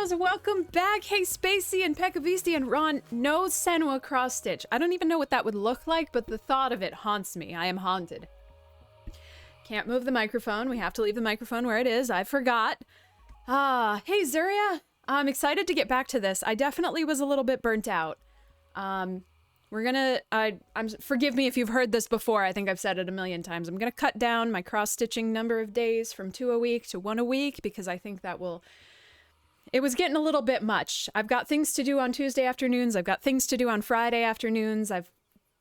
Heroes, welcome back. Hey, Spacey and Pekavisti and Ron, no Senua cross stitch. I don't even know what that would look like, but the thought of it haunts me. I am haunted. Can't move the microphone. We have to leave the microphone where it is. I forgot. Hey, Zuria. I'm excited to get back to this. I definitely was a little bit burnt out. Forgive me if you've heard this before. I think I've said it a million times. I'm gonna cut down my cross-stitching number of days from 2 a week to 1 a week because I think that will... It was getting a little bit much. I've got things to do on Tuesday afternoons. I've got things to do on Friday afternoons. I've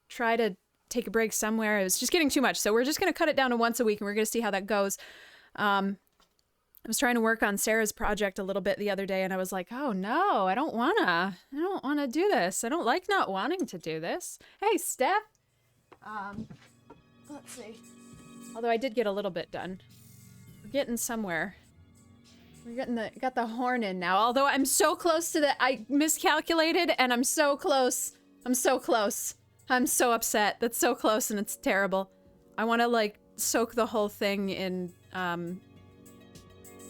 tried to take a break somewhere. It was just getting too much. So we're just gonna cut it down to once a week and we're gonna see how that goes. I was trying to work on Sarah's project a little bit the other day and I was like, oh no, I don't wanna do this. I don't like not wanting to do this. Hey, Steph. Let's see. Although I did get a little bit done. We're getting somewhere. We're got the horn in now. Although I'm so close to I miscalculated and I'm so close. I'm so close. I'm so upset. That's so close and it's terrible. I wanna like soak the whole thing in,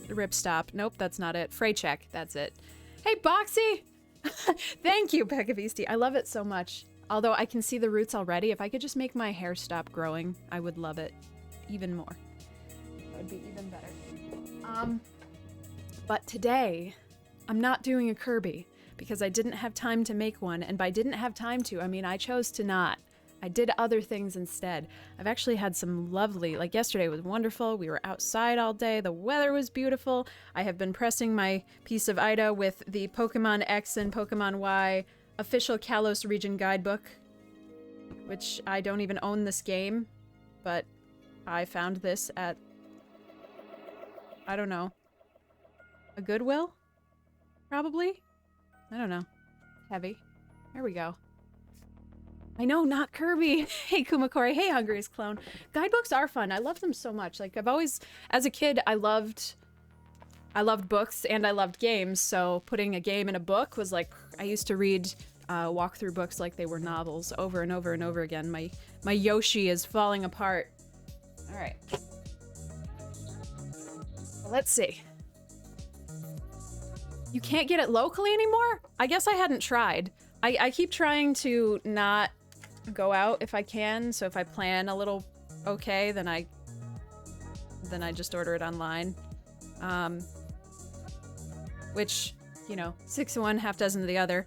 Ripstop. Nope, that's not it. Fray Check, that's it. Hey, Boxy! Thank you, Pekavisti. I love it so much. Although I can see the roots already. If I could just make my hair stop growing, I would love it even more. That would be even better. But today, I'm not doing a Kirby because I didn't have time to make one. And by didn't have time to, I mean I chose to not. I did other things instead. I've actually had some lovely, like yesterday was wonderful. We were outside all day. The weather was beautiful. I have been pressing my piece of Ida with the Pokemon X and Pokemon Y official Kalos region guidebook, which I don't even own this game, but I found this at, I don't know, a Goodwill? Probably? I don't know. Heavy. There we go. I know, not Kirby. Hey, Kumakori. Hey, Hungry's Clone. Guidebooks are fun. I love them so much. Like, I've always... As a kid, I loved books and I loved games, so putting a game in a book was like... I used to read walkthrough books like they were novels over and over and over again. My Yoshi is falling apart. Alright. Well, let's see. You can't get it locally anymore? I guess I hadn't tried. I keep trying to not go out if I can, so if I plan a little okay, then I just order it online. Which, you know, 6 of one, half dozen of the other.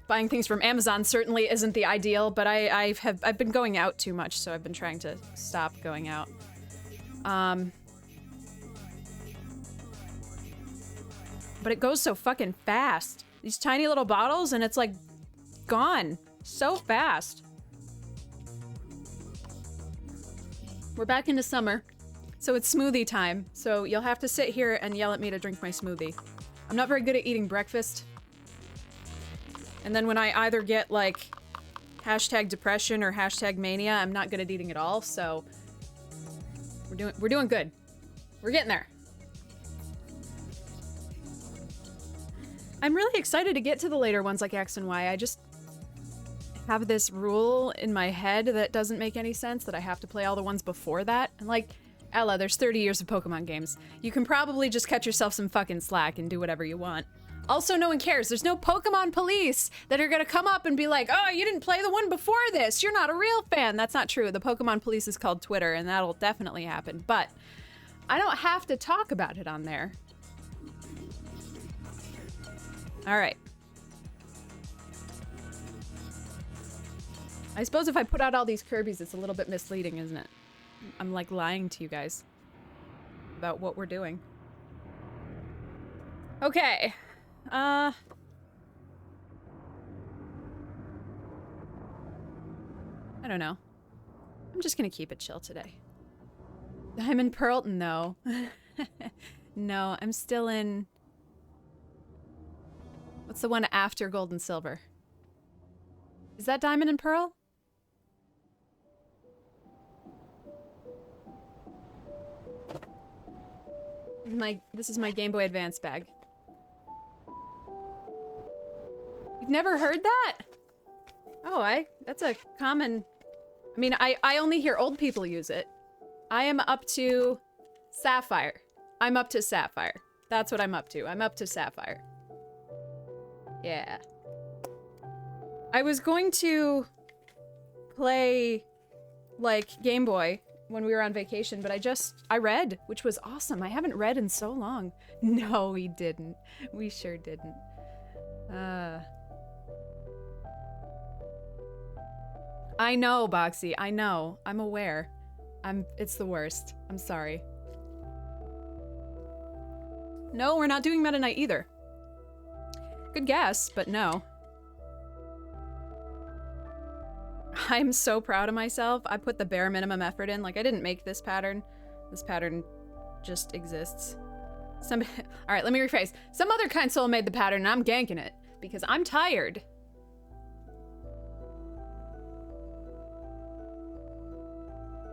Buying things from Amazon certainly isn't the ideal, but I've been going out too much, so I've been trying to stop going out. But it goes so fucking fast. These tiny little bottles, and it's like gone so fast. We're back into summer, so it's smoothie time. So you'll have to sit here and yell at me to drink my smoothie. I'm not very good at eating breakfast. And then when I either get like hashtag depression or hashtag mania, I'm not good at eating at all. So we're doing good. We're getting there. I'm really excited to get to the later ones like X and Y. I just have this rule in my head that doesn't make any sense, that I have to play all the ones before that. And like, Ella, there's 30 years of Pokemon games. You can probably just cut yourself some fucking slack and do whatever you want. Also, no one cares. There's no Pokemon police that are gonna come up and be like, oh, you didn't play the one before this. You're not a real fan. That's not true. The Pokemon police is called Twitter, and that'll definitely happen. But I don't have to talk about it on there. All right. I suppose if I put out all these Kirbys, it's a little bit misleading, isn't it? I'm like lying to you guys about what we're doing. Okay. I don't know. I'm just gonna keep it chill today. Diamond Pearl? No. No, I'm still in... What's the one after Gold and Silver? Is that Diamond and Pearl? This is my Game Boy Advance bag. You've never heard that? Oh, that's a common... I mean, I only hear old people use it. I am up to Sapphire. I'm up to Sapphire. That's what I'm up to. I'm up to Sapphire. Yeah. I was going to play, like, Game Boy when we were on vacation, but I read, which was awesome. I haven't read in so long. No, we didn't. We sure didn't. I know, Boxy. I know. I'm aware. It's the worst. I'm sorry. No, we're not doing Meta Knight either. Good guess, but no. I'm so proud of myself. I put the bare minimum effort in. Like, I didn't make this pattern. This pattern just exists. All right, let me rephrase. Some other kind soul made the pattern and I'm ganking it because I'm tired.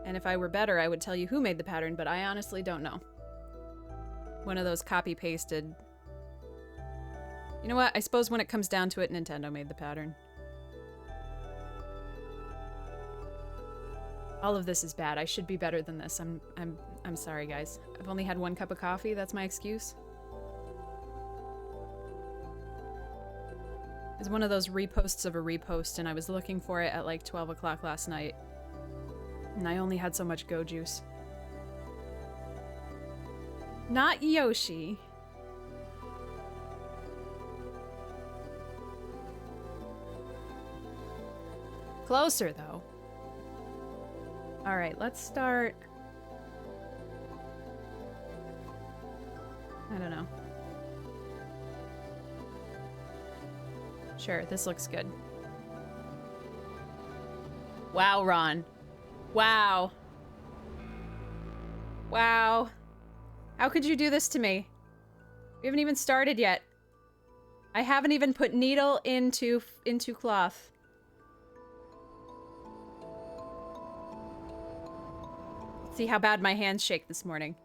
And if I were better, I would tell you who made the pattern, but I honestly don't know. One of those copy-pasted... You know what? I suppose when it comes down to it, Nintendo made the pattern. All of this is bad. I should be better than this. I'm sorry, guys. I've only had one cup of coffee. That's my excuse. It's one of those reposts of a repost, and I was looking for it at like 12 o'clock last night. And I only had so much Go Juice. Not Yoshi. Closer, though. Alright, let's start... I don't know. Sure, this looks good. Wow, Ron. Wow. Wow. How could you do this to me? We haven't even started yet. I haven't even put needle into cloth. See how bad my hands shake this morning.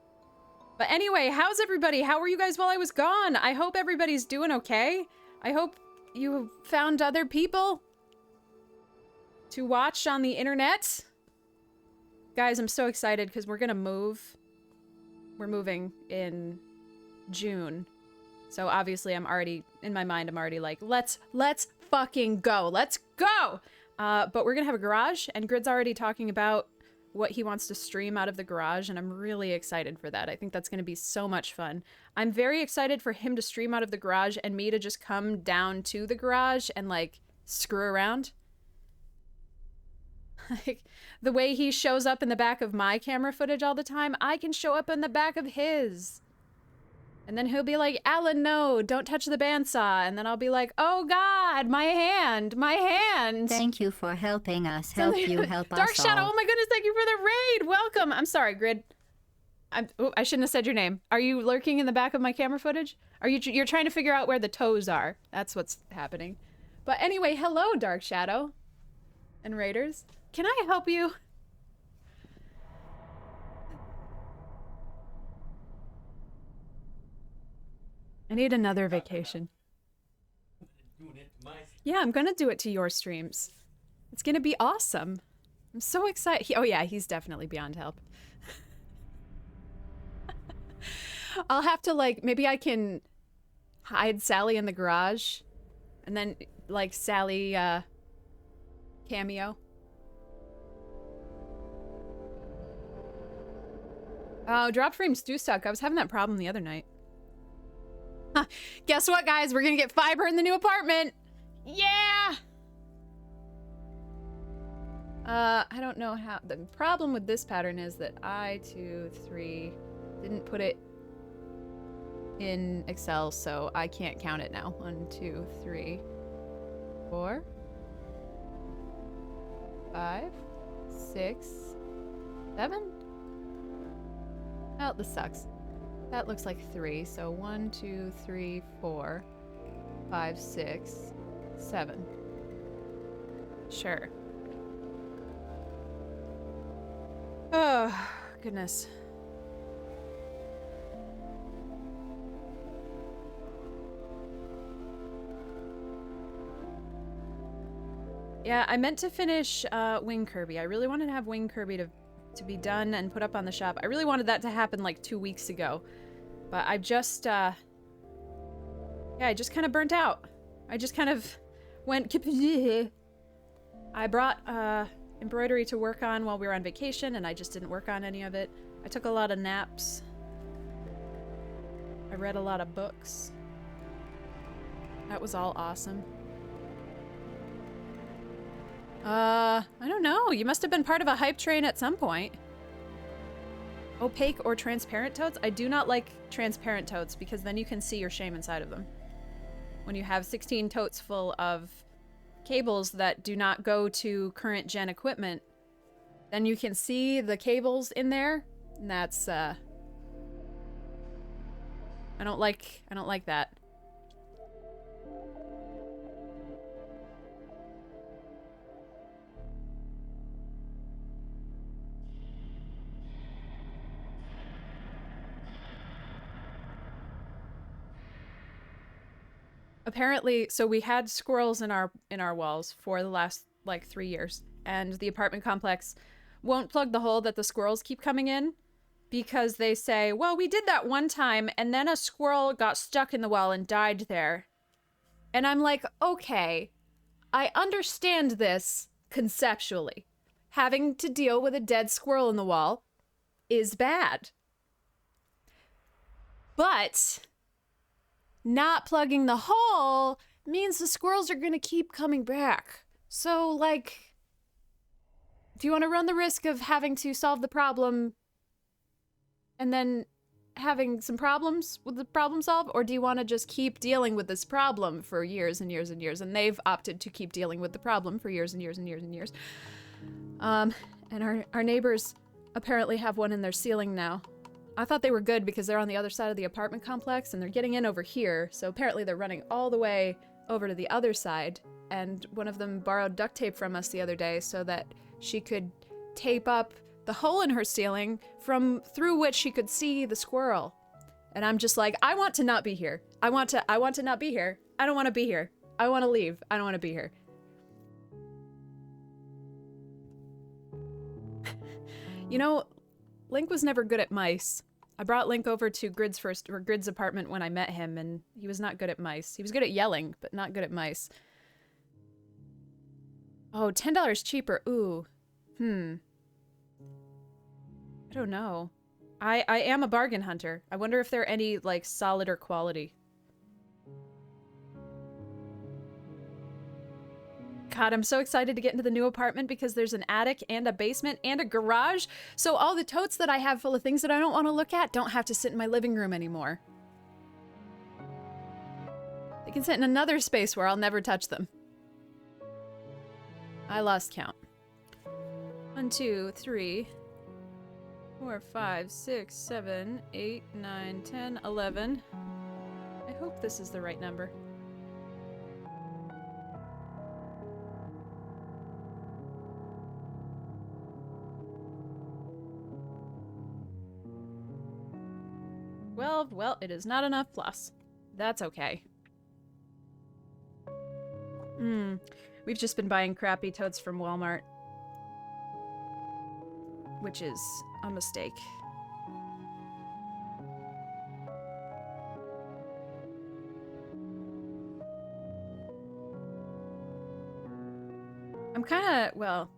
But anyway, how's everybody? How were you guys while I was gone? I hope everybody's doing okay. I hope you found other people to watch on the internet. Guys, I'm so excited because we're gonna move. We're moving in June. So obviously I'm already, in my mind, I'm already like, let's fucking go. Let's go! But we're gonna have a garage, and Grid's already talking about what he wants to stream out of the garage, and I'm really excited for that. I think that's gonna be so much fun. I'm very excited for him to stream out of the garage and me to just come down to the garage and, like, screw around. Like, the way he shows up in the back of my camera footage all the time, I can show up in the back of his. And then he'll be like, Alan, no, don't touch the bandsaw. And then I'll be like, oh God, my hand, my hand. Thank you for helping us. Help you help us Dark Shadow, all. oh my goodness, thank you for the raid. Welcome. I'm sorry, Grid. I shouldn't have said your name. Are you lurking in the back of my camera footage? You're trying to figure out where the toes are. That's what's happening. But anyway, hello, Dark Shadow and raiders. Can I help you? I need another vacation. Yeah, I'm gonna do it to your streams. It's gonna be awesome. I'm so excited. Oh yeah, he's definitely beyond help. I'll have to, like, maybe I can hide Sally in the garage and then, like, Sally cameo. Oh, drop frames do suck. I was having that problem the other night. Huh. Guess what, guys? We're gonna get fiber in the new apartment. Yeah! I don't know how. The problem with this pattern is that 2, 3 didn't put it in Excel, so I can't count it now. 1, 2, 3, 4, 5, 6, 7. Oh, this sucks. That looks like 3, so 1, 2, 3, 4, 5, 6, 7. Sure. Oh, goodness. Yeah, I meant to finish Wing Kirby. I really wanted to have Wing Kirby to be done and put up on the shop. I really wanted that to happen like 2 weeks ago. But I just, yeah, I just kind of burnt out. I just kind of went, I brought embroidery to work on while we were on vacation, and I just didn't work on any of it. I took a lot of naps. I read a lot of books. That was all awesome. I don't know. You must have been part of a hype train at some point. Opaque or transparent totes? I do not like transparent totes because then you can see your shame inside of them. When you have 16 totes full of cables that do not go to current gen equipment, then you can see the cables in there, and that's I don't like that. Apparently, so we had squirrels in our walls for the last like 3 years, and the apartment complex won't plug the hole that the squirrels keep coming in because they say, well, we did that one time and then a squirrel got stuck in the wall and died there. And I'm like, okay, I understand this conceptually. Having to deal with a dead squirrel in the wall is bad. But not plugging the hole means the squirrels are gonna keep coming back. So, like, do you want to run the risk of having to solve the problem and then having some problems with the problem solved? Or do you want to just keep dealing with this problem for years and years and years? And they've opted to keep dealing with the problem for years and years and years and years. And our neighbors apparently have one in their ceiling now. I thought they were good because they're on the other side of the apartment complex and they're getting in over here. So apparently they're running all the way over to the other side. And one of them borrowed duct tape from us the other day so that she could tape up the hole in her ceiling through which she could see the squirrel. And I'm just like, I want to not be here. I want to not be here. I don't want to be here. I want to leave. I don't want to be here. You know, Link was never good at mice. I brought Link over to Grid's apartment when I met him, and he was not good at mice. He was good at yelling, but not good at mice. Oh, $10 cheaper. Ooh. I don't know. I am a bargain hunter. I wonder if there are any, like, solider quality. God, I'm so excited to get into the new apartment because there's an attic and a basement and a garage. So all the totes that I have full of things that I don't want to look at don't have to sit in my living room anymore. They can sit in another space where I'll never touch them. I lost count. 1, 2, 3, 4, 5, 6, 7, 8, 9, 10, 11. I hope this is the right number. Well, it is not enough plus. That's okay. We've just been buying crappy totes from Walmart. Which is a mistake. I'm kind of, well,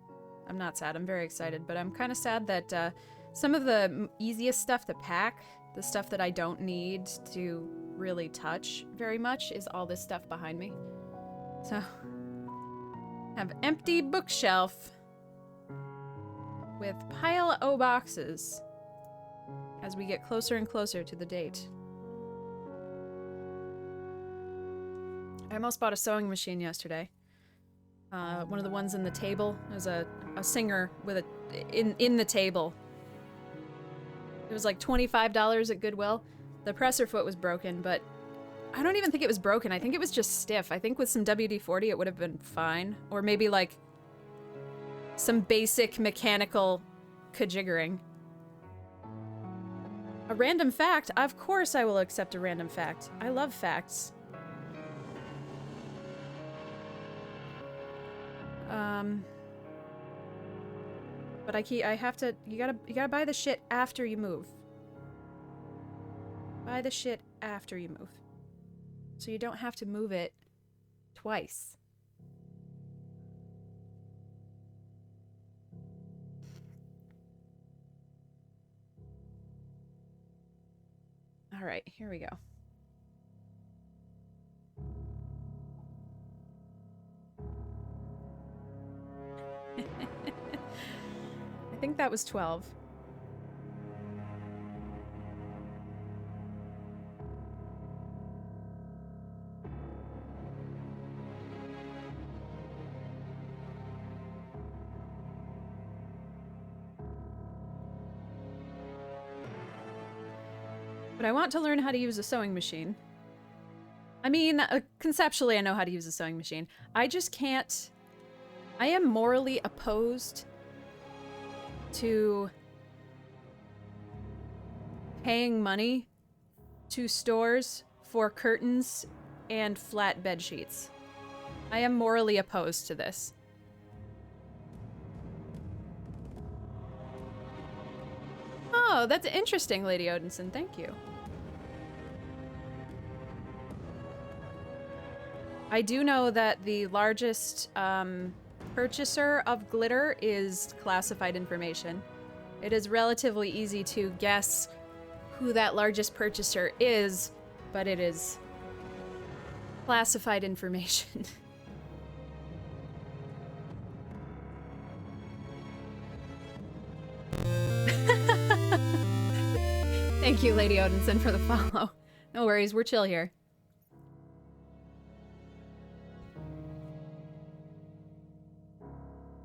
I'm not sad. I'm very excited, but I'm kind of sad that some of the easiest stuff to pack, the stuff that I don't need to really touch very much, is all this stuff behind me. So, have empty bookshelf with pile o boxes as we get closer and closer to the date. I almost bought a sewing machine yesterday. One of the ones in the table. There's a Singer with in the table. It was like $25 at Goodwill. The presser foot was broken, but I don't even think it was broken. I think it was just stiff. I think with some WD-40 it would have been fine. Or maybe like some basic mechanical kajiggering. A random fact? Of course I will accept a random fact. I love facts. But I have to, you gotta buy the shit after you move. Buy the shit after you move. So you don't have to move it twice. All right, here we go. I think that was 12. But I want to learn how to use a sewing machine. I mean, conceptually I know how to use a sewing machine. I just can't... I am morally opposed to paying money to stores for curtains and flat bed sheets. I am morally opposed to this. Oh, that's interesting, Lady Odinson. Thank you. I do know that the largest purchaser of glitter is classified information. It is relatively easy to guess who that largest purchaser is, but it is classified information. Thank you, Lady Odinson, for the follow. No worries, we're chill here.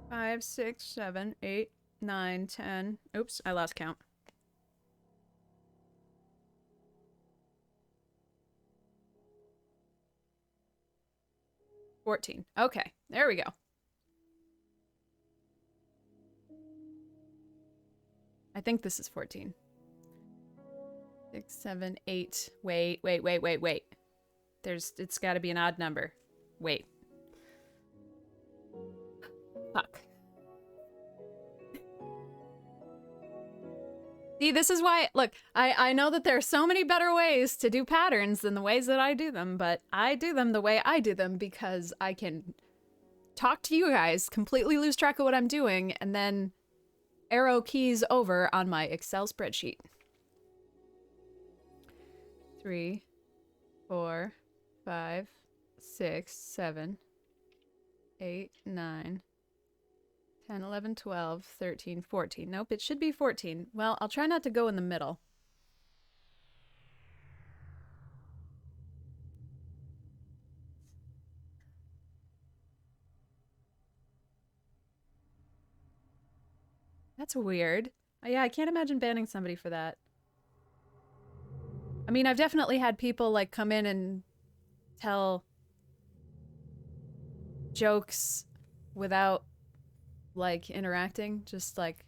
Five, 6, 7, 8, 9, 10. Oops, I lost count. $14. Okay, there we go. I think this is 14. 6, 7, 8. Wait. It's got to be an odd number. Wait. Fuck. See, this is why, look, I know that there are so many better ways to do patterns than the ways that I do them, but I do them the way I do them because I can talk to you guys, completely lose track of what I'm doing, and then arrow keys over on my Excel spreadsheet. 3, 4, 5, 6, 7, 8, 9, 10, 11, 12, 13, 14. Nope, it should be 14. Well, I'll try not to go in the middle. That's weird. Yeah, I can't imagine banning somebody for that. I mean, I've definitely had people, like, come in and tell jokes without, like, interacting. Just, like,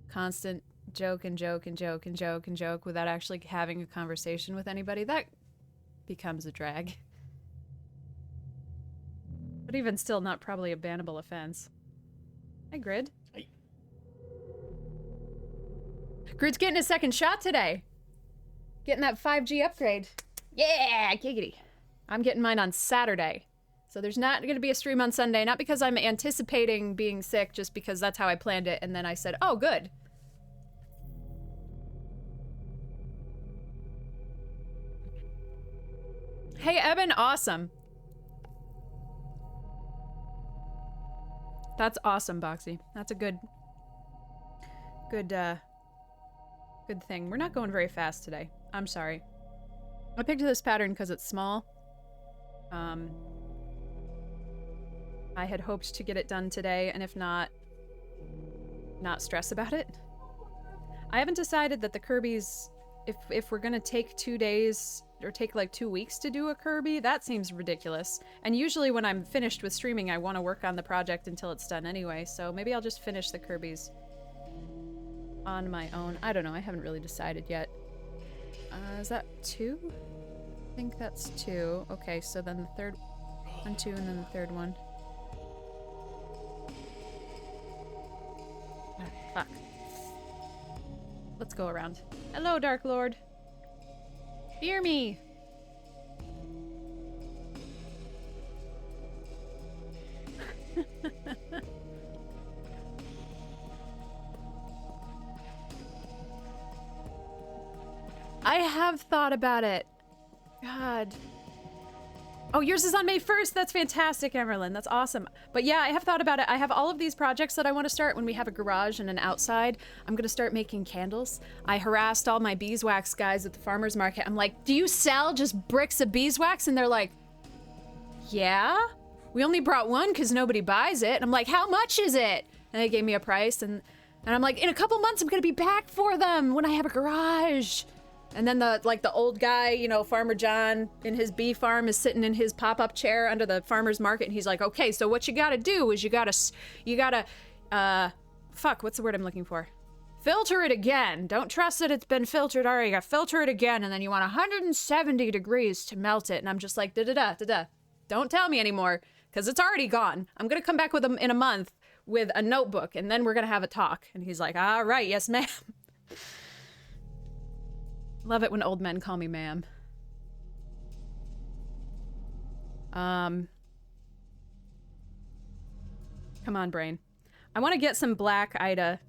constant joke and joke and joke and joke and joke without actually having a conversation with anybody. That becomes a drag. But even still, not probably a bannable offense. Hi, Grid. Hi. Grid's getting a second shot today. Getting that 5G upgrade. Yeah, giggity. I'm getting mine on Saturday. So there's not going to be a stream on Sunday, not because I'm anticipating being sick, just because that's how I planned it, and then I said, oh, good. Hey, Eben, awesome. That's awesome, Boxy. That's a good thing. We're not going very fast today. I'm sorry. I picked this pattern because it's small. I had hoped to get it done today, and if not stress about it. I haven't decided that the Kirby's, if we're gonna take 2 days, or take like 2 weeks to do a Kirby, that seems ridiculous. And usually when I'm finished with streaming, I want to work on the project until it's done anyway, so maybe I'll just finish the Kirby's on my own. I don't know, I haven't really decided yet. Is that 2? I think that's 2. Okay, so then the third one, 2, and then the third one. Ah, fuck. Let's go around. Hello, Dark Lord. Hear me. I have thought about it. God. Oh, yours is on May 1st. That's fantastic, Emerlyn. That's awesome. But yeah, I have thought about it. I have all of these projects that I want to start when we have a garage and an outside. I'm going to start making candles. I harassed all my beeswax guys at the farmer's market. I'm like, do you sell just bricks of beeswax? And they're like, yeah. We only brought one because nobody buys it. And I'm like, how much is it? And they gave me a price. And I'm like, in a couple months, I'm going to be back for them when I have a garage. And then the old guy, you know, Farmer John in his bee farm is sitting in his pop-up chair under the farmer's market. And he's like, okay, so what you gotta do is you gotta, fuck, what's the word I'm looking for? Filter it again. Don't trust that it's been filtered already. You gotta filter it again. And then you want 170 degrees to melt it. And I'm just like, da-da-da. Don't tell me anymore, because it's already gone. I'm gonna come back with him in a month with a notebook, and then we're gonna have a talk. And he's like, all right, yes, ma'am. Love it when old men call me ma'am. Come on, brain. I want to get some black Ida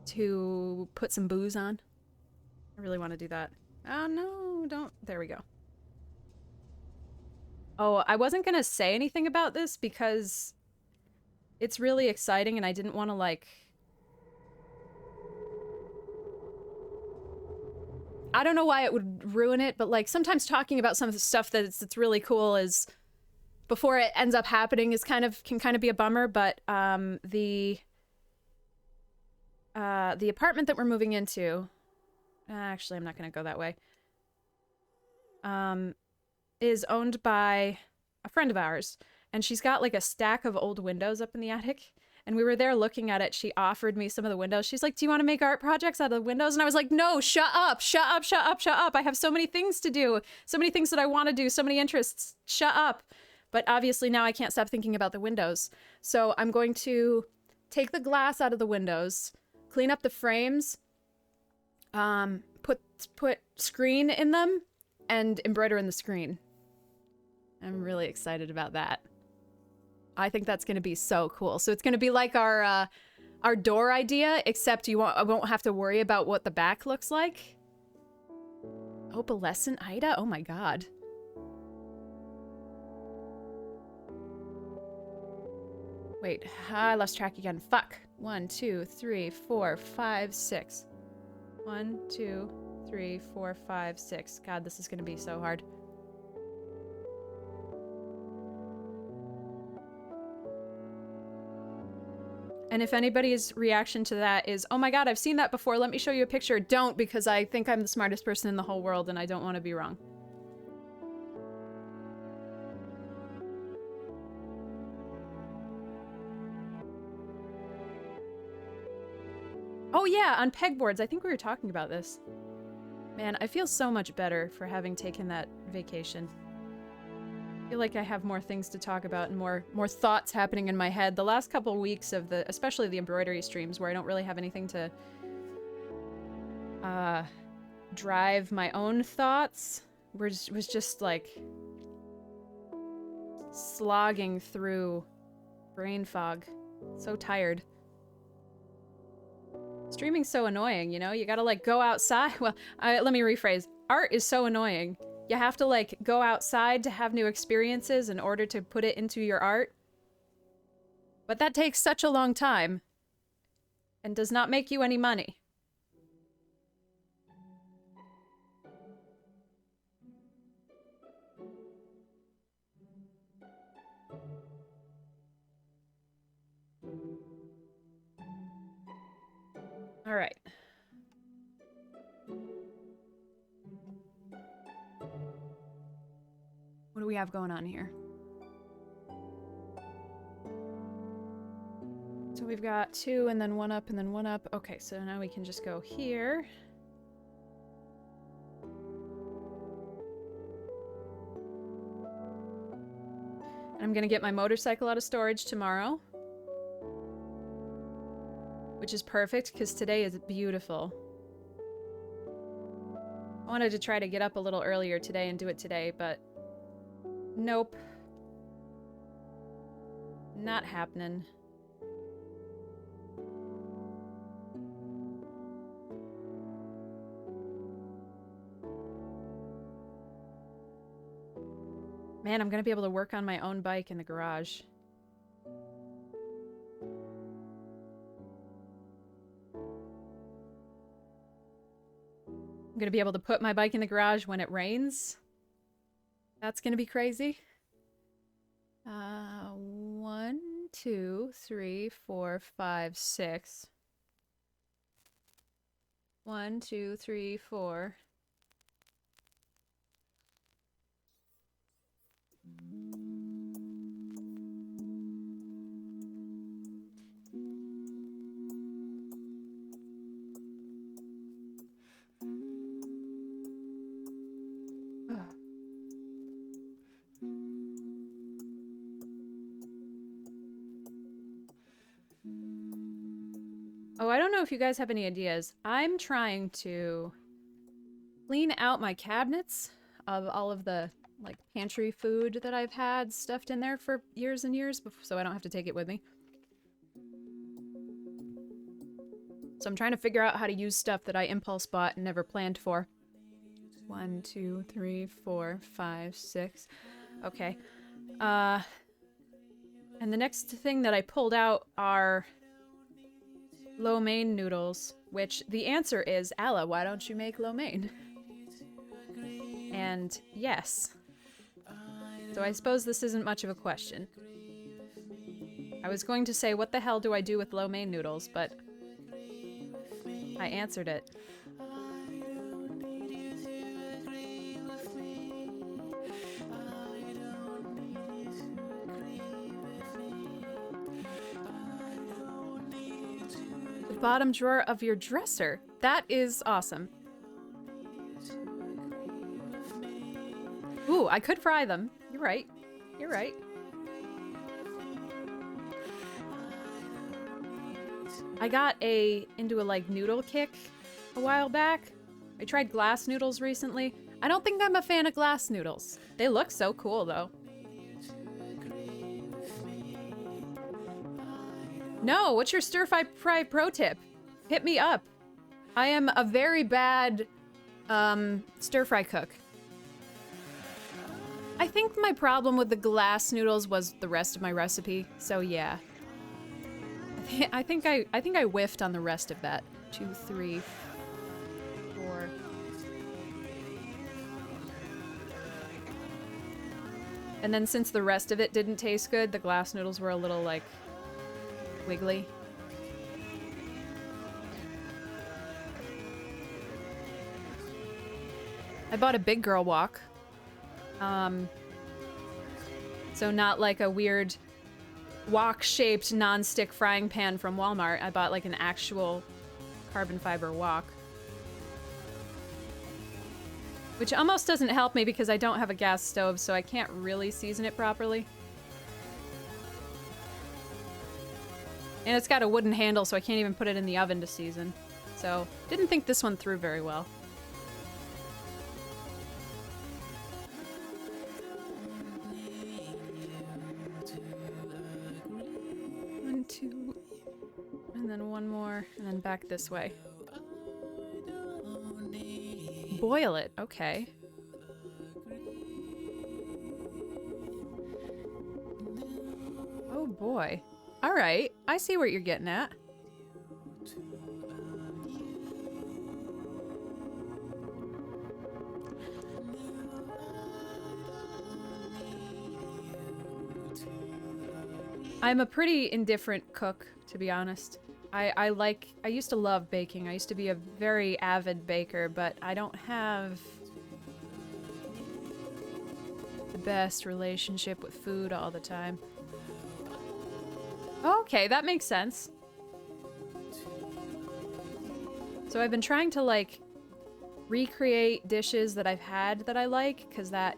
to put some booze on. I really want to do that. Oh, no, don't. There we go. Oh, I wasn't going to say anything about this because it's really exciting and I didn't want to, like... I don't know why it would ruin it, but like sometimes talking about some of the stuff that's really cool is before it ends up happening is can kind of be a bummer. But the apartment that we're moving into, actually I'm not going to go that way, is owned by a friend of ours, and she's got like a stack of old windows up in the attic. And we were there looking at it. She offered me some of the windows. She's like, do you want to make art projects out of the windows? And I was like, no, shut up. I have so many things to do. So many things that I want to do. So many interests. Shut up. But obviously now I can't stop thinking about the windows. So I'm going to take the glass out of the windows, clean up the frames, put screen in them, and embroider in the screen. I'm really excited about that. I think that's going to be so cool. So it's going to be like our door idea, except I won't have to worry about what the back looks like. Opalescent Ida? Oh my god. Wait, I lost track again. Fuck. 1, 2, 3, 4, 5, 6. 1, 2, 3, 4, 5, 6. God, this is going to be so hard. And if anybody's reaction to that is, oh my god, I've seen that before, let me show you a picture, don't, because I think I'm the smartest person in the whole world and I don't want to be wrong. Oh yeah, on pegboards, I think we were talking about this. Man, I feel so much better for having taken that vacation. I feel like I have more things to talk about and more thoughts happening in my head. The last couple weeks of especially the embroidery streams where I don't really have anything to drive my own thoughts was just like slogging through brain fog. So tired. Streaming's so annoying, you know? You gotta like go outside. Well, let me rephrase. Art is so annoying. You have to, like, go outside to have new experiences in order to put it into your art. But that takes such a long time. And does not make you any money. All right. What do we have going on here? So we've got 2 and then 1 up and then 1 up. Okay, so now we can just go here. And I'm gonna get my motorcycle out of storage tomorrow. Which is perfect, because today is beautiful. wanted to try to get up a little earlier today and do it today, but nope. Not happening. Man, I'm gonna be able to work on my own bike in the garage. I'm gonna be able to put my bike in the garage when it rains. That's gonna be crazy. 1, 2, 3, 4, 5, 6. 1, 2, 3, 4. Oh, I don't know if you guys have any ideas. I'm trying to clean out my cabinets of all of the like pantry food that I've had stuffed in there for years and years, so I don't have to take it with me. So I'm trying to figure out how to use stuff that I impulse bought and never planned for. 1, 2, 3, 4, 5, 6. Okay. And the next thing that I pulled out are lo mein noodles, which the answer is, Alla, why don't you make lo mein? And yes. So I suppose this isn't much of a question. I was going to say, what the hell do I do with lo mein noodles, but I answered it. The bottom drawer of your dresser. That is awesome. Ooh, I could fry them. You're right. You're right. I got into a like noodle kick a while back. I tried glass noodles recently. I don't think I'm a fan of glass noodles. They look so cool though. No, what's your stir-fry pro tip? Hit me up. I am a very bad stir-fry cook. I think my problem with the glass noodles was the rest of my recipe, so yeah. I think I whiffed on the rest of that. 2, 3, 4. And then since the rest of it didn't taste good, the glass noodles were a little like wiggly. I bought a big girl wok. So not like a weird wok-shaped non-stick frying pan from Walmart. I bought like an actual carbon fiber wok. Which almost doesn't help me because I don't have a gas stove, so I can't really season it properly. And it's got a wooden handle, so I can't even put it in the oven to season. So, didn't think this one through very well. One, two, and then one more, and then back this way. Boil it, okay. Oh boy. All right, I see what you're getting at. I'm a pretty indifferent cook, to be honest. I used to love baking. I used to be a very avid baker, but I don't have the best relationship with food all the time. Okay, that makes sense. So I've been trying to, like, recreate dishes that I've had that I like, because that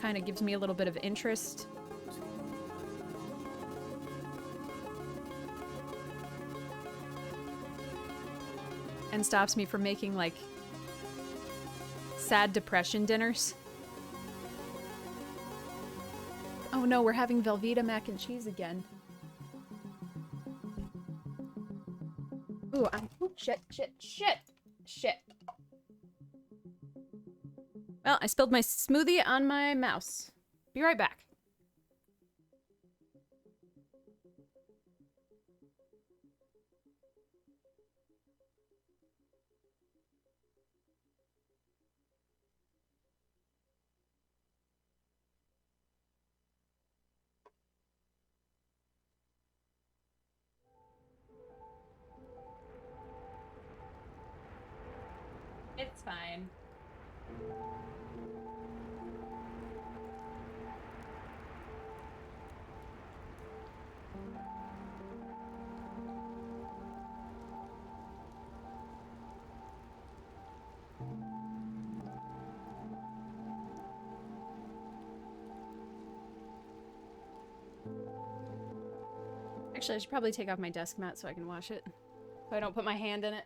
kind of gives me a little bit of interest. And stops me from making, like, sad depression dinners. Oh no, we're having Velveeta mac and cheese again. Ooh, shit. Well, I spilled my smoothie on my mouse. Be right back. It's fine. Actually, I should probably take off my desk mat so I can wash it. So I don't put my hand in it.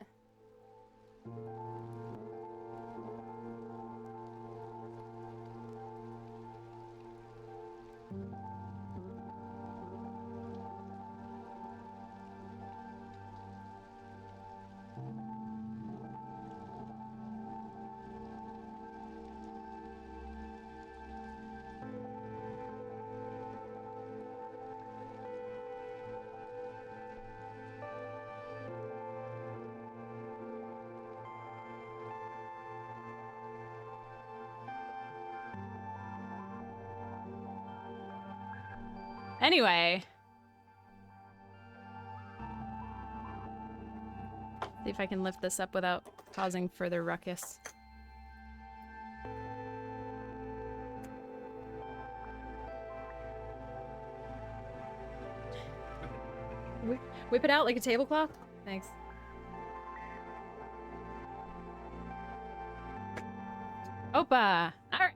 Anyway. See if I can lift this up without causing further ruckus. Whip it out like a tablecloth? Thanks. Opa! Alright.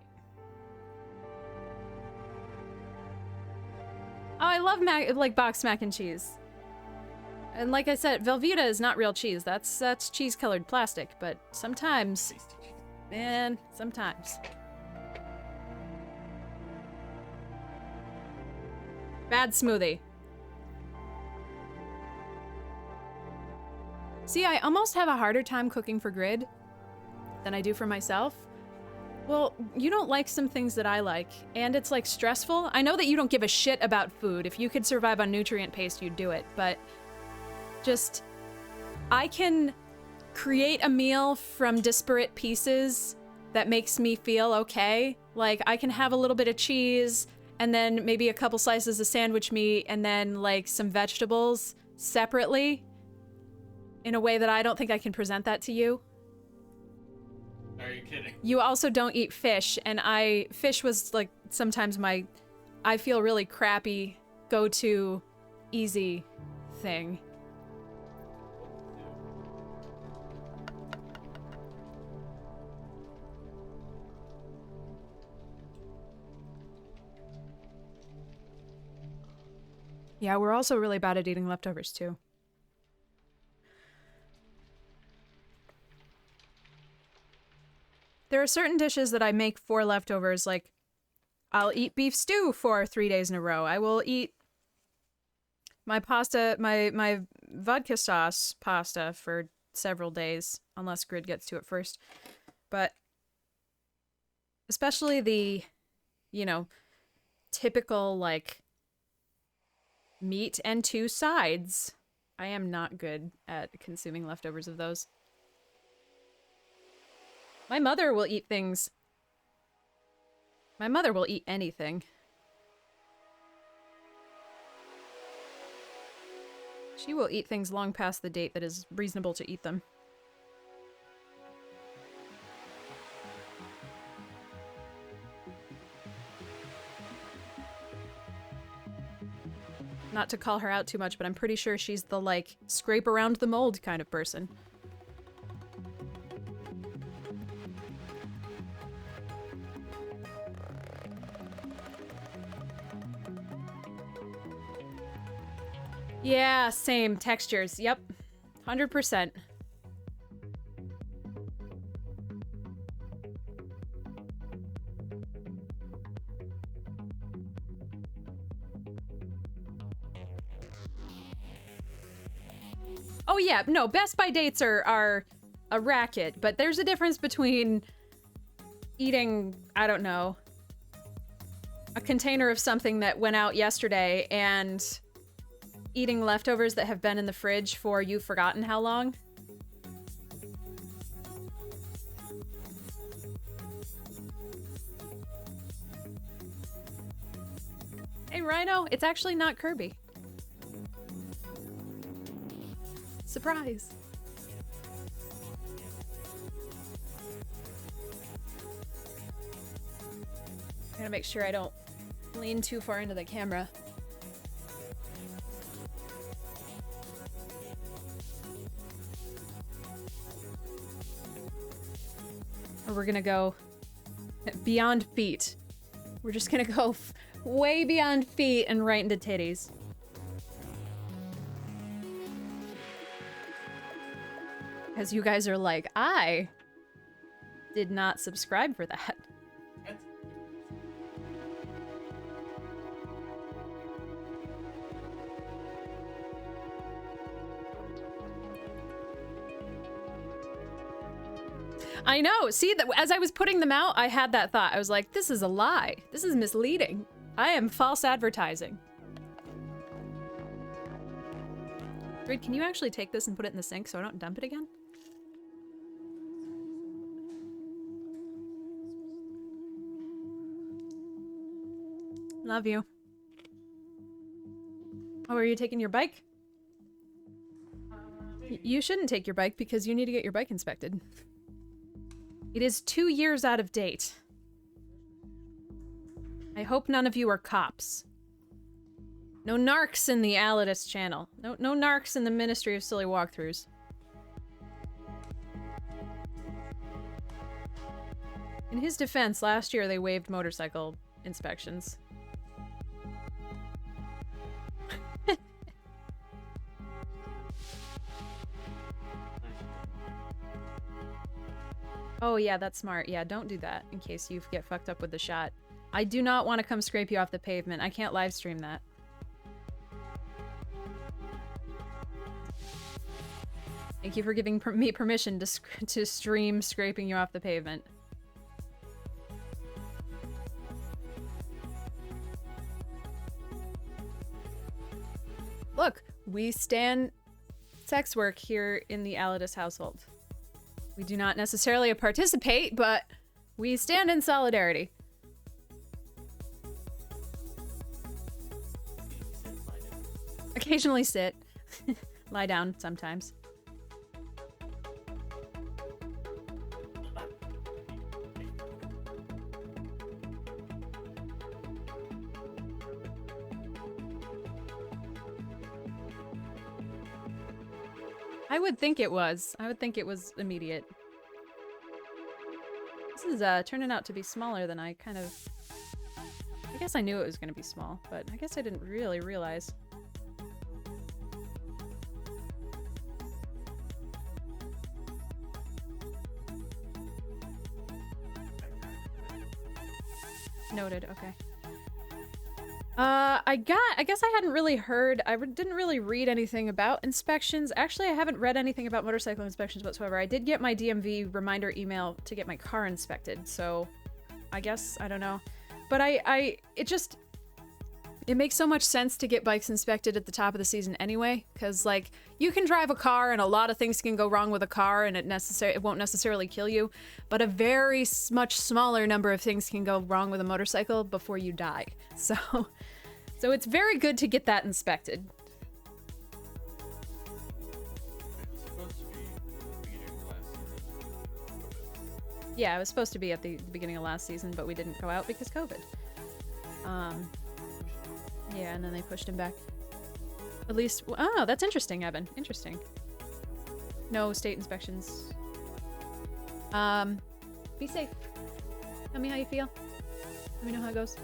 Oh, I love boxed mac and cheese. And like I said, Velveeta is not real cheese. That's cheese-colored plastic, but sometimes... Man, sometimes. Bad smoothie. See, I almost have a harder time cooking for Grid than I do for myself. Well, you don't like some things that I like, and it's, like, stressful. I know that you don't give a shit about food. If you could survive on nutrient paste, you'd do it, but just... I can create a meal from disparate pieces that makes me feel okay. Like, I can have a little bit of cheese, and then maybe a couple slices of sandwich meat, and then, like, some vegetables separately in a way that I don't think I can present that to you. Are you kidding? You also don't eat fish, and fish was, like, sometimes I feel really crappy, go-to, easy thing. Yeah, we're also really bad at eating leftovers, too. There are certain dishes that I make for leftovers, like, I'll eat beef stew for 3 days in a row. I will eat my pasta, my vodka sauce pasta for several days, unless Grid gets to it first. But especially the, typical, like, meat and 2 sides. I am not good at consuming leftovers of those. My mother will eat things. My mother will eat anything. She will eat things long past the date that is reasonable to eat them. Not to call her out too much, but I'm pretty sure she's the, like, scrape around the mold kind of person. Yeah, same. Textures. Yep. 100%. Oh yeah, no, Best By dates are a racket, but there's a difference between eating, I don't know, a container of something that went out yesterday and eating leftovers that have been in the fridge for you've forgotten how long. Hey, Rhino, it's actually not Kirby. Surprise. I gotta make sure I don't lean too far into the camera. Or we're gonna go beyond feet. We're just gonna go way beyond feet and right into titties. As you guys are like, I did not subscribe for that. I know. See, that as I was putting them out, I had that thought. I was like, this is a lie. This is misleading. I am false advertising. Reed, can you actually take this and put it in the sink so I don't dump it again? Love you. Oh, are you taking your bike? You shouldn't take your bike because you need to get your bike inspected. It is 2 years out of date. I hope none of you are cops. No narcs in the Totes channel. No narcs in the Ministry of Silly Walkthroughs. In his defense, last year they waived motorcycle inspections. Oh yeah, that's smart. Yeah, don't do that in case you get fucked up with the shot. I do not want to come scrape you off the pavement. I can't live stream that. Thank you for giving me permission to stream scraping you off the pavement. Look, we stand sex work here in the Totes household. We do not necessarily participate, but we stand in solidarity. Occasionally sit. Lie down sometimes. I would think it was. I would think it was immediate. This is turning out to be smaller than I kind of... I guess I knew it was going to be small, but I guess I didn't really realize. Noted, okay. I guess I hadn't really heard, didn't really read anything about inspections. Actually, I haven't read anything about motorcycle inspections whatsoever. I did get my DMV reminder email to get my car inspected, so I guess, I don't know. But it makes so much sense to get bikes inspected at the top of the season anyway, because, like, you can drive a car and a lot of things can go wrong with a car and it won't necessarily kill you, but a very much smaller number of things can go wrong with a motorcycle before you die. So it's very good to get that inspected. Yeah, it was supposed to be at the beginning of last season, but we didn't go out because COVID. Yeah, and then they pushed him back. At least, oh, that's interesting, Evan. Interesting. No state inspections. Be safe. Tell me how you feel. Let me know how it goes.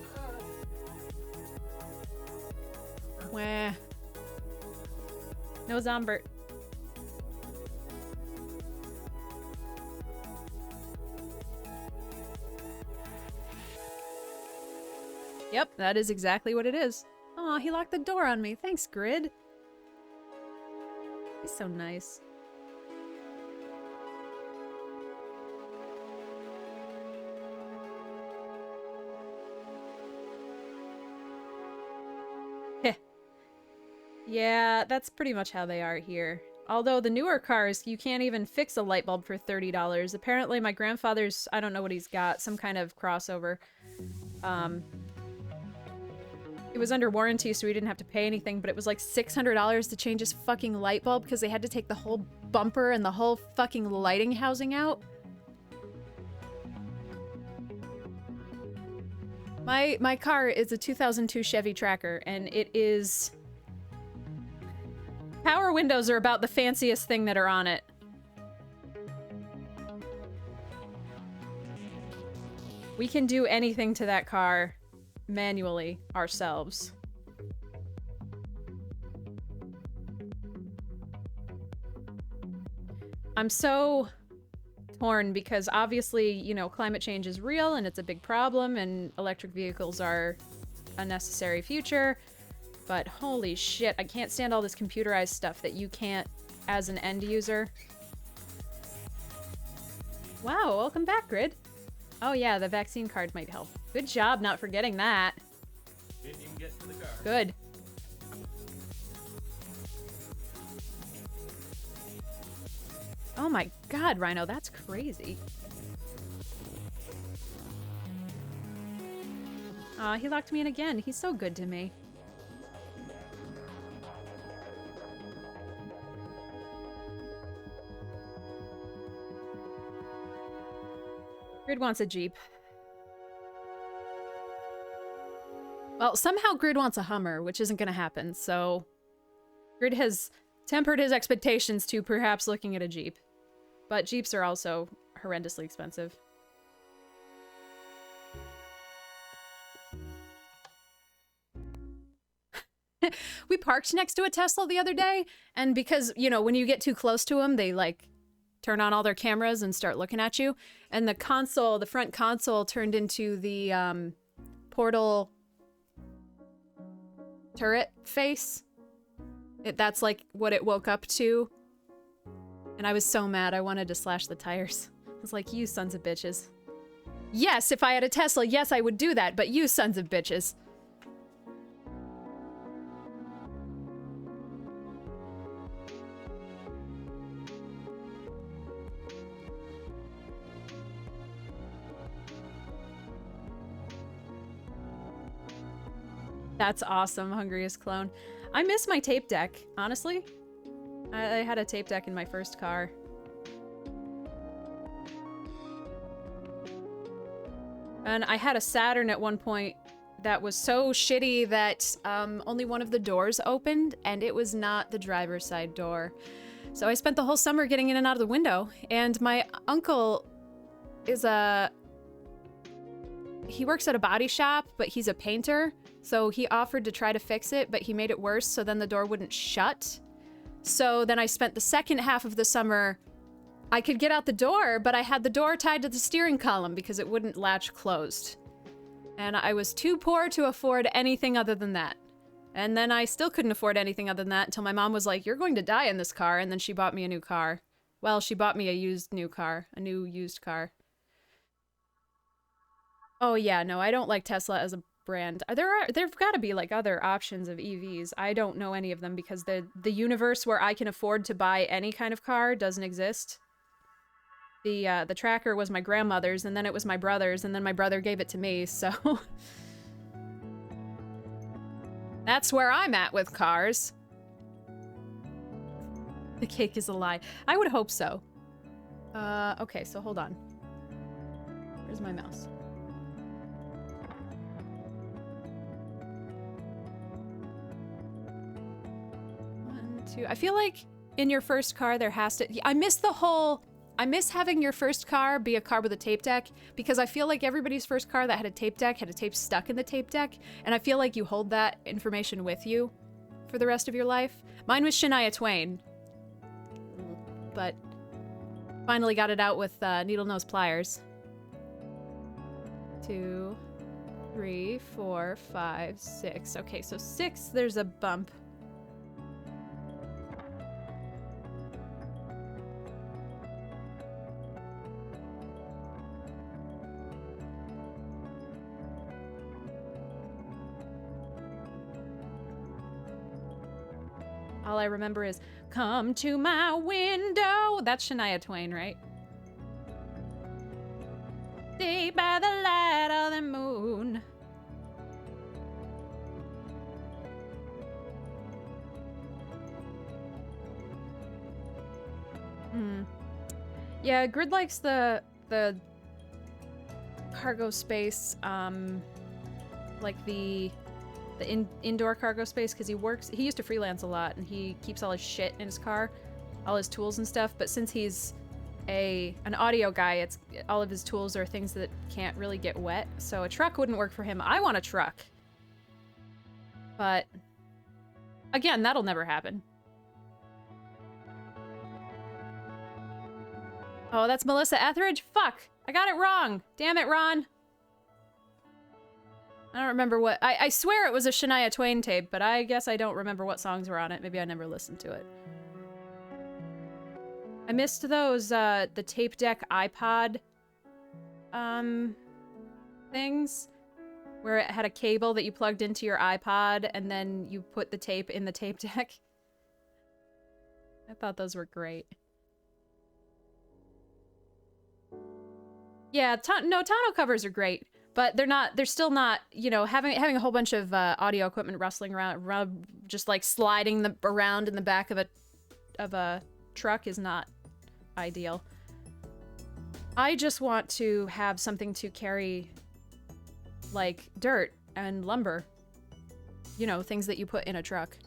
Wah. No Zombert. Yep, that is exactly what it is. Aw, he locked the door on me. Thanks, Grid. He's so nice. Yeah, that's pretty much how they are here. Although the newer cars, you can't even fix a light bulb for $30. Apparently my grandfather's, I don't know what he's got, some kind of crossover. It was under warranty, so we didn't have to pay anything, but it was like $600 to change his fucking light bulb because they had to take the whole bumper and the whole fucking lighting housing out. My car is a 2002 Chevy Tracker, and it is... Power windows are about the fanciest thing that are on it. We can do anything to that car manually ourselves. I'm so torn because obviously, you know, climate change is real and it's a big problem and electric vehicles are a necessary future. But holy shit, I can't stand all this computerized stuff that you can't as an end user. Wow, welcome back, Grid. Oh yeah, the vaccine card might help. Good job not forgetting that. Didn't even get to the car. Good. Oh my god, Rhino, that's crazy. Aw, he locked me in again. He's so good to me. Grid wants a Jeep. Well, somehow Grid wants a Hummer, which isn't gonna happen, so... Grid has tempered his expectations to perhaps looking at a Jeep. But Jeeps are also horrendously expensive. We parked next to a Tesla the other day, and because, you know, when you get too close to them, they, like, turn on all their cameras and start looking at you. And the console, the front console turned into the, portal turret face. That's, like, what it woke up to. And I was so mad, I wanted to slash the tires. I was like, you sons of bitches. Yes, if I had a Tesla, yes, I would do that, but you sons of bitches. That's awesome, Hungriest Clone. I miss my tape deck, honestly. I had a tape deck in my first car. And I had a Saturn at one point that was so shitty that only one of the doors opened, and it was not the driver's side door. So I spent the whole summer getting in and out of the window, and my uncle is he works at a body shop, but he's a painter, so he offered to try to fix it, but he made it worse, so then the door wouldn't shut. So then I spent the second half of the summer, I could get out the door, but I had the door tied to the steering column because it wouldn't latch closed. And I was too poor to afford anything other than that. And then I still couldn't afford anything other than that until my mom was like, you're going to die in this car, and then she bought me a new car. Well, she bought me a new used car. Oh yeah, no, I don't like Tesla as a brand. There've got to be like other options of EVs. I don't know any of them because the universe where I can afford to buy any kind of car doesn't exist. The Tracker was my grandmother's, and then it was my brother's, and then my brother gave it to me, so... That's where I'm at with cars. The cake is a lie. I would hope so. Okay, so hold on. Where's my mouse? I feel like in your first car there has to... I miss having your first car be a car with a tape deck, because I feel like everybody's first car that had a tape deck had a tape stuck in the tape deck, and I feel like you hold that information with you for the rest of your life. Mine was Shania Twain, but finally got it out with needle nose pliers. 2, 3, 4, 5, 6. Okay, so 6, there's a bump. All I remember is, come to my window. That's Shania Twain, right? Stay by the light of the moon. Yeah, Grid likes the cargo space, like the indoor cargo space, because he used to freelance a lot, and he keeps all his shit in his car, all his tools and stuff, but since he's an audio guy, all of his tools are things that can't really get wet, so a truck wouldn't work for him. I want a truck. But, again, that'll never happen. Oh, that's Melissa Etheridge? Fuck! I got it wrong! Damn it, Ron! I don't remember what... I swear it was a Shania Twain tape, but I guess I don't remember what songs were on it. Maybe I never listened to it. I missed those, the tape deck iPod, things, where it had a cable that you plugged into your iPod, and then you put the tape in the tape deck. I thought those were great. Yeah, no, tonneau covers are great, but they're still not, you know, having a whole bunch of audio equipment rustling around, just like sliding around in the back of a truck is not ideal. I just want to have something to carry, like dirt and lumber, you know, things that you put in a truck.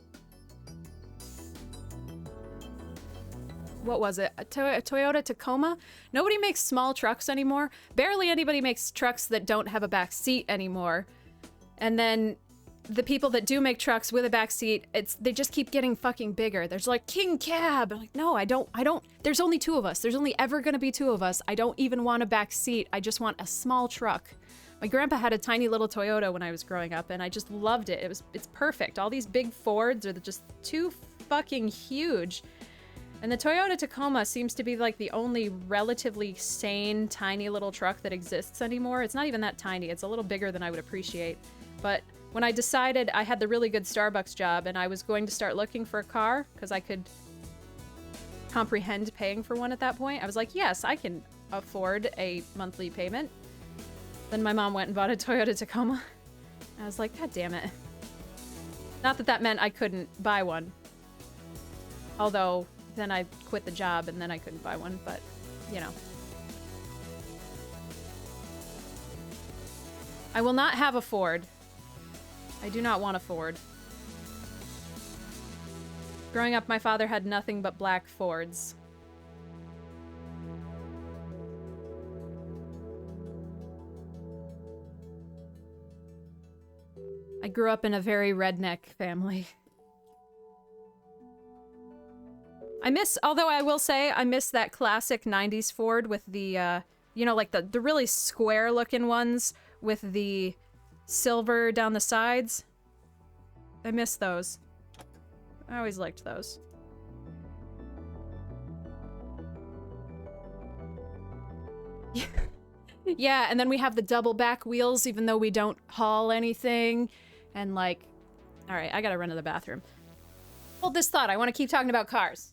What was it? A Toyota Tacoma? Nobody makes small trucks anymore. Barely anybody makes trucks that don't have a back seat anymore. And then the people that do make trucks with a back seat, they just keep getting fucking bigger. There's like King Cab. I'm like, no, I don't. There's only two of us. There's only ever gonna be two of us. I don't even want a back seat. I just want a small truck. My grandpa had a tiny little Toyota when I was growing up, and I just loved it. It's perfect. All these big Fords are just too fucking huge. And the Toyota Tacoma seems to be like the only relatively sane, tiny little truck that exists anymore. It's not even that tiny. It's a little bigger than I would appreciate. But when I decided I had the really good Starbucks job and I was going to start looking for a car, because I could comprehend paying for one at that point, I was like, yes, I can afford a monthly payment. Then my mom went and bought a Toyota Tacoma. I was like, God damn it. Not that that meant I couldn't buy one. Although... then I quit the job and then I couldn't buy one, but, you know. I will not have a Ford. I do not want a Ford. Growing up, my father had nothing but black Fords. I grew up in a very redneck family. Although I will say, I miss that classic 90s Ford with the, you know, like the really square looking ones with the silver down the sides. I miss those. I always liked those. Yeah, and then we have the double back wheels, even though we don't haul anything. And like, all right, I gotta run to the bathroom. Hold this thought, I want to keep talking about cars.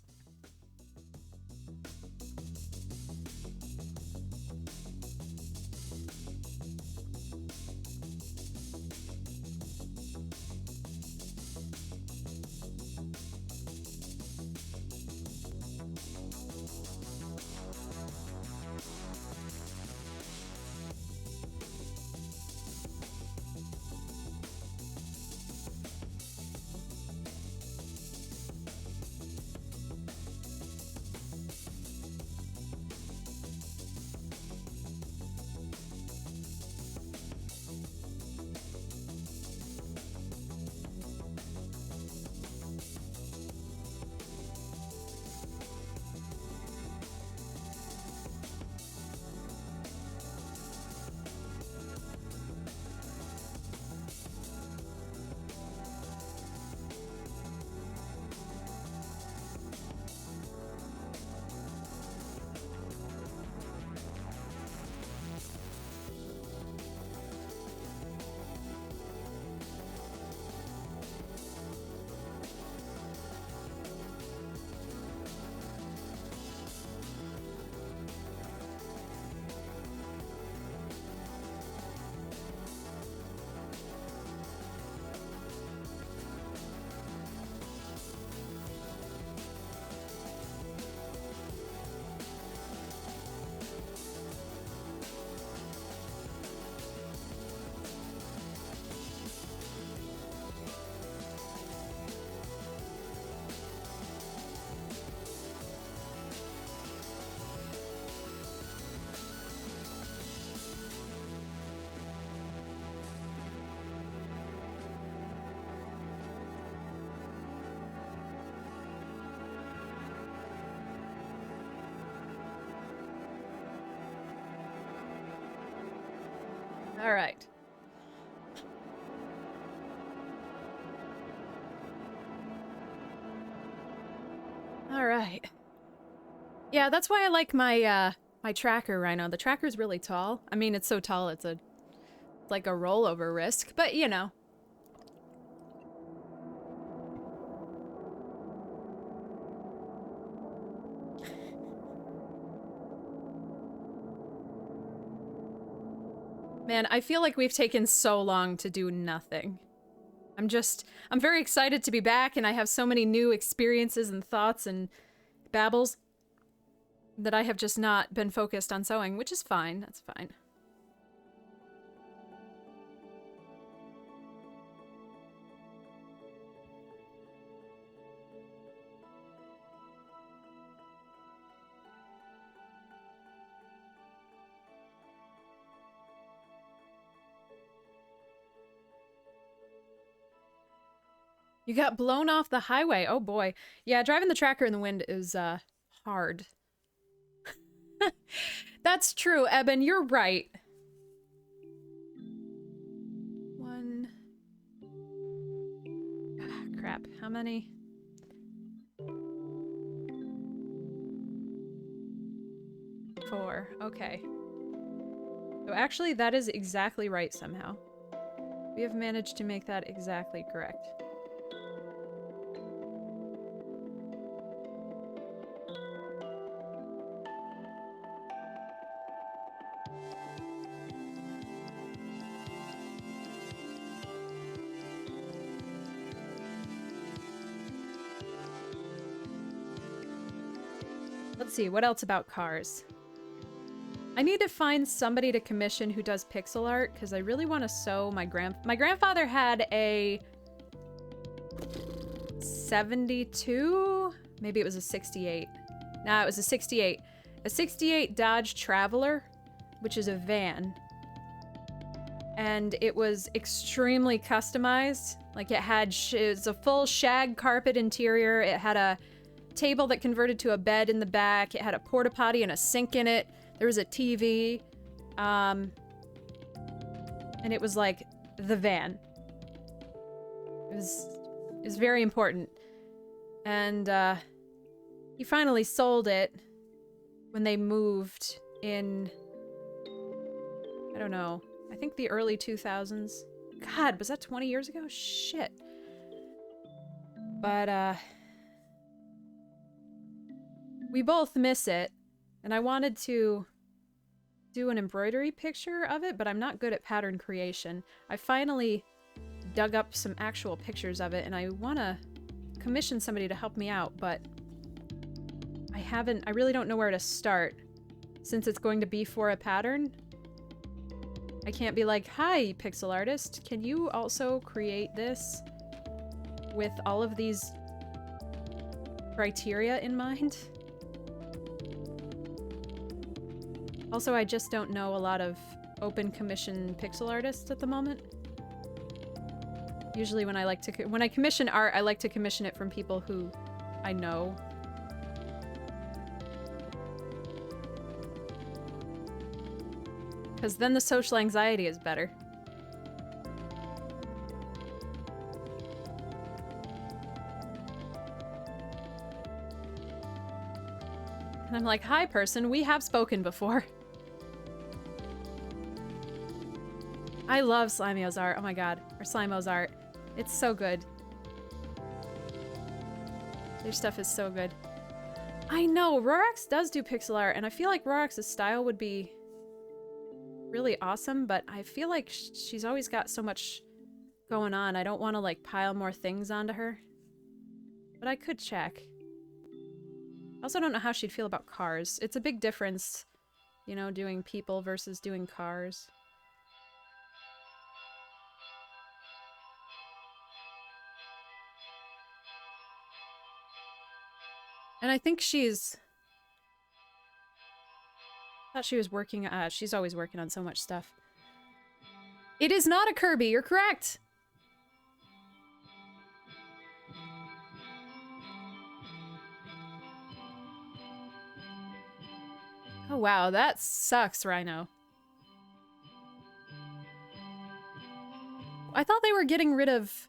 All right. All right. Yeah, that's why I like my my tracker Rhino. The tracker's really tall. I mean, it's so tall it's like a rollover risk, but you know. Man, I feel like we've taken so long to do nothing. I'm very excited to be back, and I have so many new experiences and thoughts and babbles that I have just not been focused on sewing, which is fine. That's fine. You got blown off the highway. Oh boy. Yeah, driving the tracker in the wind is hard. That's true, Eben. You're right. One. Ah, crap. How many? Four. Okay. So actually, that is exactly right somehow. We have managed to make that exactly correct. Let's see, what else about cars? I need to find somebody to commission who does pixel art, because I really want to sew my grandfather had a 72? Maybe it was a 68. Nah, it was a 68. A 68 Dodge Traveler, which is a van. And it was extremely customized. Like, it had it's a full shag carpet interior. It had a table that converted to a bed in the back. It had a porta potty and a sink in it. There was a TV. And it was like the van. It was very important. And he finally sold it when they moved in, I don't know, I think the early 2000s. God, was that 20 years ago? Shit. But we both miss it, and I wanted to do an embroidery picture of it, but I'm not good at pattern creation. I finally dug up some actual pictures of it, and I want to commission somebody to help me out, but I really don't know where to start. Since it's going to be for a pattern, I can't be like, hi, pixel artist, can you also create this with all of these criteria in mind? Also, I just don't know a lot of open commission pixel artists at the moment. Usually when I commission art, I like to commission it from people who I know. Because then the social anxiety is better. And I'm like, hi person, we have spoken before. I love Slimio's art. Oh my god. Or Slimo's art. It's so good. Their stuff is so good. I know, Rorax does do pixel art, and I feel like Rorax's style would be really awesome, but I feel like she's always got so much going on. I don't want to, like, pile more things onto her. But I could check. I also don't know how she'd feel about cars. It's a big difference, you know, doing people versus doing cars. And I think I thought she was working, she's always working on so much stuff. It is not a Kirby, you're correct! Oh wow, that sucks, Rhino. I thought they were getting rid of,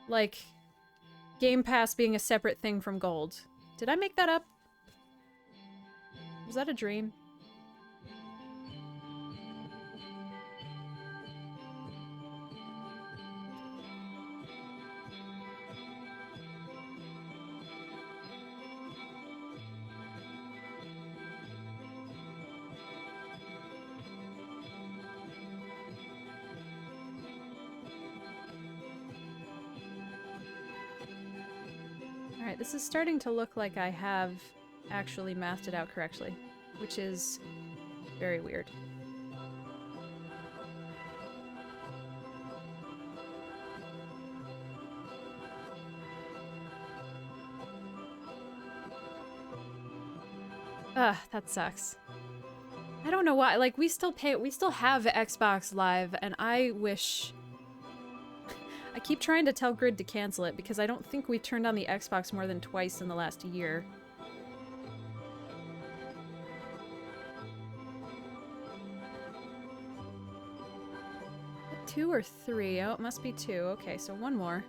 like, Game Pass being a separate thing from Gold. Did I make that up? Was that a dream? Alright, this is starting to look like I have actually mathed it out correctly, which is very weird. Ugh, that sucks. I don't know why, like, we still have Xbox Live, and I wish... I keep trying to tell Grid to cancel it because I don't think we turned on the Xbox more than twice in the last year. Two or three? Oh, it must be two. Okay, so one more.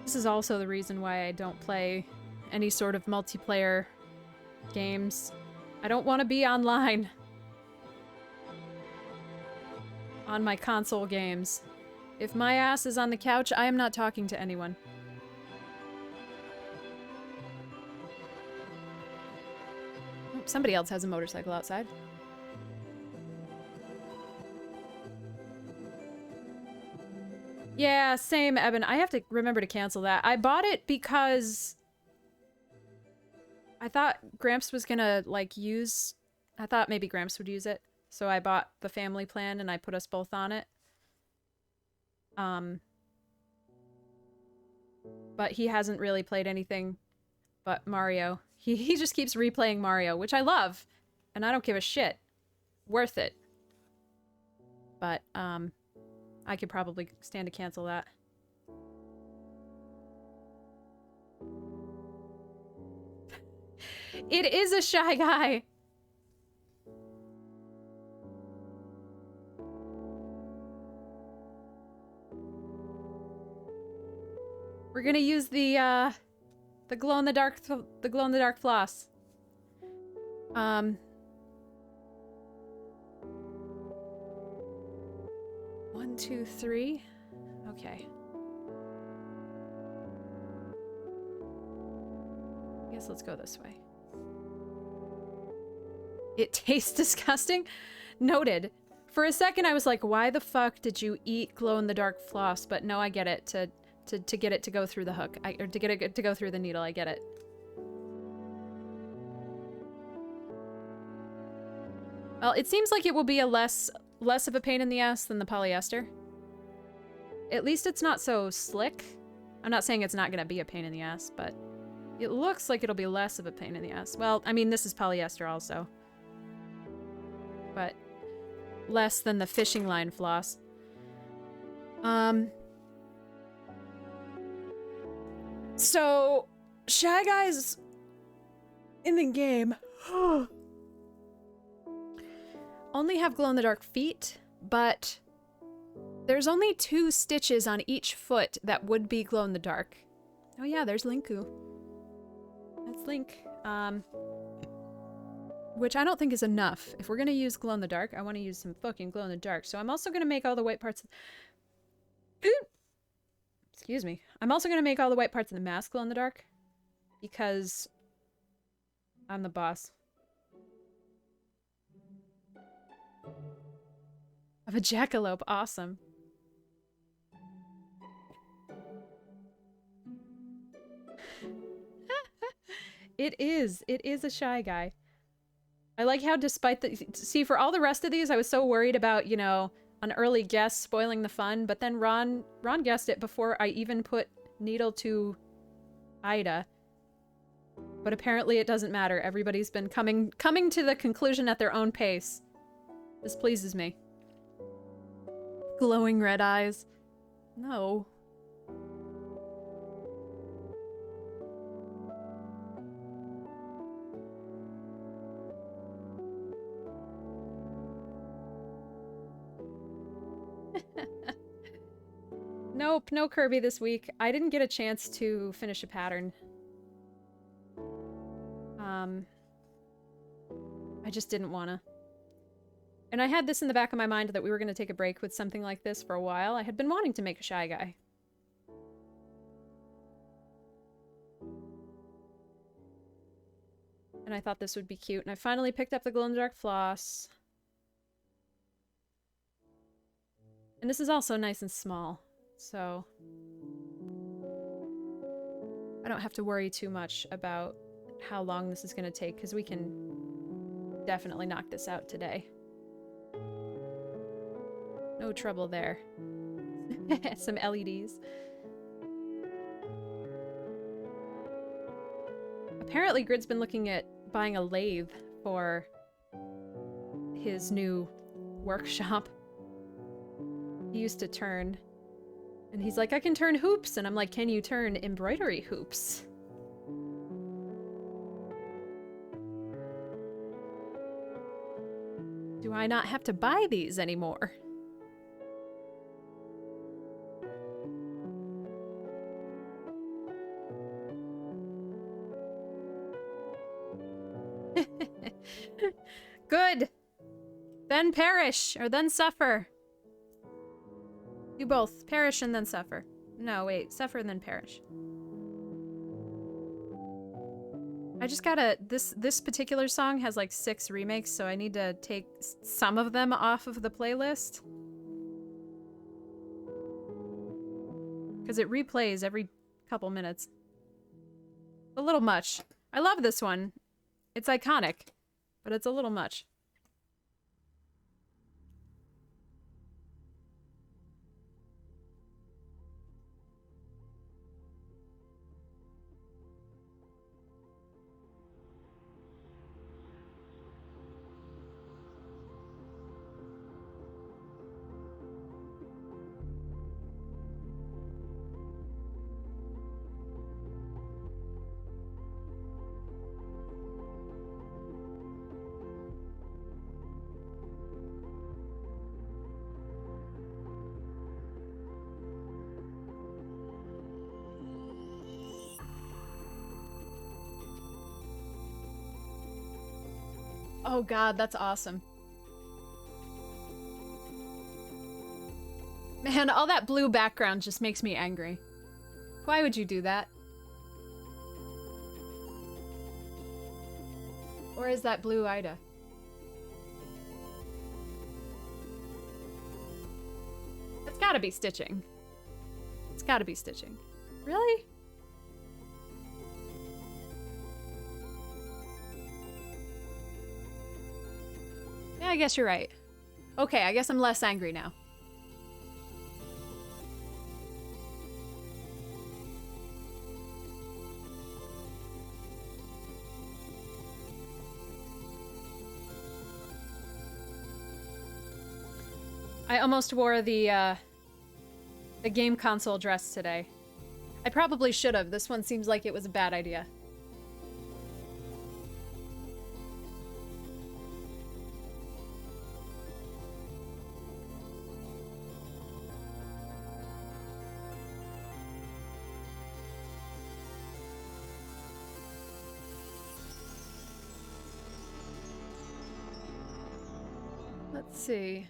This is also the reason why I don't play any sort of multiplayer games. I don't want to be online on my console games. If my ass is on the couch, I am not talking to anyone. Oh, somebody else has a motorcycle outside. Yeah, same, Eben. I have to remember to cancel that. I bought it because I thought Gramps was gonna, like, use... I thought maybe Gramps would use it. So I bought the family plan and I put us both on it. But he hasn't really played anything but Mario. He just keeps replaying Mario, which I love. And I don't give a shit. Worth it. But, I could probably stand to cancel that. It is a Shy Guy! We're gonna use the glow-in-the-dark floss. 1, 2, 3. Okay. I guess let's go this way. It tastes disgusting? Noted. For a second I was like, why the fuck did you eat glow-in-the-dark floss? But no, I get it. To get it to go through the hook. Or to get it to go through the needle, I get it. Well, it seems like it will be a less of a pain in the ass than the polyester. At least it's not so slick. I'm not saying it's not gonna be a pain in the ass, but it looks like it'll be less of a pain in the ass. Well, I mean, this is polyester also. But less than the fishing line floss. So, Shy Guys in the game only have glow-in-the-dark feet, but there's only 2 stitches on each foot that would be glow-in-the-dark. Oh yeah, there's Linku. That's Link. Which I don't think is enough. If we're gonna use glow-in-the-dark, I want to use some fucking glow-in-the-dark. So I'm also gonna make all the white parts... Excuse me. I'm also gonna make all the white parts of the mask glow-in-the-dark. Because I'm the boss. Of a jackalope, awesome. It is a Shy Guy. I like how despite the... See, for all the rest of these, I was so worried about, you know, an early guess spoiling the fun, but then Ron guessed it before I even put needle to Ida. But apparently it doesn't matter. Everybody's been coming to the conclusion at their own pace. This pleases me. Glowing red eyes. No. Nope, no Kirby this week. I didn't get a chance to finish a pattern. I just didn't wanna. And I had this in the back of my mind that we were gonna take a break with something like this for a while. I had been wanting to make a Shy Guy. And I thought this would be cute. And I finally picked up the glow-in-the-dark floss. And this is also nice and small. So I don't have to worry too much about how long this is going to take, because we can definitely knock this out today. No trouble there. Some LEDs. Apparently Grid's been looking at buying a lathe for his new workshop. He used to turn, and he's like, I can turn hoops, and I'm like, can you turn embroidery hoops? Do I not have to buy these anymore? Good. Then perish, or then suffer. You both. Perish and then suffer. No, wait. Suffer and then perish. I just gotta... This particular song has like 6 remakes, so I need to take some of them off of the playlist. Because it replays every couple minutes. A little much. I love this one. It's iconic, but it's a little much. Oh god, that's awesome. Man, all that blue background just makes me angry. Why would you do that? Or is that blue Ida? It's gotta be stitching. It's gotta be stitching. Really? Yeah, I guess you're right. Okay, I guess I'm less angry now. I almost wore the game console dress today. I probably should have. This one seems like it was a bad idea. Let's see.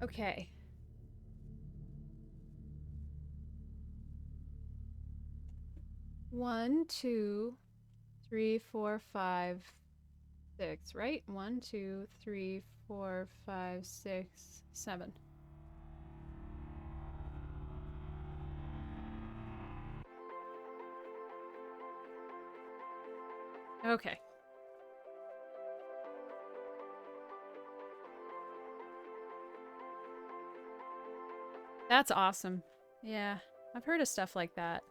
Okay. One, two, three, four, five, six, right? 1, 2, 3, 4, 5, 6, 7. Okay. That's awesome. Yeah, I've heard of stuff like that.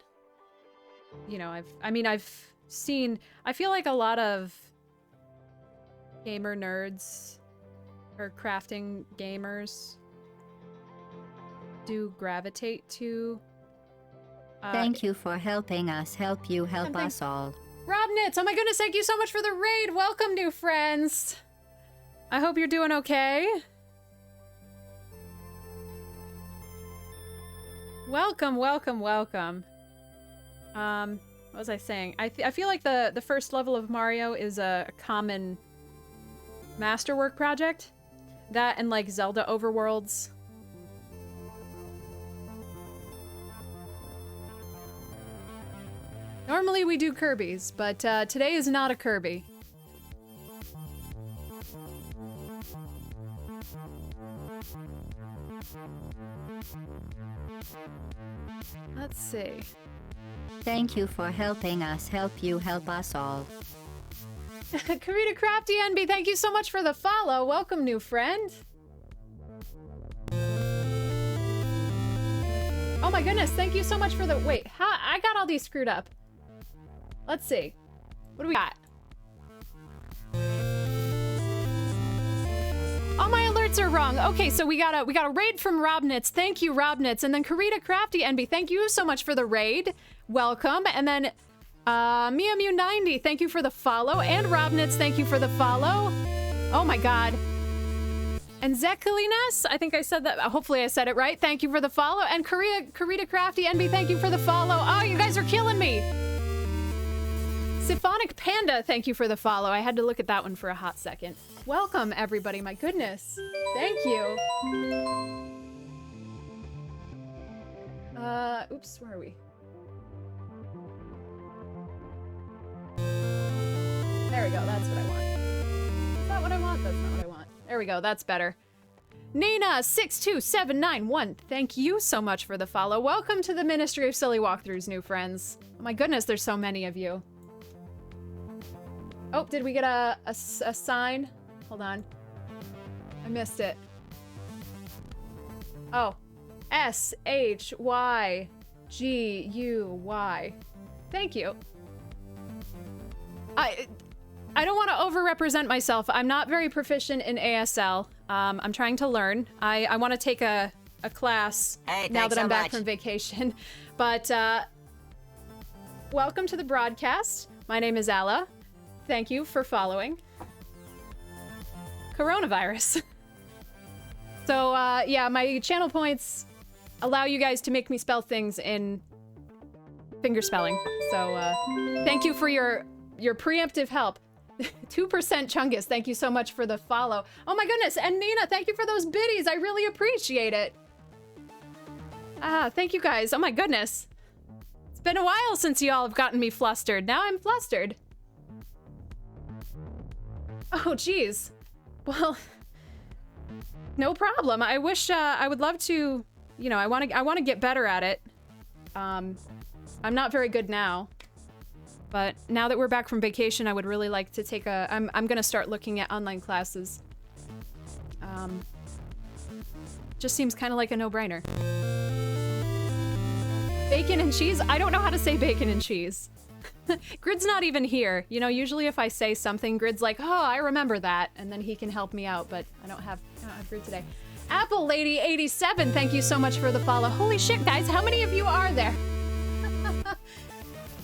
You know, I've seen, I feel like a lot of gamer nerds or crafting gamers do gravitate to Thank you for helping us help you help Something. us all. Robnitz, oh my goodness, thank you so much for the raid. Welcome, new friends. I hope you're doing okay. Welcome, welcome, welcome. What was I saying? I feel like the first level of Mario is a common masterwork project. That and like Zelda Overworlds. Normally we do Kirby's, but today is not a Kirby. Let's see. Thank you for helping us help you help us all. Karita Crafty NB, thank you so much for the follow. Welcome, new friend. Oh my goodness, thank you so much for the... Wait, I got all these screwed up. Let's see. What do we got? All my alerts are wrong. Okay, so we got a raid from Robnitz. Thank you, Robnitz. And then Karita Crafty NB, thank you so much for the raid. Welcome. And then Miamu90, thank you for the follow. And Robnitz, thank you for the follow. Oh my god. And Zekalinas, I think I said that. Hopefully I said it right. Thank you for the follow. And Karita Crafty NB, thank you for the follow. Oh, you guys are killing me. Symphonic Panda, thank you for the follow. I had to look at that one for a hot second. Welcome, everybody. My goodness. Thank you. Oops, where are we? There we go. That's what I want. Is that what I want? That's not what I want. There we go. That's better. Nina62791, thank you so much for the follow. Welcome to the Ministry of Silly Walkthroughs, new friends. Oh my goodness, there's so many of you. Oh, did we get a sign? Hold on. I missed it. Oh. S-H-Y-G-U-Y. Thank you. I don't want to over-represent myself. I'm not very proficient in ASL. I'm trying to learn. I want to take a class now that I'm back from vacation. But welcome to the broadcast. My name is Alla. Thank you for following. Coronavirus. So, yeah, my channel points allow you guys to make me spell things in finger spelling. So, thank you for your preemptive help. 2% Chungus, thank you so much for the follow. Oh my goodness, and Nina, thank you for those biddies. I really appreciate it. Thank you guys. Oh my goodness. It's been a while since y'all have gotten me flustered. Now I'm flustered. Oh, geez. Well, no problem. I wish, I would love to, you know, I want to get better at it. I'm not very good now. But now that we're back from vacation, I would really like to take a... I'm gonna start looking at online classes. Just seems kind of like a no-brainer. Bacon and cheese? I don't know how to say bacon and cheese. Grid's not even here. You know, usually if I say something, Grid's like, oh, I remember that. And then he can help me out, but I don't have Grid today. Apple Lady 87, thank you so much for the follow. Holy shit, guys, how many of you are there?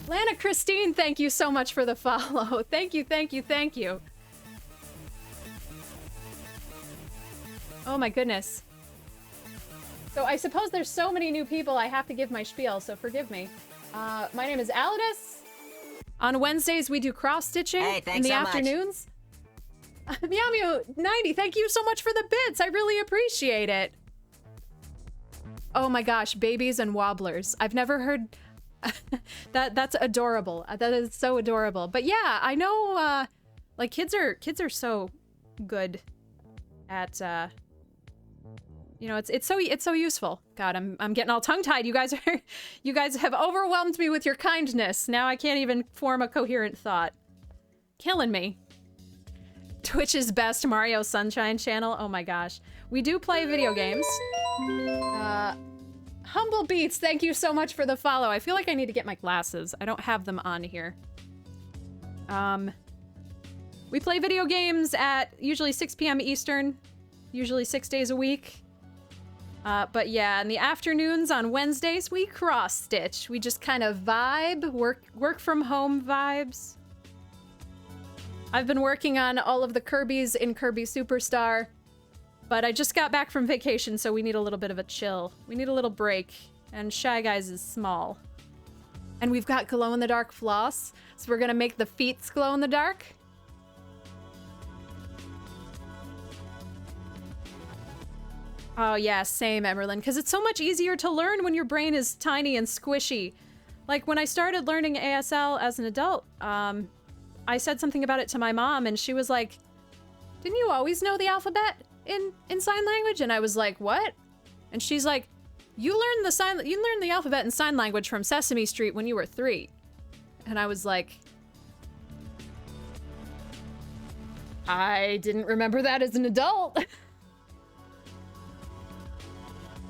Lana Christine, thank you so much for the follow. Thank you, thank you, thank you. Oh my goodness. So I suppose there's so many new people I have to give my spiel, so forgive me. My name is Alidus. On Wednesdays we do cross-stitching in the afternoons. Miamu90, thank you so much for the bits. I really appreciate it. Oh my gosh, babies and wobblers. I've never heard... That's adorable. That is so adorable. But yeah, I know like kids are so good at you know, it's so useful. God, I'm getting all tongue-tied. You guys have overwhelmed me with your kindness. Now I can't even form a coherent thought. Killing me. Twitch's best Mario Sunshine channel. Oh my gosh. We do play video games. Humble Beats, thank you so much for the follow. I feel like I need to get my glasses. I don't have them on here. We play video games at usually 6 p.m. Eastern, usually 6 days a week. But yeah, in the afternoons on Wednesdays, we cross-stitch. We just kind of vibe, work from home vibes. I've been working on all of the Kirbys in Kirby Superstar, but I just got back from vacation, so we need a little bit of a chill. We need a little break, and Shy Guys is small. And we've got glow-in-the-dark floss, so we're gonna make the feet glow-in-the-dark. Oh yeah, same, Emerlyn, because it's so much easier to learn when your brain is tiny and squishy. Like, when I started learning ASL as an adult, I said something about it to my mom, and she was like, didn't you always know the alphabet in sign language? And I was like, what? And she's like, you learned the alphabet in sign language from Sesame Street when you were 3. And I was like, I didn't remember that as an adult.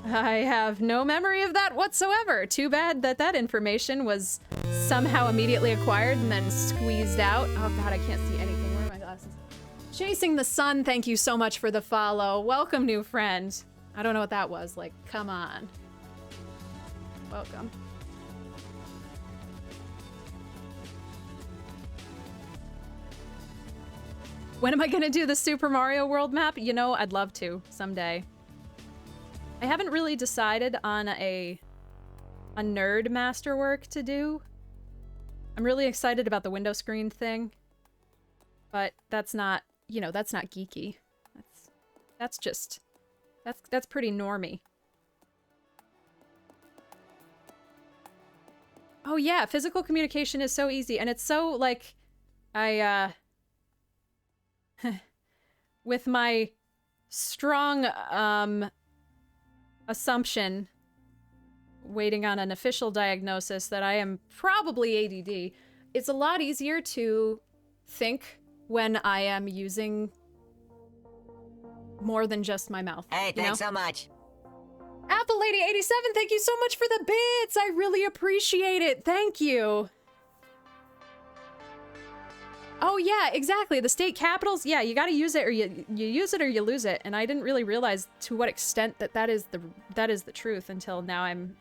I have no memory of that whatsoever. Too bad that that information was somehow immediately acquired and then squeezed out. Oh god, I can't see anything. Where are my glasses? Chasing the Sun, thank you so much for the follow. Welcome, new friend. I don't know what that was. Like, come on. Welcome. When am I gonna do the Super Mario World map? You know, I'd love to someday. I haven't really decided on a nerd masterwork to do. I'm really excited about the window screen thing, but that's not, you know, that's not geeky. That's pretty normy. Oh yeah, physical communication is so easy, and it's so, like, with my strong, assumption, waiting on an official diagnosis that I am probably ADD, it's a lot easier to think when I am using more than just my mouth. Hey, thanks so much. Apple Lady 87, thank you so much for the bits! I really appreciate it. Thank you. Oh yeah, exactly. The state capitals, yeah, you gotta use it or you use it or you lose it. And I didn't really realize to what extent that is the truth until now I'm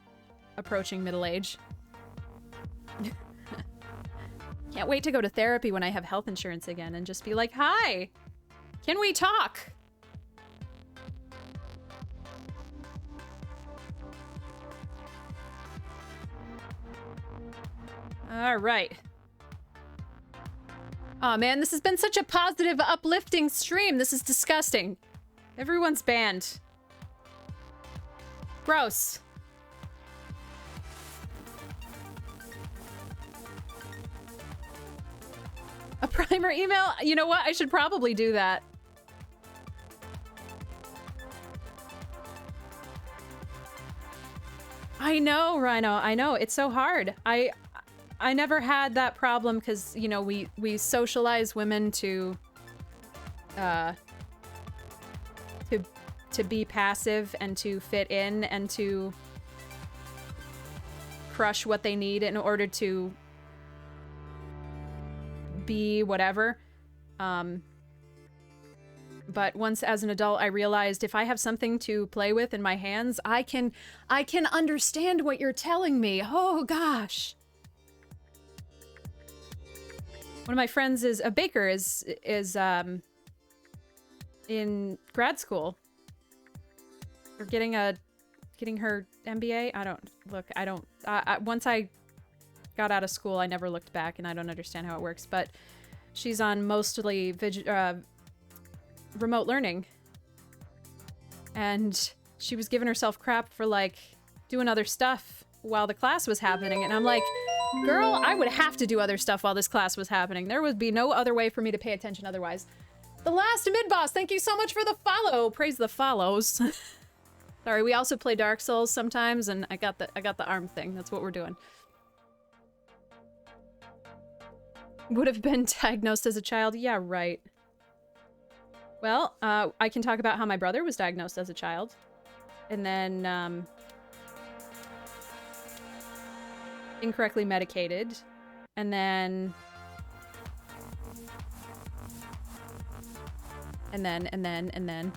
approaching middle age. Can't wait to go to therapy when I have health insurance again and just be like, hi, can we talk? All right. Aw, man, this has been such a positive, uplifting stream. This is disgusting. Everyone's banned. Gross. A primer email? You know what? I should probably do that. I know, Rhino. I know. It's so hard. I never had that problem because, you know, we socialize women to be passive and to fit in and to crush what they need in order to be whatever. But once as an adult, I realized if I have something to play with in my hands, I can understand what you're telling me. Oh gosh. One of my friends is a baker, is in grad school. Or getting her MBA. Once I got out of school, I never looked back, and I don't understand how it works. But she's on mostly remote learning, and she was giving herself crap for like doing other stuff while the class was happening, and I'm like, girl, I would have to do other stuff while this class was happening. There would be no other way for me to pay attention otherwise. The last mid-boss, thank you so much for the follow. Praise the follows. Sorry, we also play Dark Souls sometimes, and I got the arm thing. That's what we're doing. Would have been diagnosed as a child. Yeah, right. Well, I can talk about how my brother was diagnosed as a child. And then, incorrectly medicated, and then... And then...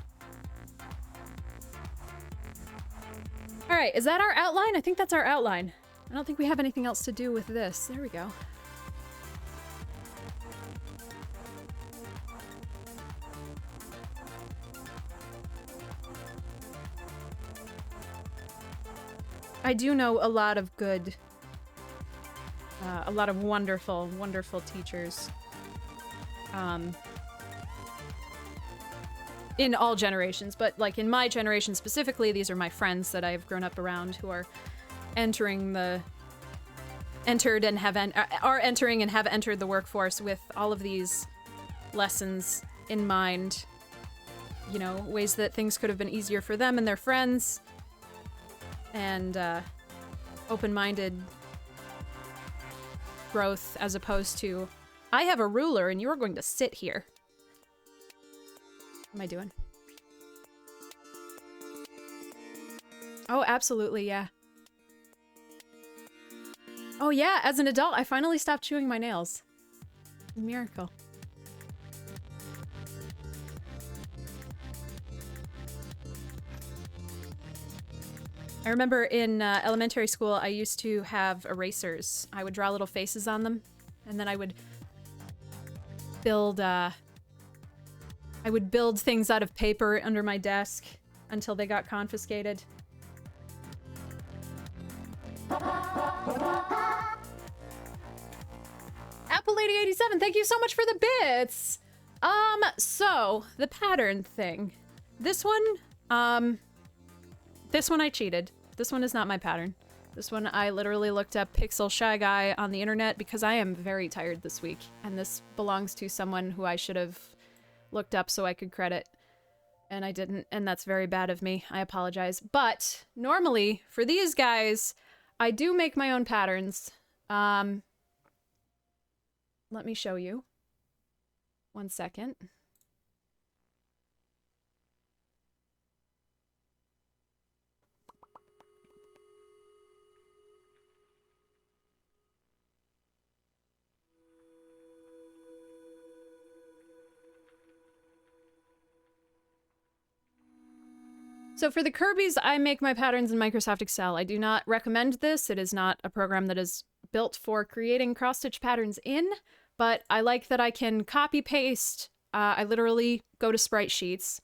Alright, is that our outline? I think that's our outline. I don't think we have anything else to do with this. There we go. I do know a lot of good, a lot of wonderful, wonderful teachers. In all generations, but like in my generation specifically, these are my friends that I've grown up around who are entering and have entered the workforce with all of these lessons in mind. You know, ways that things could have been easier for them and their friends, and open-minded growth as opposed to, I have a ruler and you're going to sit here. What am I doing? Oh, absolutely, yeah. Oh yeah, as an adult, I finally stopped chewing my nails. Miracle. I remember in elementary school, I used to have erasers. I would draw little faces on them, and then I would build things out of paper under my desk until they got confiscated. Apple Lady 87, thank you so much for the bits! So, the pattern thing. This one I cheated. This one is not my pattern. This one I literally looked up Pixel Shy Guy on the internet because I am very tired this week, and this belongs to someone who I should have looked up so I could credit, and I didn't, and that's very bad of me. I apologize. But normally, for these guys, I do make my own patterns. Let me show you. 1 second. So for the Kirby's, I make my patterns in Microsoft Excel. I do not recommend this. It is not a program that is built for creating cross-stitch patterns in, but I like that I can copy-paste. I literally go to sprite sheets,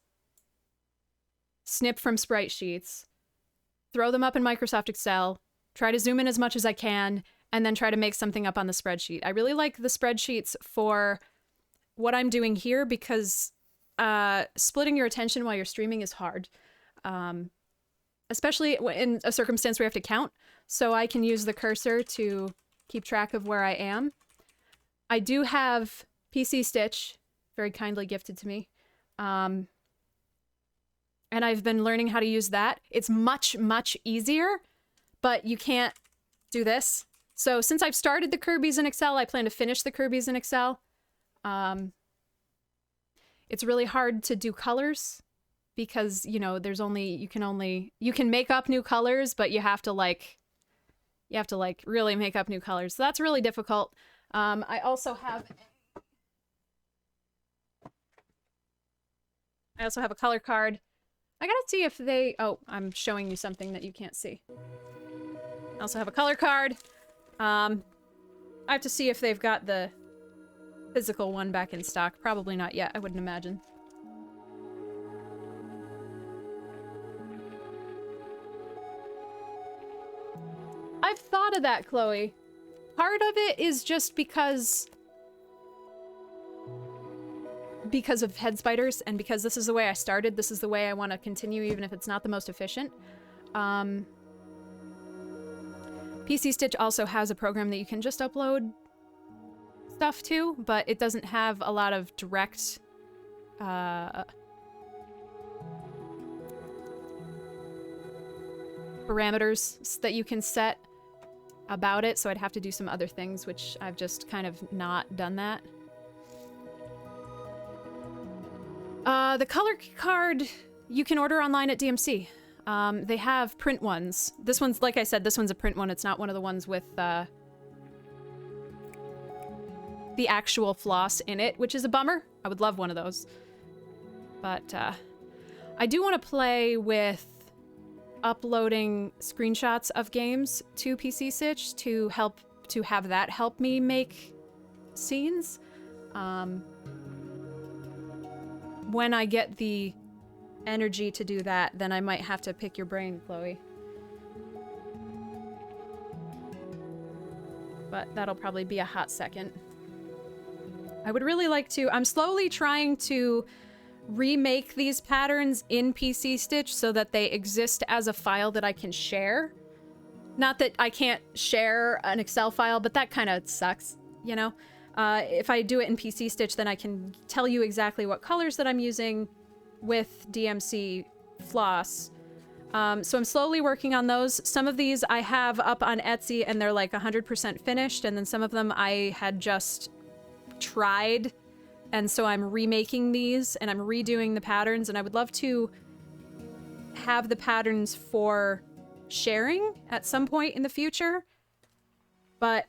snip from sprite sheets, throw them up in Microsoft Excel, try to zoom in as much as I can, and then try to make something up on the spreadsheet. I really like the spreadsheets for what I'm doing here because splitting your attention while you're streaming is hard. Especially in a circumstance where you have to count, so I can use the cursor to keep track of where I am. I do have PC Stitch, very kindly gifted to me, and I've been learning how to use that. It's much, much easier, but you can't do this. So since I've started the Kirby's in Excel, I plan to finish the Kirby's in Excel. It's really hard to do colors, because, you know, you can make up new colors, but you have to really make up new colors. So that's really difficult. I also have a color card. I gotta see if oh, I'm showing you something that you can't see. I also have a color card. I have to see if they've got the physical one back in stock. Probably not yet, I wouldn't imagine. I've thought of that, Chloe. Part of it is just because of head spiders, and because this is the way I started, this is the way I want to continue, even if it's not the most efficient. PC Stitch also has a program that you can just upload stuff to, but it doesn't have a lot of direct parameters that you can set about it, so I'd have to do some other things, which I've just kind of not done that. The color card you can order online at DMC. They have print ones. This one's, like I said, this one's a print one. It's not one of the ones with the actual floss in it, which is a bummer. I would love one of those. But I do want to play with uploading screenshots of games to PC Stitch to have that help me make scenes. When I get the energy to do that, then I might have to pick your brain, Chloe. But that'll probably be a hot second. I would really like to... I'm slowly trying to remake these patterns in PC Stitch so that they exist as a file that I can share. Not that I can't share an Excel file, but that kind of sucks, you know? If I do it in PC Stitch, then I can tell you exactly what colors that I'm using with DMC floss. So I'm slowly working on those. Some of these I have up on Etsy and they're like 100% finished, and then some of them I had just tried, and so I'm remaking these and I'm redoing the patterns, and I would love to have the patterns for sharing at some point in the future. But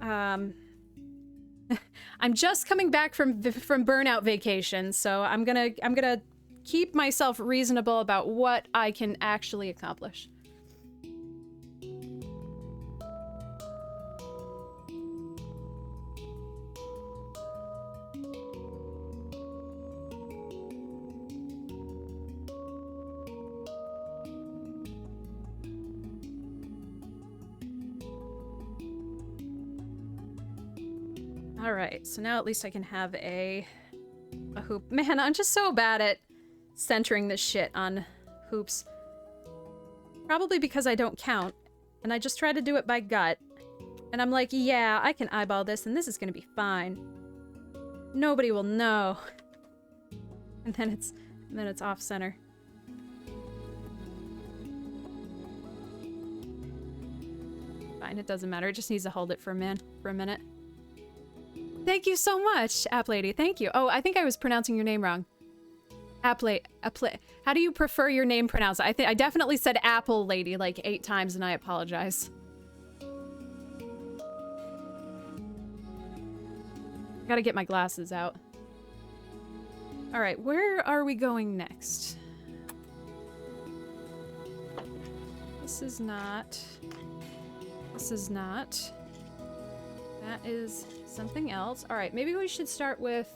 I'm just coming back from burnout vacation, so I'm gonna keep myself reasonable about what I can actually accomplish. Alright, so now at least I can have a hoop. Man, I'm just so bad at centering this shit on hoops. Probably because I don't count, and I just try to do it by gut. And I'm like, yeah, I can eyeball this, and this is gonna be fine. Nobody will know. And then it's off center. Fine, it doesn't matter. It just needs to hold it for a minute. Thank you so much, App Lady. Thank you. Oh, I think I was pronouncing your name wrong. How do you prefer your name pronounced? I definitely said Apple Lady like 8 times, and I apologize. Gotta get my glasses out. All right, where are we going next? This is not. That is something else. All right, maybe we should start with...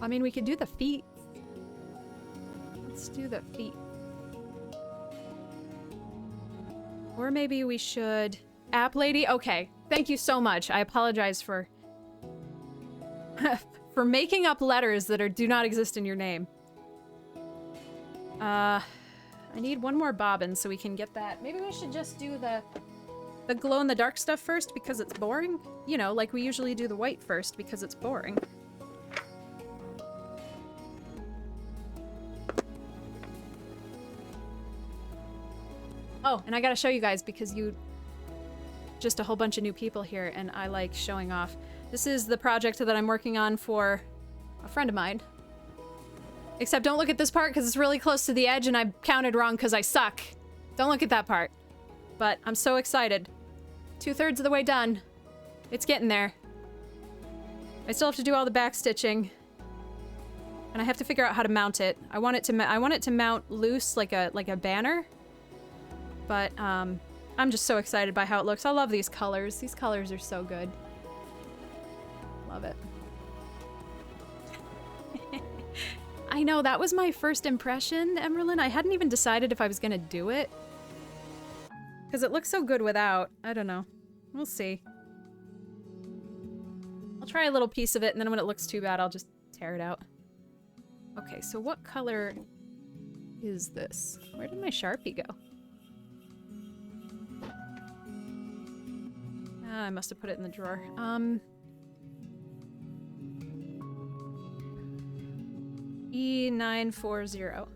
I mean, we could do the feet. Let's do the feet. Or maybe we should... App Lady? Okay, thank you so much. I apologize for... for making up letters that do not exist in your name. I need one more bobbin so we can get that. Maybe we should just do the glow-in-the-dark stuff first because it's boring. You know, like we usually do the white first because it's boring. Oh, and I gotta show you guys because just a whole bunch of new people here and I like showing off. This is the project that I'm working on for a friend of mine. Except don't look at this part because it's really close to the edge and I counted wrong because I suck. Don't look at that part. But I'm so excited. 2/3 of the way done. It's getting there. I still have to do all the back stitching. And I have to figure out how to mount it. I want it to mount loose like a banner. But I'm just so excited by how it looks. I love these colors. These colors are so good. Love it. I know, that was my first impression, Emerlyn. I hadn't even decided if I was gonna do it. Because it looks so good without. I don't know. We'll see. I'll try a little piece of it, and then when it looks too bad, I'll just tear it out. Okay, so what color is this? Where did my Sharpie go? Ah, I must have put it in the drawer. E940.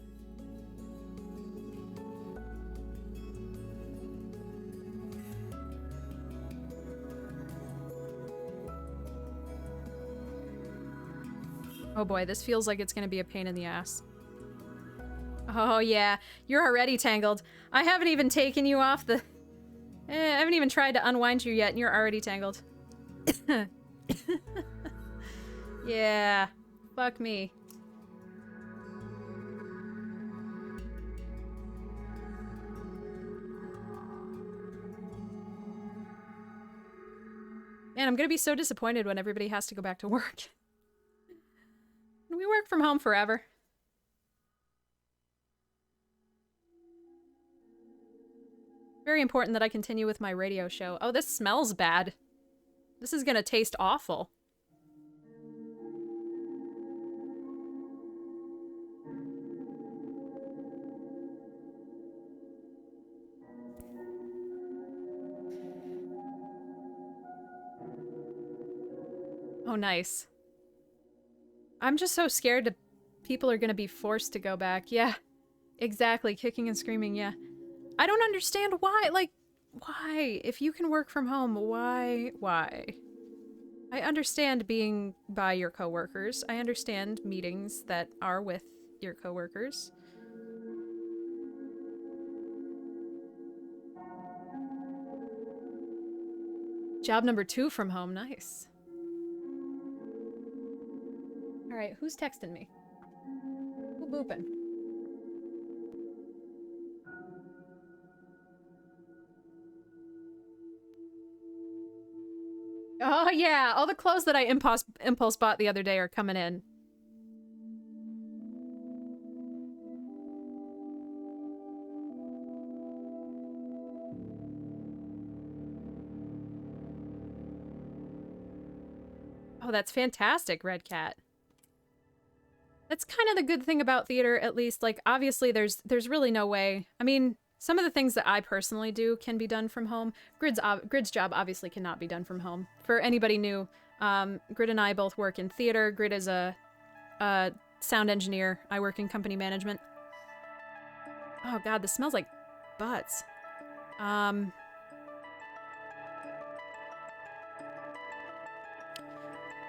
Oh boy, this feels like it's gonna be a pain in the ass. Oh, Oh, yeah. You're already tangled. I haven't even taken you off the... I haven't even tried to unwind you yet, and you're already tangled. Yeah. Fuck me. Man, I'm gonna be so disappointed when everybody has to go back to work. We work from home forever. Very important that I continue with my radio show. Oh, this smells bad. This is gonna taste awful. Oh, nice. I'm just so scared that people are gonna be forced to go back. Yeah, exactly. Kicking and screaming, yeah. I don't understand why. Like, why? If you can work from home, why? Why? I understand being by your coworkers. I understand meetings that are with your coworkers. Job number 2 from home. Nice. All right, who's texting me? Who booping? Oh, yeah. All the clothes that I impulse bought the other day are coming in. Oh, that's fantastic, Red Cat. That's kind of the good thing about theater, at least. Like, obviously, there's really no way. I mean, some of the things that I personally do can be done from home. Grid's job obviously cannot be done from home. For anybody new, Grid and I both work in theater. Grid is a sound engineer. I work in company management. Oh god, this smells like butts.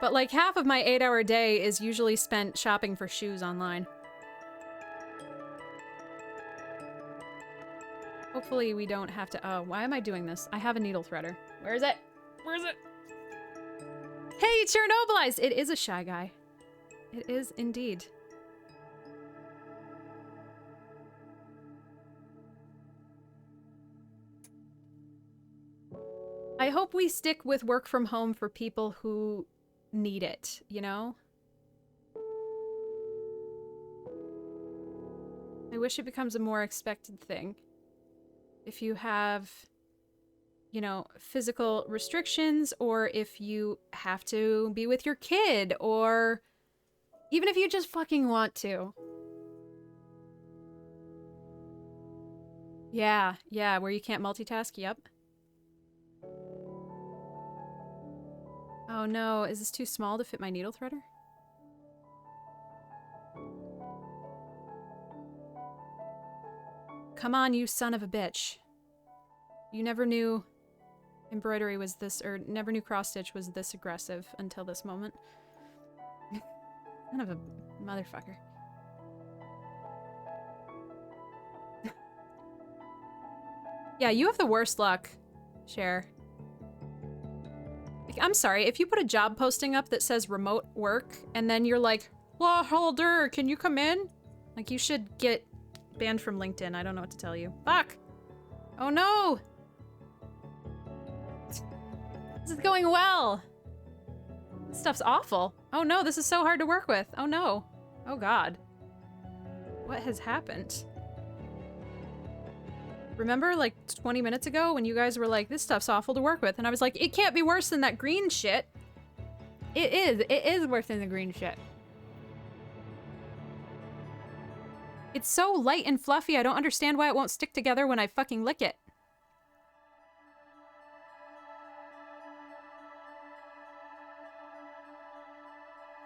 But like half of my 8-hour day is usually spent shopping for shoes online. Hopefully we don't have to... Oh, why am I doing this? I have a needle threader. Where is it? Where is it? Hey, Chernobylized! It is a Shy Guy. It is indeed. I hope we stick with work from home for people who need it, you know? I wish it becomes a more expected thing. If you have, you know, physical restrictions, or if you have to be with your kid, or even if you just fucking want to. Yeah, where you can't multitask, yep. Oh no, is this too small to fit my needle threader? Come on, you son of a bitch. You never knew embroidery was this, or never knew cross-stitch was this aggressive until this moment. Son of a motherfucker. Yeah, you have the worst luck, Cher. I'm sorry, if you put a job posting up that says remote work, and then you're like, "Law holder, can you come in?" Like, you should get banned from LinkedIn. I don't know what to tell you. Fuck! Oh no! This is going well! This stuff's awful. Oh no, this is so hard to work with. Oh no. Oh god. What has happened? Remember, like, 20 minutes ago when you guys were like, this stuff's awful to work with? And I was like, it can't be worse than that green shit. It is worse than the green shit. It's so light and fluffy, I don't understand why it won't stick together when I fucking lick it.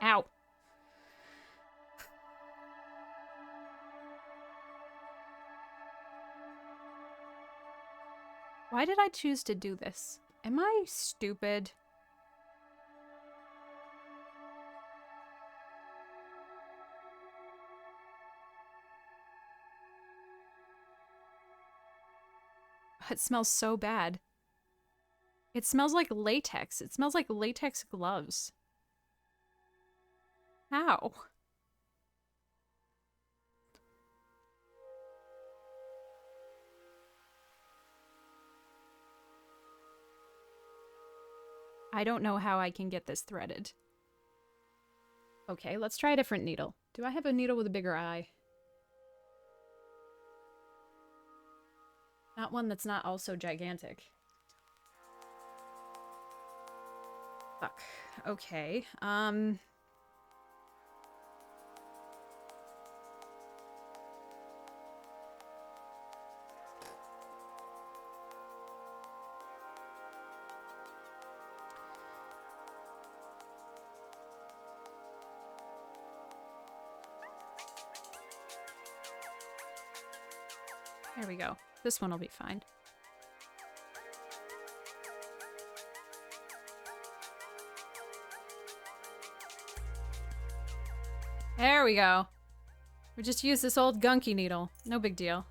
Ow. Why did I choose to do this? Am I stupid? it smells so bad. It smells like latex. It smells like latex gloves. How? I don't know how I can get this threaded. Okay, let's try a different needle. Do I have a needle with a bigger eye? Not one that's not also gigantic. Fuck. Okay. There we go. This one will be fine. There we go. We just use this old gunky needle. No big deal.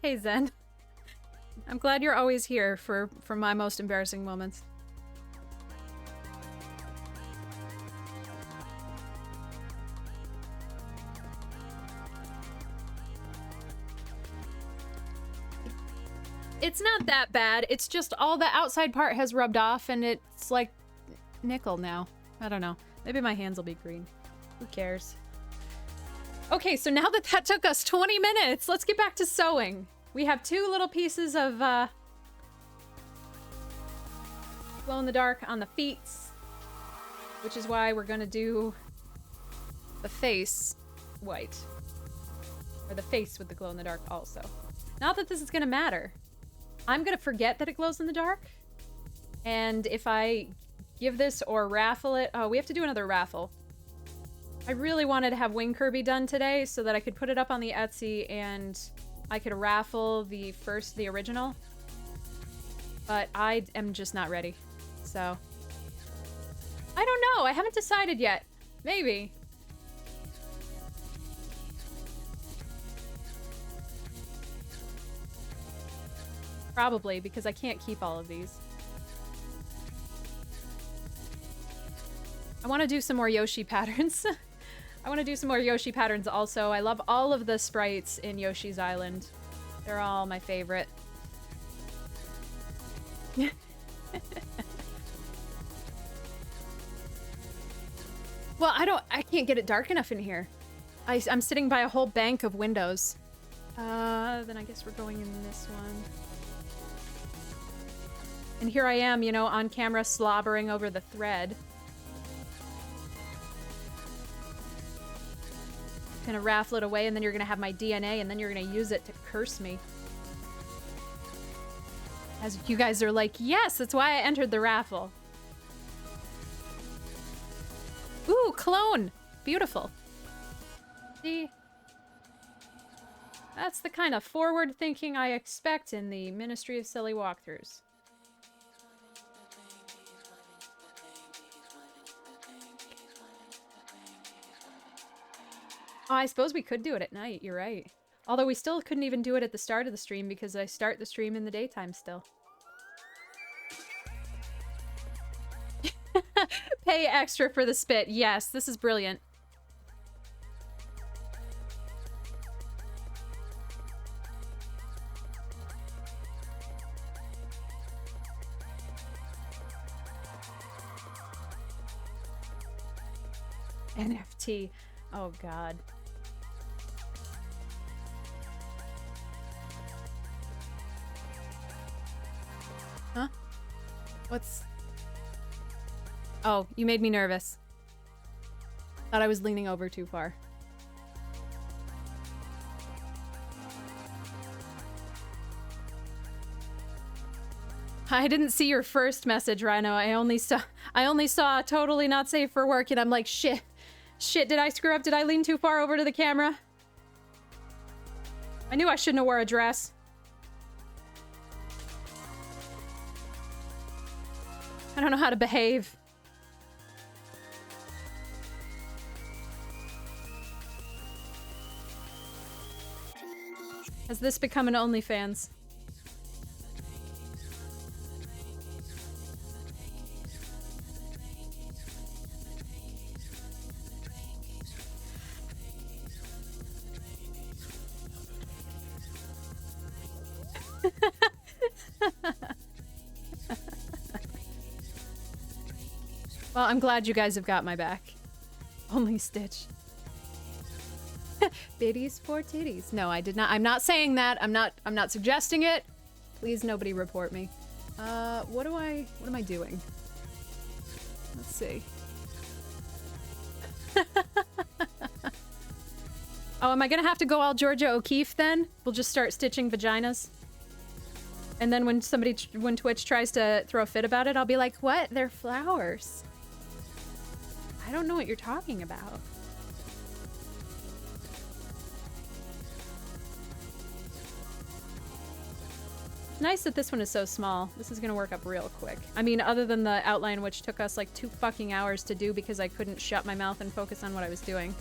Hey, Zen. I'm glad you're always here for my most embarrassing moments. It's not that bad. It's just all the outside part has rubbed off and it's like nickel now. I don't know. Maybe my hands will be green. Who cares? Okay, so now that that took us 20 minutes, let's get back to sewing. We have 2 little pieces of glow in the dark on the feet, which is why we're gonna do the face white. Or the face with the glow in the dark also. Not that this is gonna matter. I'm gonna forget that it glows in the dark. And if I give this or raffle it... Oh, we have to do another raffle. I really wanted to have Wing Kirby done today so that I could put it up on the Etsy and I could raffle the original. But I am just not ready. So, I don't know. I haven't decided yet. Maybe. Probably, because I can't keep all of these. I want to do some more Yoshi patterns. I want to do some more Yoshi patterns also. I love all of the sprites in Yoshi's Island. They're all my favorite. Well, I can't get it dark enough in here. I'm sitting by a whole bank of windows. Then I guess we're going in this one. And here I am, you know, on camera slobbering over the thread. Gonna raffle it away, and then you're gonna have my DNA, and then you're gonna use it to curse me. As you guys are like, yes, that's why I entered the raffle. Ooh, clone! Beautiful. See? That's the kind of forward thinking I expect in the Ministry of Silly Walkthroughs. Oh, I suppose we could do it at night, you're right. Although we still couldn't even do it at the start of the stream because I start the stream in the daytime still. Pay extra for the spit. Yes, this is brilliant. NFT. Oh, God. Huh? What's... Oh, you made me nervous. Thought I was leaning over too far. I didn't see your first message, Rhino. I only saw totally not safe for work, and I'm like, shit. Shit, did I screw up? Did I lean too far over to the camera? I knew I shouldn't have wore a dress. I don't know how to behave. Has this become an OnlyFans? Well, I'm glad you guys have got my back. Only Stitch. Biddies for titties. No, I did not. I'm not saying that. I'm not suggesting it. Please nobody report me. What am I doing? Let's see. Oh, am I gonna have to go all Georgia O'Keeffe then? We'll just start stitching vaginas. And then when when Twitch tries to throw a fit about it, I'll be like, what? They're flowers. I don't know what you're talking about. It's nice that this one is so small. This is gonna work up real quick. I mean, other than the outline, which took us like 2 fucking hours to do because I couldn't shut my mouth and focus on what I was doing.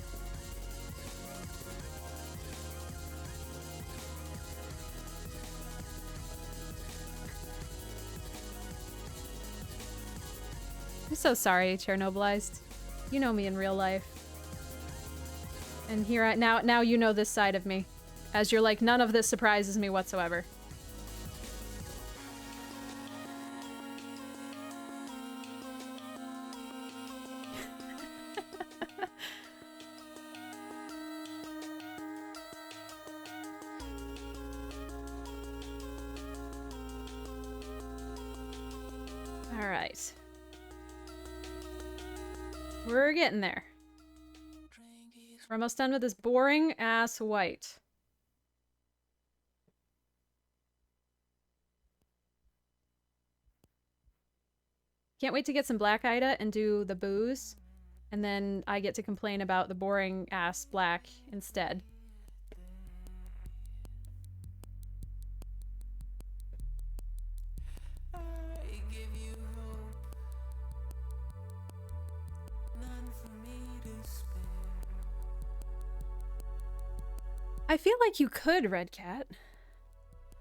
I'm so sorry, Chernobylized. You know me in real life. And here now you know this side of me. As you're like, none of this surprises me whatsoever. All right. We're getting there. We're almost done with this boring ass white. Can't wait to get some Black Ida and do the booze. And then I get to complain about the boring ass black instead. I feel like you could, Red Cat.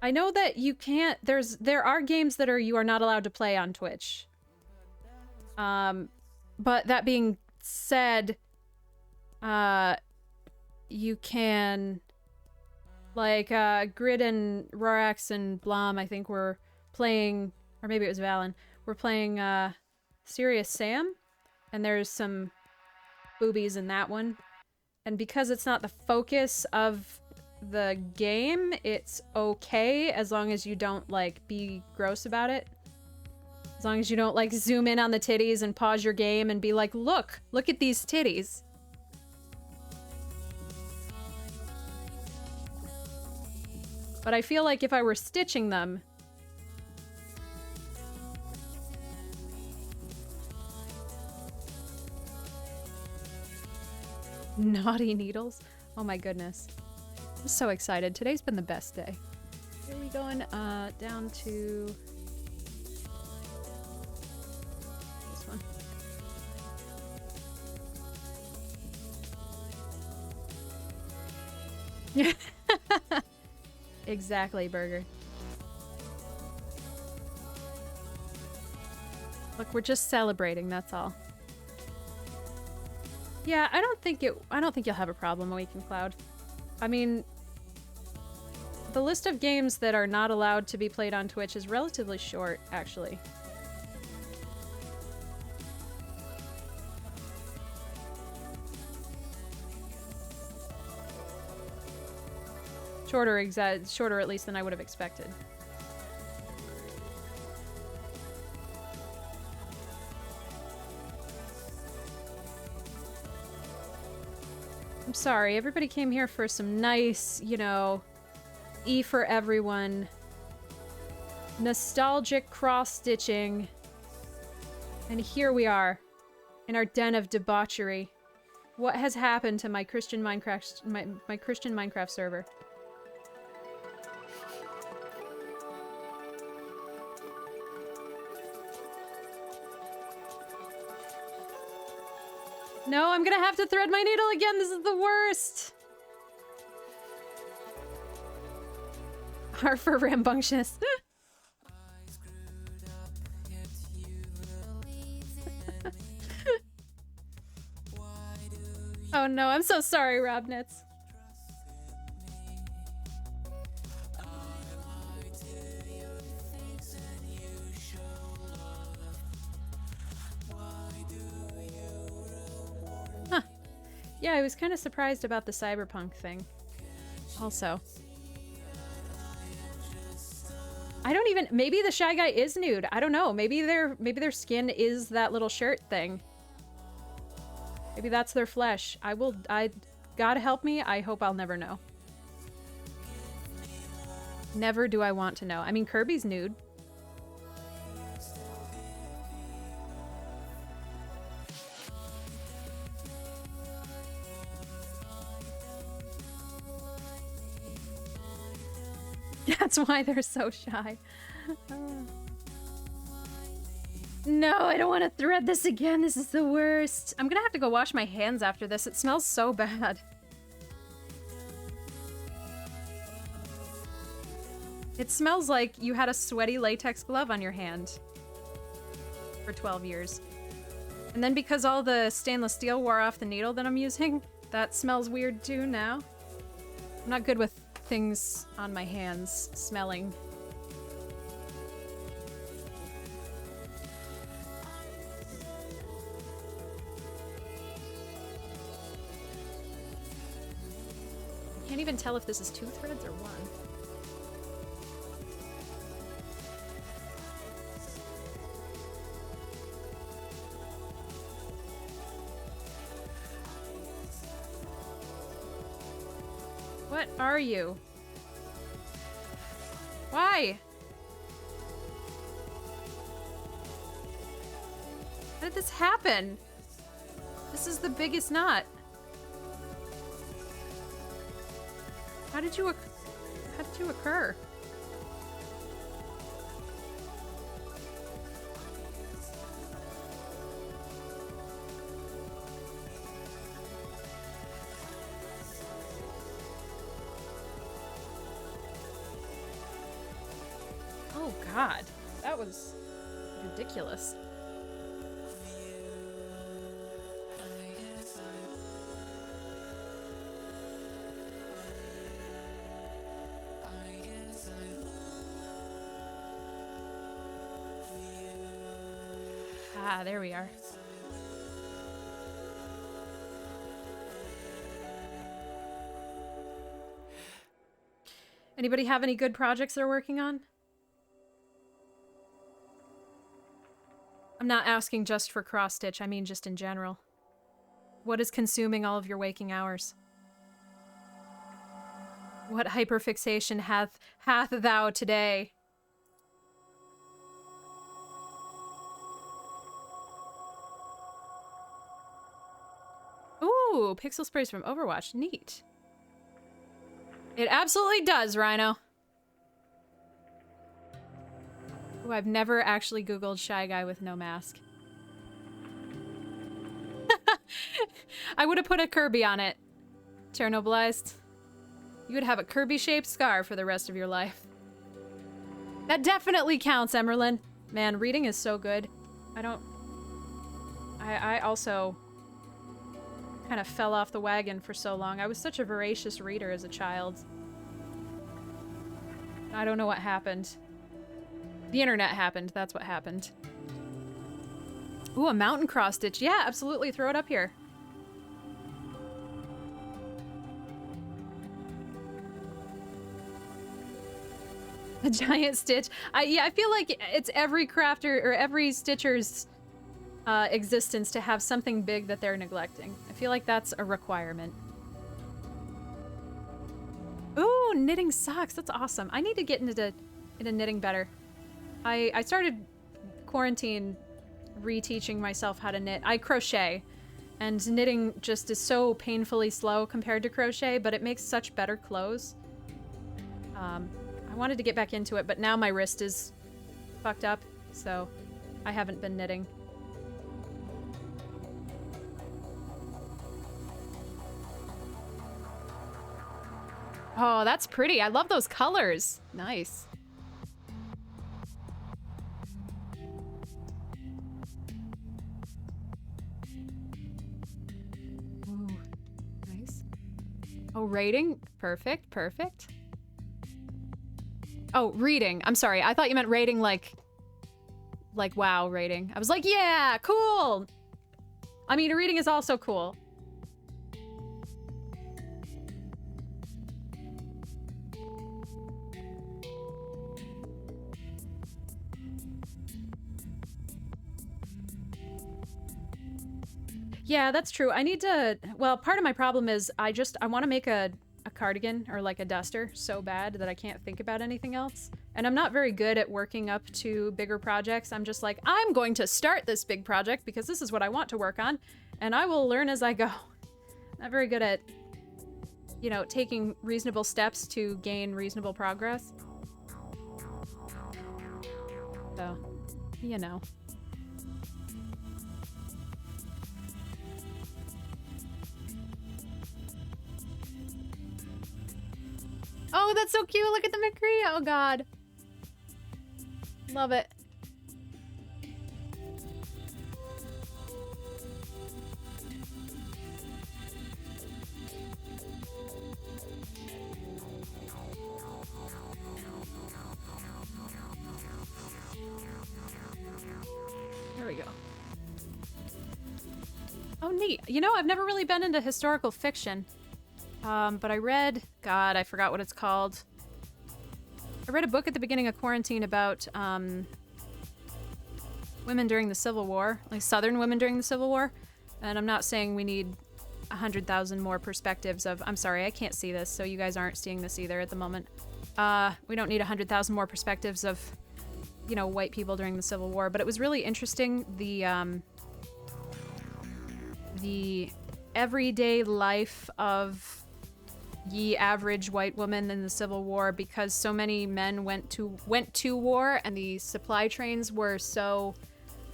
I know that you can't. There are games that you are not allowed to play on Twitch. But that being said, you can, like, Grid and Rorax and Blom, I think were playing, or maybe it was Valen, we're playing Serious Sam, and there's some boobies in that one. And because it's not the focus of the game, it's okay as long as you don't, like, be gross about it. As long as you don't, like, zoom in on the titties and pause your game and be like, look at these titties. But I feel like if I were stitching them... Naughty needles? Oh my goodness. I'm so excited. Today's been the best day. Here we going, down to... this one. Exactly, Burger. Look, we're just celebrating, that's all. Yeah, I don't think you'll have a problem, Awakened Cloud. I mean, the list of games that are not allowed to be played on Twitch is relatively short, actually. Shorter at least than I would have expected. I'm sorry, everybody came here for some nice, you know, E for everyone, nostalgic cross-stitching, and here we are, in our den of debauchery. What has happened to my Christian Minecraft, my Christian Minecraft server? No, I'm gonna have to thread my needle again. This is the worst. R for rambunctious. Oh no, I'm so sorry, Robnitz. Huh. Yeah, I was kind of surprised about the cyberpunk thing. Also. I don't even, maybe the Shy Guy is nude. I don't know. Maybe their skin is that little shirt thing. Maybe that's their flesh. God help me, I hope I'll never know. Never do I want to know. I mean, Kirby's nude. That's why they're so shy. No, I don't want to thread this again. This is the worst. I'm gonna have to go wash my hands after this. It smells so bad. It smells like you had a sweaty latex glove on your hand for 12 years. And then because all the stainless steel wore off the needle that I'm using, that smells weird too now. I'm not good with things on my hands smelling. Can't even tell if this is 2 threads or 1. What are you? Why? How did this happen? This is the biggest knot. How did you occur? Oh God, that was ridiculous. Ah, there we are. Anybody have any good projects they're working on? I'm not asking just for cross-stitch, I mean just in general. What is consuming all of your waking hours? What hyperfixation hath thou today? Ooh, pixel sprays from Overwatch. Neat. It absolutely does, Rhino. Ooh, I've never actually Googled Shy Guy with no mask. I would have put a Kirby on it. Chernobylized. You would have a Kirby-shaped scar for the rest of your life. That definitely counts, Emerlin. Man, reading is so good. I also kind of fell off the wagon for so long. I was such a voracious reader as a child. I don't know what happened. The internet happened. That's what happened. Ooh, a mountain cross stitch. Yeah, absolutely. Throw it up here. A giant stitch. Yeah, I feel like it's every crafter or every stitcher's existence to have something big that they're neglecting. I feel like that's a requirement. Ooh, knitting socks. That's awesome. I need to get into knitting better. I started quarantine reteaching myself how to knit. I crochet, and knitting just is so painfully slow compared to crochet, but it makes such better clothes. I wanted to get back into it, but now my wrist is fucked up, so I haven't been knitting. Oh, that's pretty. I love those colors. Nice. Ooh, nice. Oh, rating? Perfect, perfect. Oh, reading. I'm sorry. I thought you meant rating like wow rating. I was like, yeah, cool. I mean, reading is also cool. Yeah, that's true. I need to, well, part of my problem is I want to make a cardigan or like a duster so bad that I can't think about anything else. And I'm not very good at working up to bigger projects. I'm just like, I'm going to start this big project because this is what I want to work on, and I will learn as I go. Not very good at, you know, taking reasonable steps to gain reasonable progress. So, you know. Oh, that's so cute. Look at the McCree. Oh, God. Love it. There we go. Oh, neat. You know, I've never really been into historical fiction. But I read, God, I forgot what it's called. I read a book at the beginning of quarantine about women during the Civil War, like Southern women during the Civil War. And I'm not saying we need 100,000 more perspectives of, I'm sorry, I can't see this, so you guys aren't seeing this either at the moment. We don't need 100,000 more perspectives of, you know, white people during the Civil War. But it was really interesting, the everyday life of ye average white woman in the Civil War, because so many men went to war and the supply trains were so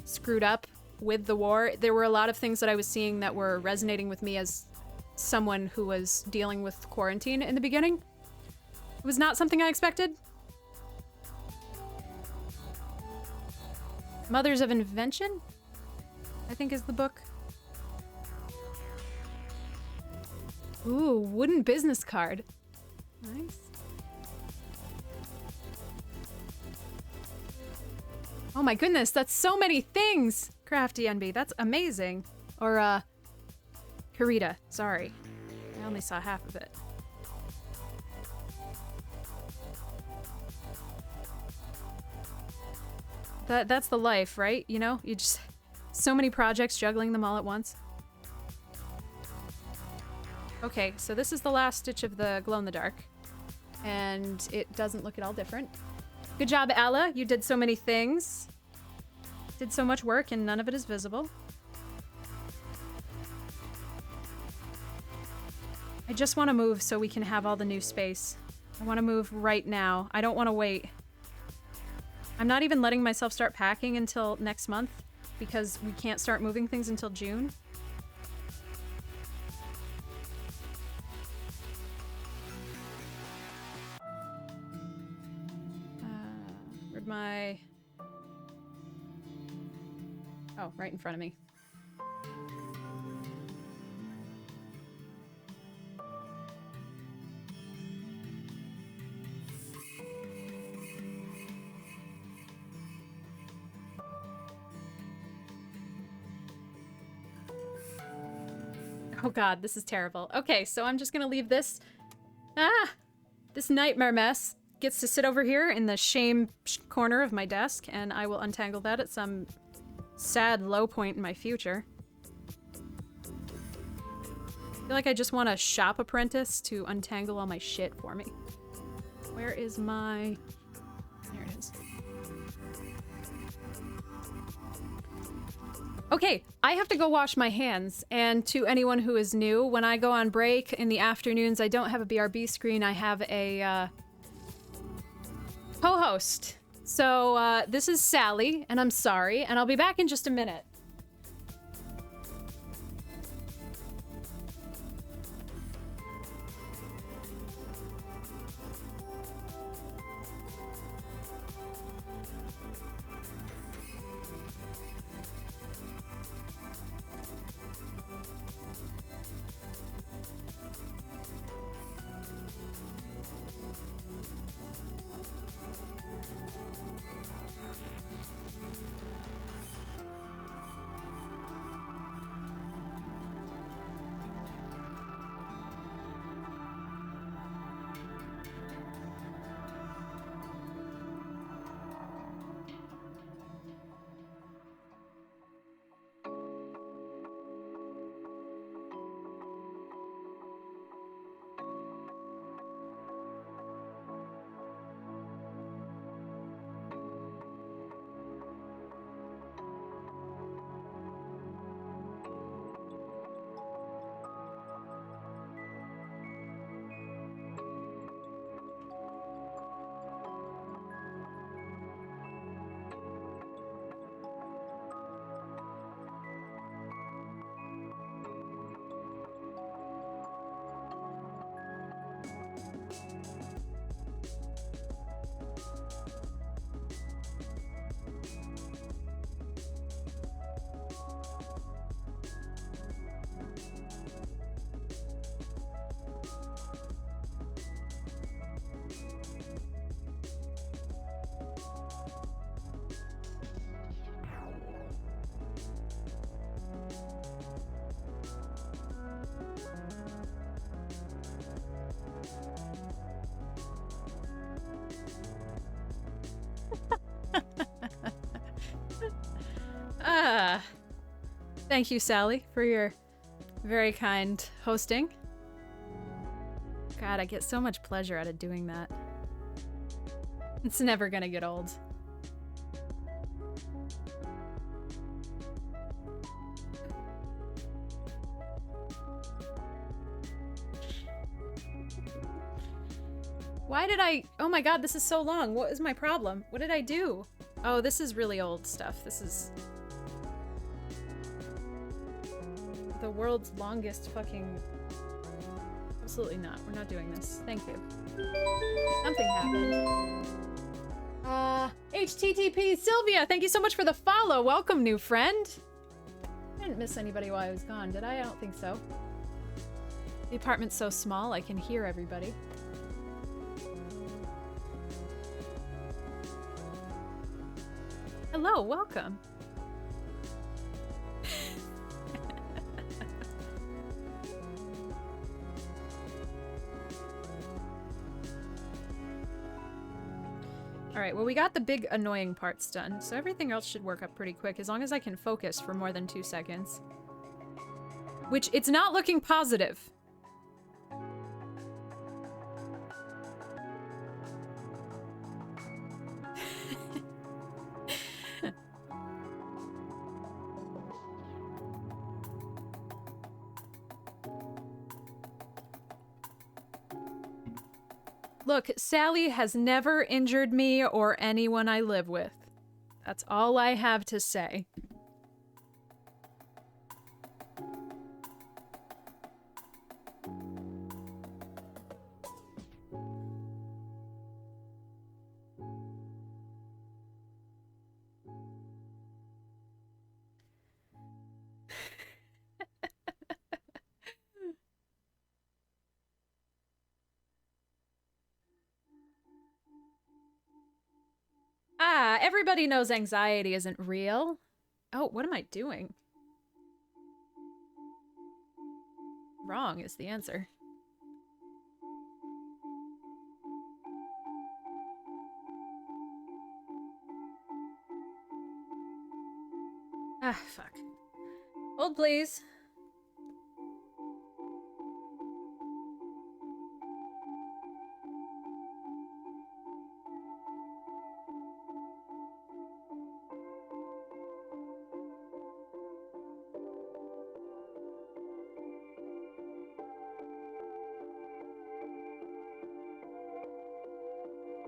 screwed up with the war. There were a lot of things that I was seeing that were resonating with me as someone who was dealing with quarantine in the beginning. It was not something I expected. Mothers of Invention, I think is the book. Ooh, wooden business card. Nice. Oh my goodness, that's so many things! Crafty Envy, that's amazing. Or, Karita, sorry. I only saw half of it. That's the life, right? You know? You just... So many projects, juggling them all at once. Okay, so this is the last stitch of the glow-in-the-dark, and it doesn't look at all different. Good job, Ella. You did so many things. Did so much work, and none of it is visible. I just want to move so we can have all the new space. I want to move right now. I don't want to wait. I'm not even letting myself start packing until next month, because we can't start moving things until June. My... Oh, right in front of me. Oh God, this is terrible. Okay, so I'm just gonna leave this... this nightmare mess gets to sit over here in the shame corner of my desk, and I will untangle that at some sad low point in my future. I feel like I just want a shop apprentice to untangle all my shit for me. Where is my... There it is. Okay, I have to go wash my hands, and to anyone who is new, when I go on break in the afternoons, I don't have a BRB screen, I have a, co-host. So, this is Sally, and I'm sorry, and I'll be back in just a minute. Thank you, Sally, for your very kind hosting. God, I get so much pleasure out of doing that. It's never gonna get old. Why did I... Oh my god, this is so long. What is my problem? What did I do? Oh, this is really old stuff. This is... the world's longest fucking... Absolutely not. We're not doing this. Thank you. Something happened. HTTP Sylvia, thank you so much for the follow. Welcome, new friend. I didn't miss anybody while I was gone, did I? I don't think so. The apartment's so small, I can hear everybody. Hello, welcome. Alright, well we got the big annoying parts done, so everything else should work up pretty quick as long as I can focus for more than 2 seconds. Which, it's not looking positive. Look, Sally has never injured me or anyone I live with. That's all I have to say. Everybody knows anxiety isn't real. Oh, what am I doing? Wrong is the answer. Ah, fuck. Hold, please.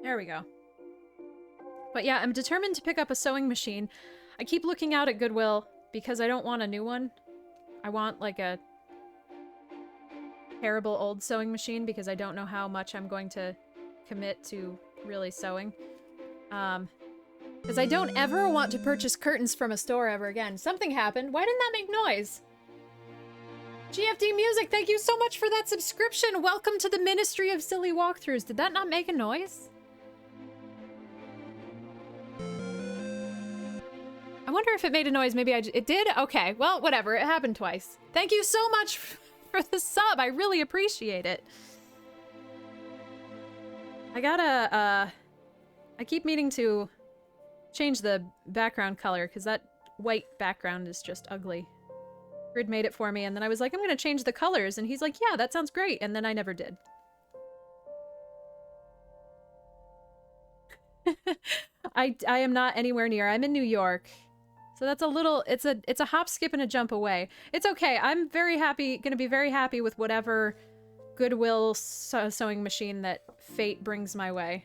There we go. But yeah, I'm determined to pick up a sewing machine. I keep looking out at Goodwill because I don't want a new one. I want like a terrible old sewing machine because I don't know how much I'm going to commit to really sewing. Because I don't ever want to purchase curtains from a store ever again. Something happened. Why didn't that make noise? GFD Music, thank you so much for that subscription. Welcome to the Ministry of Silly Walkthroughs. Did that not make a noise? I wonder if it made a noise. Maybe it did? Okay, well, whatever. It happened twice. Thank you so much for the sub. I really appreciate it. I gotta, I keep meaning to change the background color because that white background is just ugly. Grid made it for me and then I was like, I'm gonna change the colors. And he's like, yeah, that sounds great. And then I never did. I am not anywhere near. I'm in New York. So that's a little, it's a hop, skip, and a jump away. It's okay. I'm very happy, gonna be very happy with whatever Goodwill sewing machine that fate brings my way.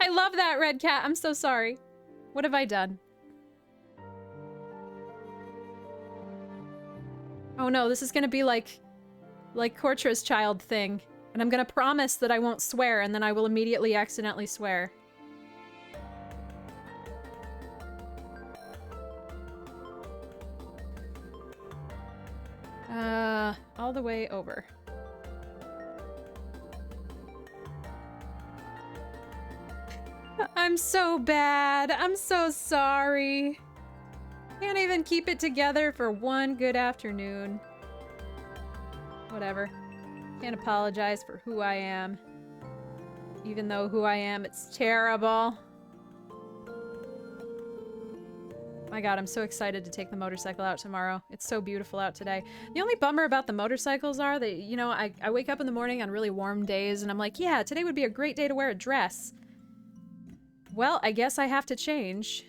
I love that, Red Cat. I'm so sorry. What have I done? Oh no, this is gonna be like Kortra's child thing. And I'm gonna promise that I won't swear, and then I will immediately accidentally swear. All the way over. I'm so bad. I'm so sorry. Can't even keep it together for one good afternoon. Whatever. Can't apologize for who I am. Even though who I am, it's terrible. My god, I'm so excited to take the motorcycle out tomorrow. It's so beautiful out today. The only bummer about the motorcycles are that, you know, I wake up in the morning on really warm days and I'm like, yeah, today would be a great day to wear a dress. Well, I guess I have to change.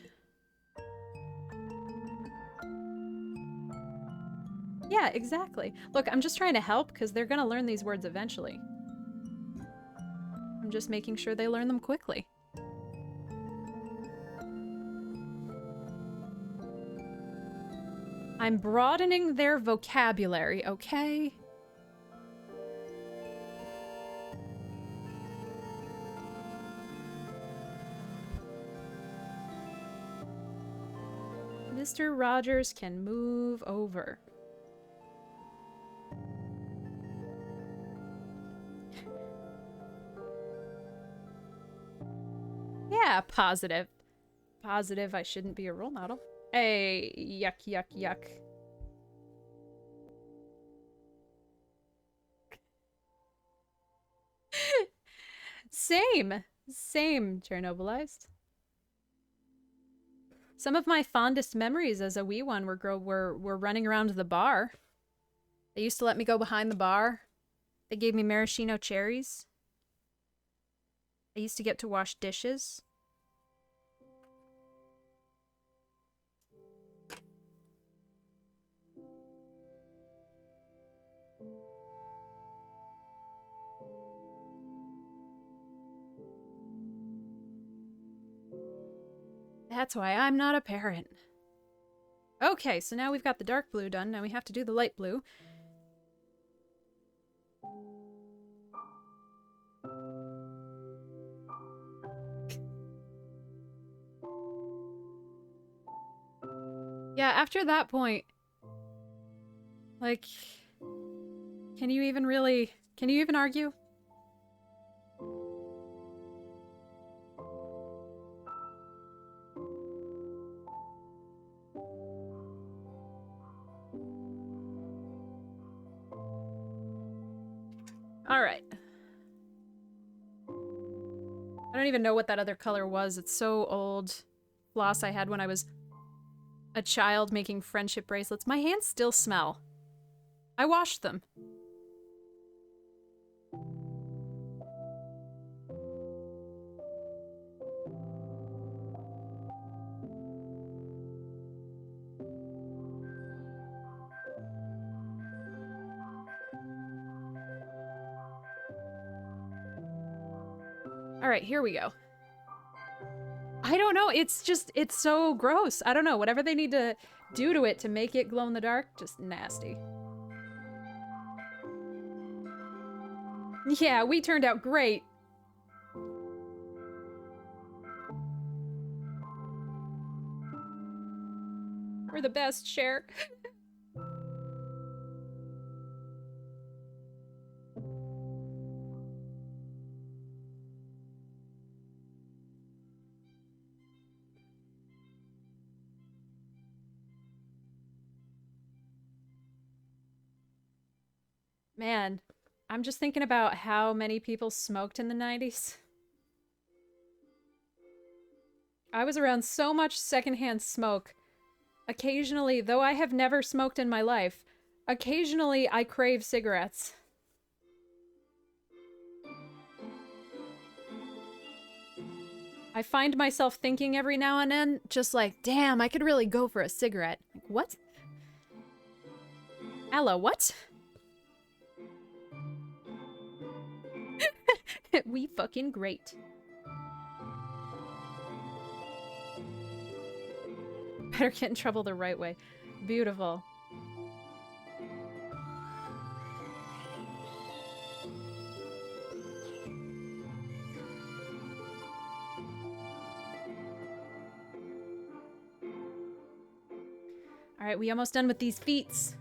Yeah, exactly. Look, I'm just trying to help because they're gonna learn these words eventually. I'm just making sure they learn them quickly. I'm broadening their vocabulary, okay? Mr. Rogers can move over. Yeah, positive. Positive I shouldn't be a role model. Hey, yuck, yuck, yuck. Same. Same, Chernobylized. Some of my fondest memories as a wee one were running around the bar. They used to let me go behind the bar. They gave me maraschino cherries. I used to get to wash dishes. That's why I'm not a parent. Okay, so now we've got the dark blue done. Now we have to do the light blue. Yeah, after that point, like, can you even argue? All right. I don't even know what that other color was. It's so old. Floss I had when I was a child making friendship bracelets. My hands still smell. I washed them. All right, here we go. I don't know. It's so gross. I don't know. Whatever they need to do to it to make it glow in the dark, just nasty. Yeah, we turned out great. We're the best, Cher. Man, I'm just thinking about how many people smoked in the 90s. I was around so much secondhand smoke. Occasionally, though I have never smoked in my life, occasionally I crave cigarettes. I find myself thinking every now and then, just like, damn, I could really go for a cigarette. Like, what? Ella, what? We fucking great. Better get in trouble the right way. Beautiful. Alright, we almost done with these feats.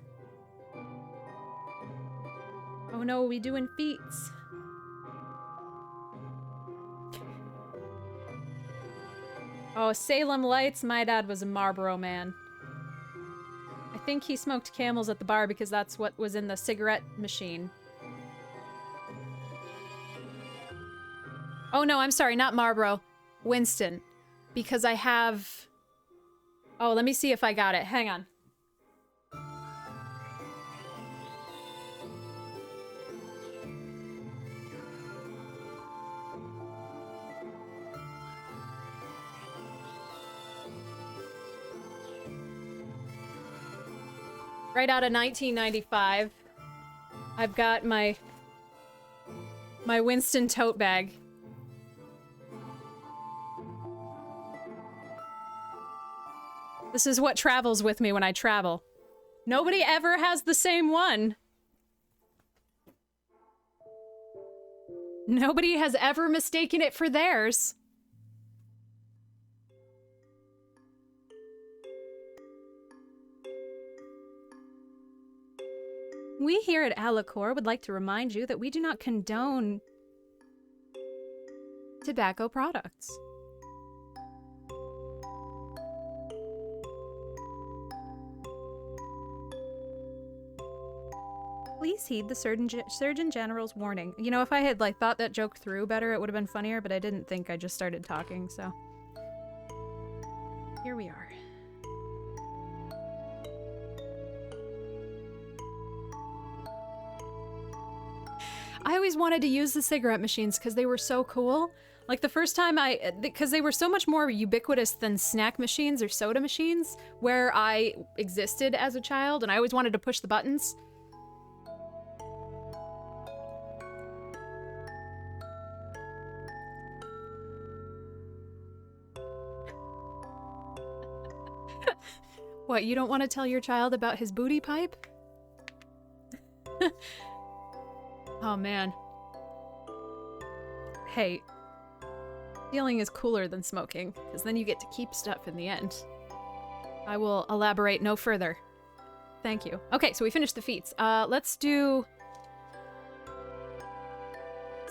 Oh no, we doing feats. Oh, Salem Lights, my dad was a Marlboro man. I think he smoked Camels at the bar because that's what was in the cigarette machine. Oh no, I'm sorry, not Marlboro. Winston. Because I have... Oh, let me see if I got it. Hang on. Right out of 1995. I've got my Winston tote bag. This is what travels with me when I travel. Nobody ever has the same one. Nobody has ever mistaken it for theirs. We here at Alicorp would like to remind you that we do not condone tobacco products. Please heed the Surgeon General's warning. You know, if I had, like, thought that joke through better, it would have been funnier, but I didn't think. I just started talking, so... Here we are. I always wanted to use the cigarette machines because they were so cool. Like, the first time because they were so much more ubiquitous than snack machines or soda machines, where I existed as a child, and I always wanted to push the buttons. What, you don't want to tell your child about his booty pipe? Oh, man. Hey, stealing is cooler than smoking, because then you get to keep stuff in the end. I will elaborate no further. Thank you. Okay, so we finished the feats. Let's do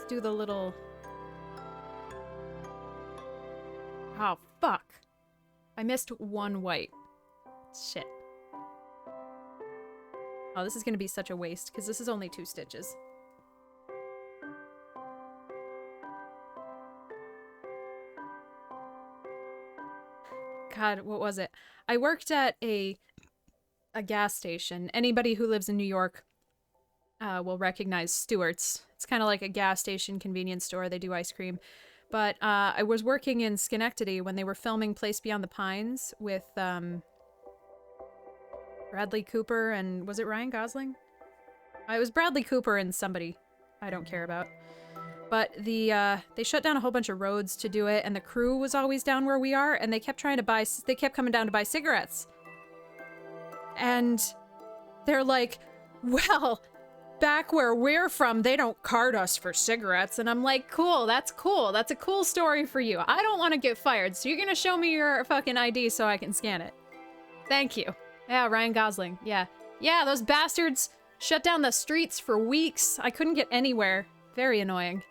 the little... Oh, fuck. I missed one white. Shit. Oh, this is gonna be such a waste, because this is only 2 stitches. God, what was it? I worked at a gas station. Anybody who lives in New York will recognize Stewart's. It's kind of like a gas station convenience store. They do ice cream. But I was working in Schenectady when they were filming Place Beyond the Pines with Bradley Cooper and... was it Ryan Gosling? It was Bradley Cooper and somebody I don't care about. But they shut down a whole bunch of roads to do it, and the crew was always down where we are, and they kept coming down to buy cigarettes. And they're like, well, back where we're from, they don't card us for cigarettes. And I'm like, cool, that's cool. That's a cool story for you. I don't want to get fired, so you're gonna show me your fucking ID so I can scan it. Thank you. Yeah, Ryan Gosling. Yeah. Yeah, those bastards shut down the streets for weeks. I couldn't get anywhere. Very annoying.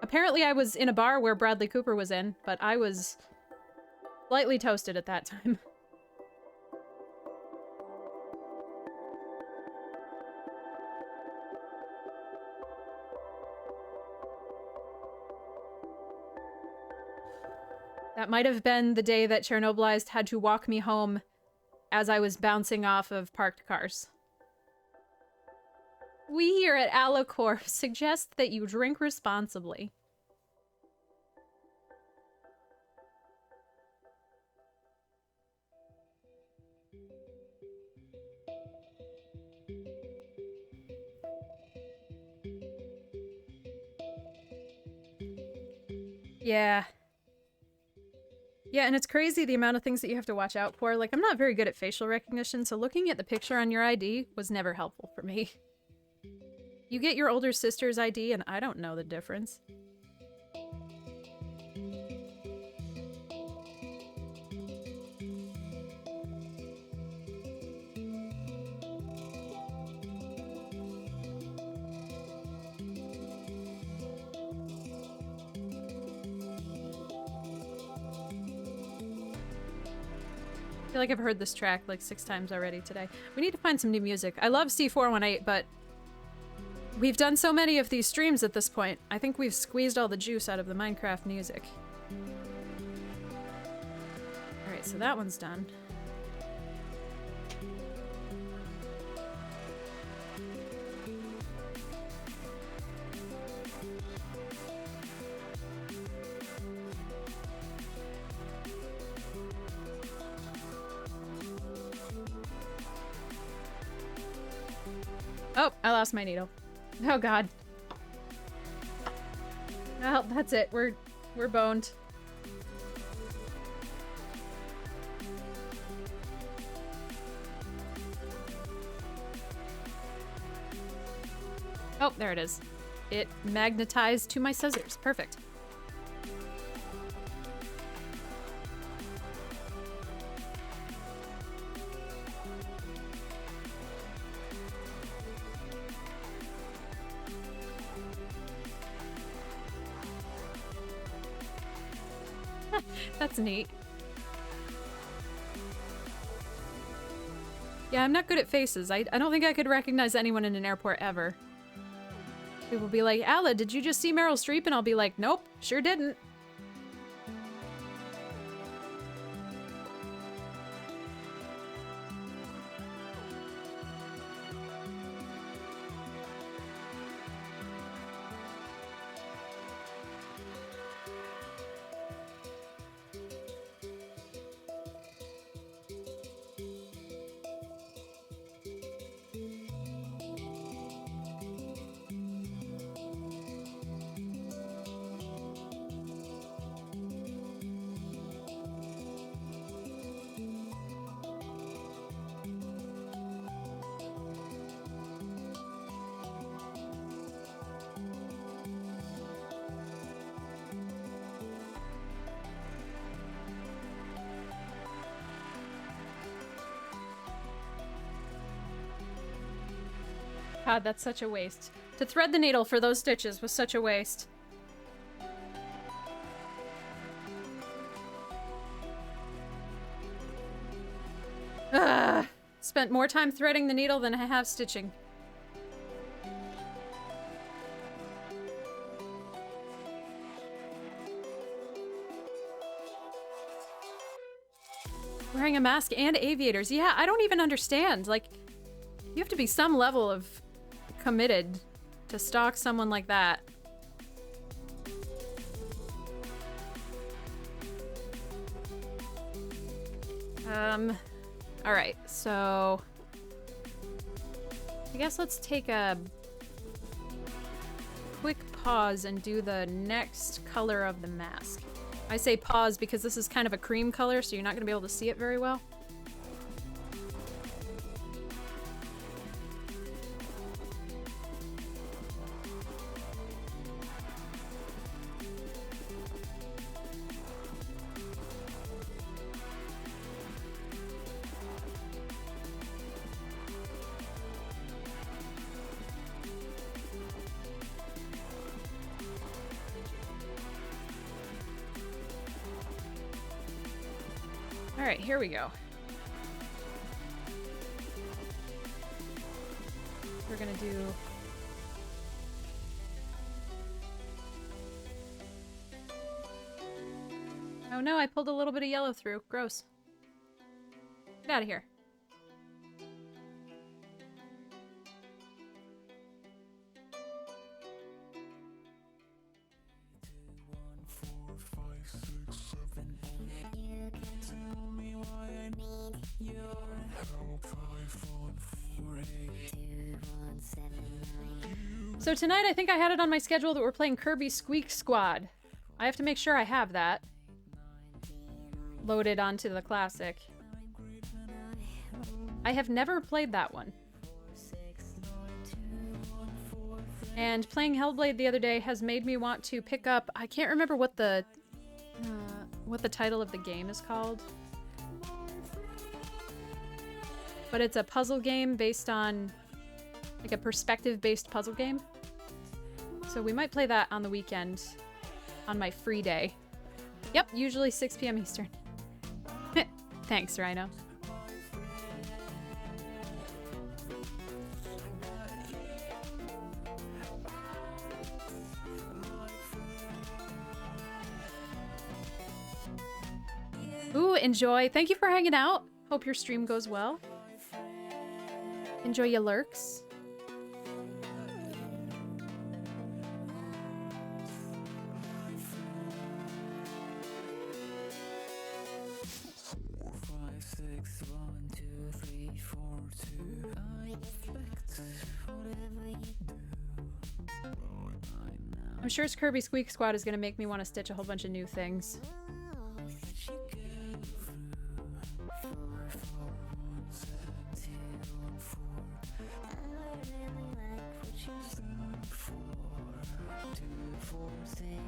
Apparently I was in a bar where Bradley Cooper was in, but I was slightly toasted at that time. That might have been the day that Chernobylized had to walk me home as I was bouncing off of parked cars. We here at Alicorp suggest that you drink responsibly. Yeah. Yeah, and it's crazy the amount of things that you have to watch out for. Like, I'm not very good at facial recognition, so looking at the picture on your ID was never helpful for me. You get your older sister's ID, and I don't know the difference. I feel like I've heard this track like 6 times already today. We need to find some new music. I love C418, but We've done so many of these streams at this point. I think we've squeezed all the juice out of the Minecraft music. Alright, so that one's done. Oh, I lost my needle. Oh god. Well, that's it. We're boned. Oh, there it is. It magnetized to my scissors. Perfect. That's neat. Yeah, I'm not good at faces. I don't think I could recognize anyone in an airport ever. People will be like, Alla, did you just see Meryl Streep? And I'll be like, nope, sure didn't. God, that's such a waste. To thread the needle for those stitches was such a waste. Ugh. Spent more time threading the needle than I have stitching. Wearing a mask and aviators. Yeah, I don't even understand. Like, you have to be some level of committed to stalk someone like that. Alright, so I guess let's take a quick pause and do the next color of the mask. I say pause because this is kind of a cream color, so you're not going to be able to see it very well. Alright, here we go. We're gonna do... Oh no, I pulled a little bit of yellow through. Gross. Get out of here. So tonight I think I had it on my schedule that we're playing Kirby Squeak Squad. I have to make sure I have that loaded onto the classic. I have never played that one. And playing Hellblade the other day has made me want to pick up... I can't remember what the title of the game is called. But it's a puzzle game based on... like a perspective-based puzzle game. So we might play that on the weekend, on my free day. Yep, usually 6 p.m. Eastern. Thanks, Rhino. Enjoy. Thank you for hanging out. Hope your stream goes well. Enjoy your lurks. I'm sure Kirby Squeak Squad is going to make me want to stitch a whole bunch of new things.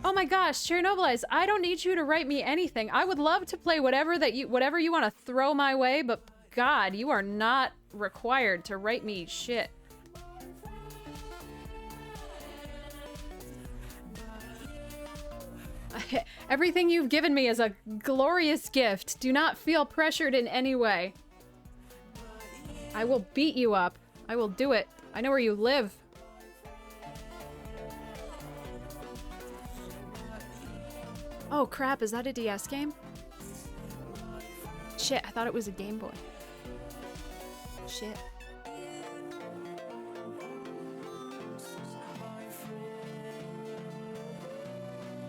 Oh my gosh, Chernobylize, I don't need you to write me anything. I would love to play whatever you want to throw my way, but God, you are not required to write me shit. Everything you've given me is a glorious gift. Do not feel pressured in any way. I will beat you up. I will do it. I know where you live. Oh crap, is that a DS game? Shit, I thought it was a Game Boy. Shit.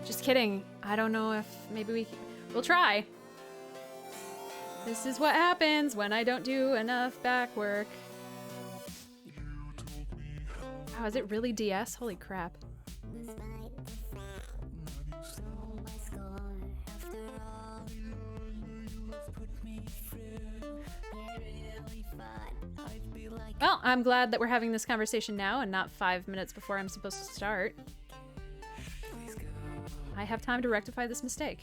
Just kidding. I don't know if maybe we'll try. This is what happens when I don't do enough back work. Oh, is it really DS? Holy crap. Well, I'm glad that we're having this conversation now and not 5 minutes before I'm supposed to start. I have time to rectify this mistake.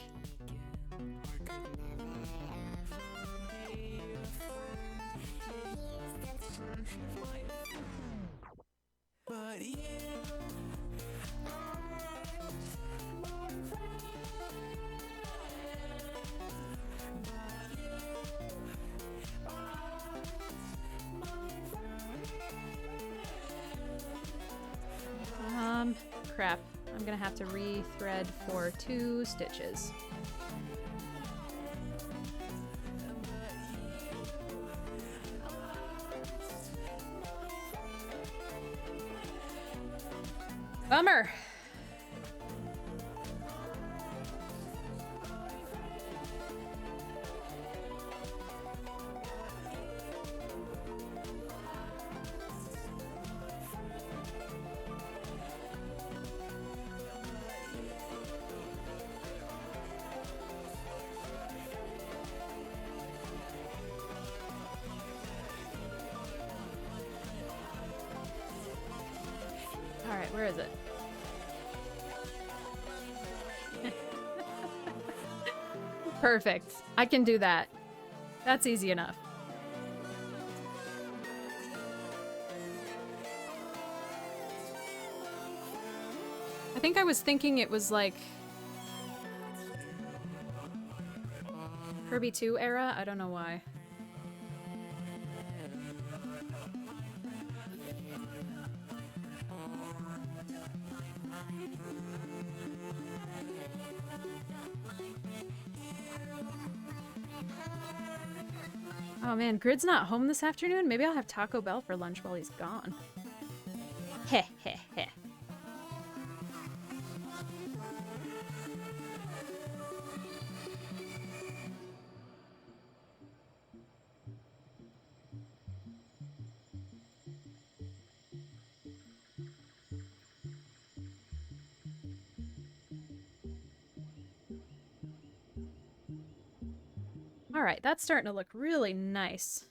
Crap. I'm gonna have to re-thread for 2 stitches. Bummer. Alright, where is it? Perfect. I can do that. That's easy enough. I think I was thinking it was like Kirby 2 era. I don't know why. Oh man, Grid's not home this afternoon? Maybe I'll have Taco Bell for lunch while he's gone. Heh heh heh. Alright, that's starting to look really nice.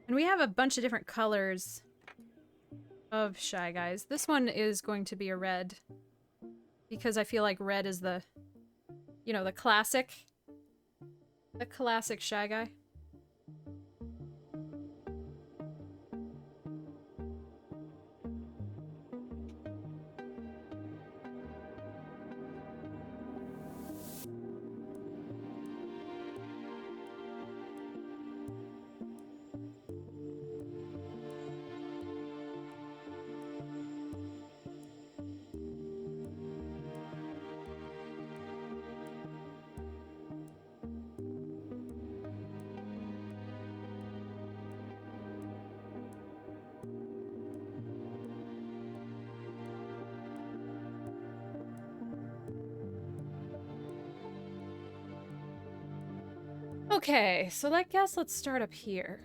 And we have a bunch of different colors of Shy Guys. This one is going to be a red, because I feel like red is the, you know, the classic Shy Guy. Okay, so I guess let's start up here.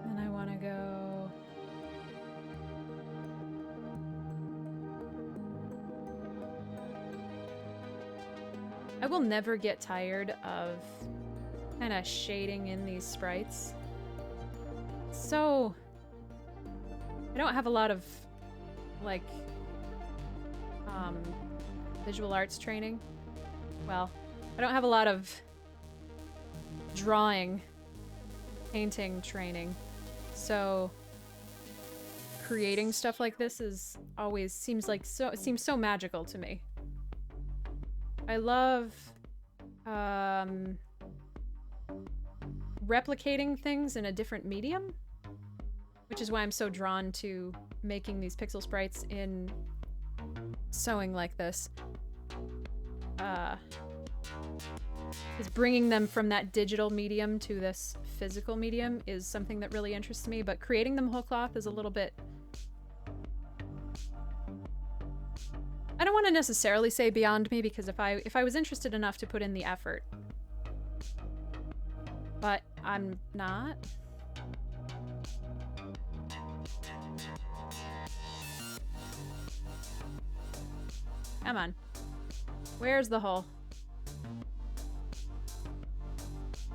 And I want to go... I will never get tired of kind of shading in these sprites. So, I don't have a lot of, like, visual arts training. Well, I don't have a lot of drawing, painting training. So, creating stuff like this is always seems so magical to me. I love replicating things in a different medium, which is why I'm so drawn to making these pixel sprites in sewing like this. Is bringing them from that digital medium to this physical medium is something that really interests me, but creating them whole cloth is a little bit... I don't want to necessarily say beyond me, because if I was interested enough to put in the effort, but I'm not. Come on. Where's the hole?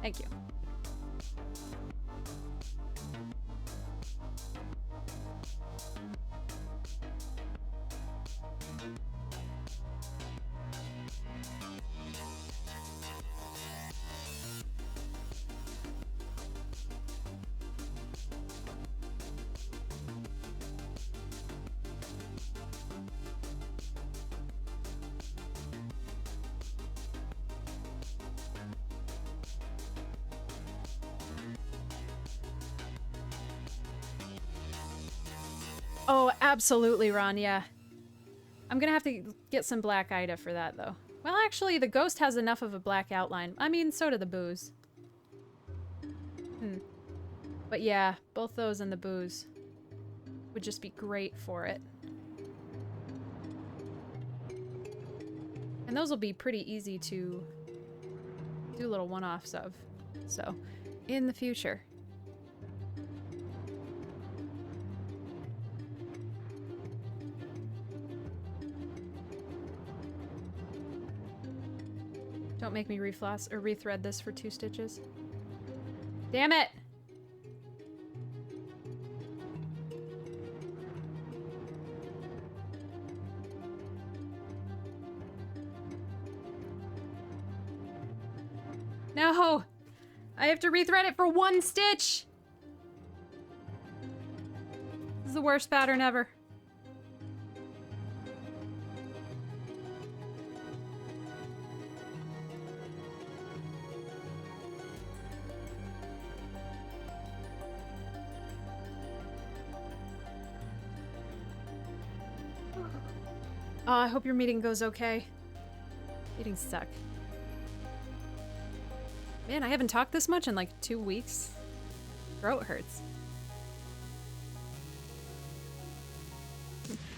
Thank you. Oh, absolutely, Ron, yeah. I'm gonna have to get some black Ida for that, though. Well, actually, the ghost has enough of a black outline. I mean, so do the booze. But yeah, both those and the booze would just be great for it. And those will be pretty easy to do little one-offs of. So, in the future. Don't make me refloss or rethread this for 2 stitches. Damn it! No! I have to rethread it for 1 stitch! This is the worst pattern ever. Oh, I hope your meeting goes okay. Meetings suck. Man, I haven't talked this much in like 2 weeks. Throat hurts.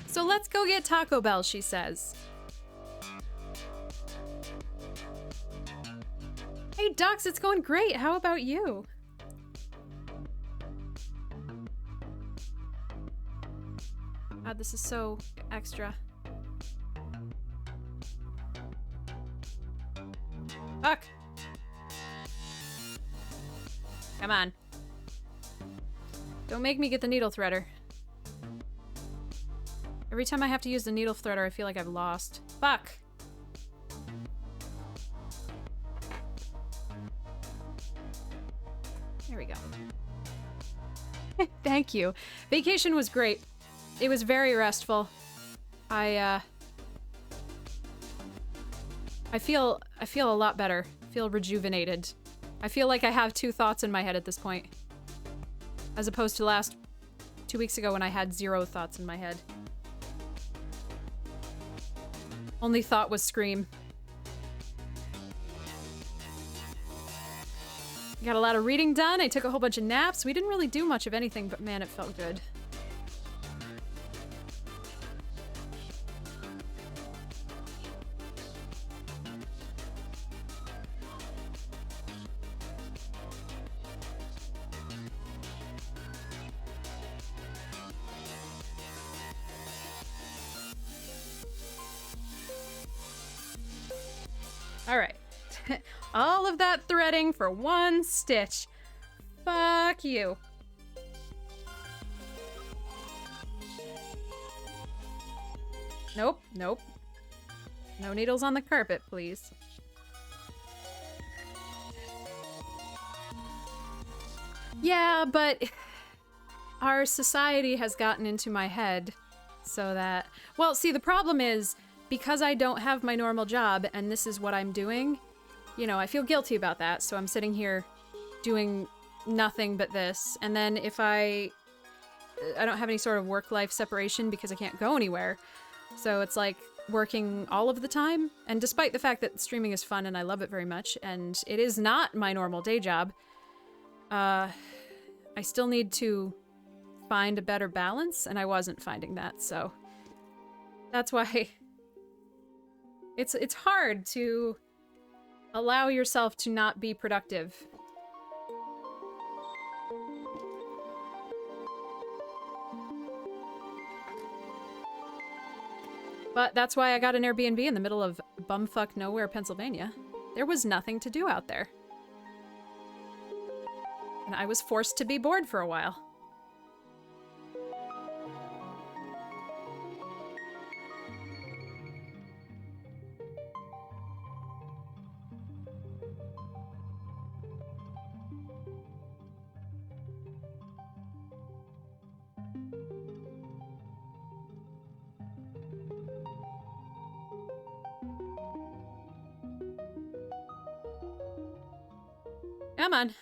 So let's go get Taco Bell, she says. Hey, Dux, it's going great. How about you? God, this is so extra. Fuck! Come on. Don't make me get the needle threader. Every time I have to use the needle threader, I feel like I've lost. Fuck! There we go. Thank you. Vacation was great. It was very restful. I feel a lot better. I feel rejuvenated. I feel like I have 2 thoughts in my head at this point. As opposed to 2 weeks ago when I had 0 thoughts in my head. Only thought was scream. Got a lot of reading done. I took a whole bunch of naps. We didn't really do much of anything, but man, it felt good. All right. All of that threading for one stitch. Fuck you. Nope, nope. No needles on the carpet, please. Yeah, but our society has gotten into my head so that... Well, see, the problem is, because I don't have my normal job and this is what I'm doing, you know, I feel guilty about that, so I'm sitting here doing nothing but this. And then if I don't have any sort of work-life separation because I can't go anywhere, so it's like working all of the time. And despite the fact that streaming is fun and I love it very much, and it is not my normal day job, I still need to find a better balance, and I wasn't finding that, so that's why it's hard to allow yourself to not be productive. But that's why I got an Airbnb in the middle of bumfuck nowhere, Pennsylvania. There was nothing to do out there. And I was forced to be bored for a while. Come on.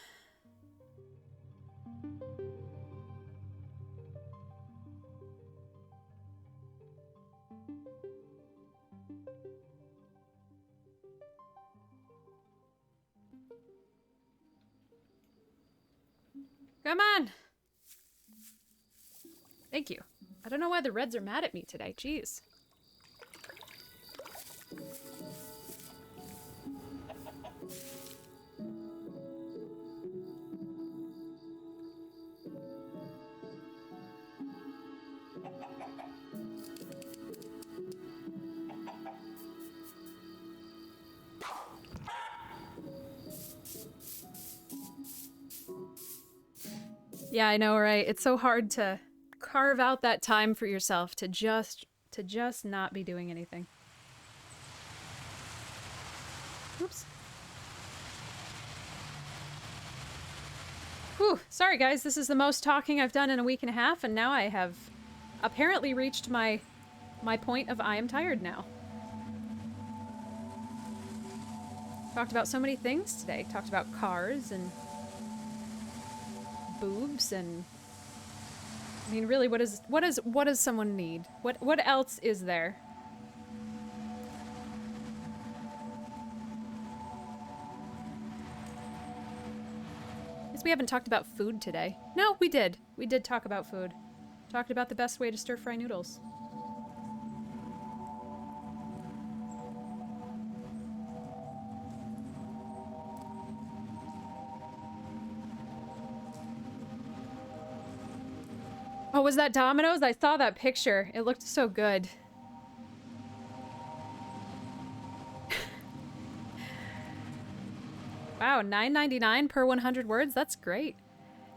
Come on. Thank you. I don't know why the Reds are mad at me today. Jeez. Yeah, I know, right? It's so hard to carve out that time for yourself to just not be doing anything. Oops. Whew, sorry guys, this is the most talking I've done in a week and a half, and now I have apparently reached my point of I am tired now. Talked about so many things today. Talked about cars and boobs and I mean, really, what does someone need? What else is there? Guess we haven't talked about food today. No, we did. We did talk about food. Talked about the best way to stir fry noodles. Oh, was that Domino's? I saw that picture. It looked so good. Wow, $9.99 per 100 words? That's great.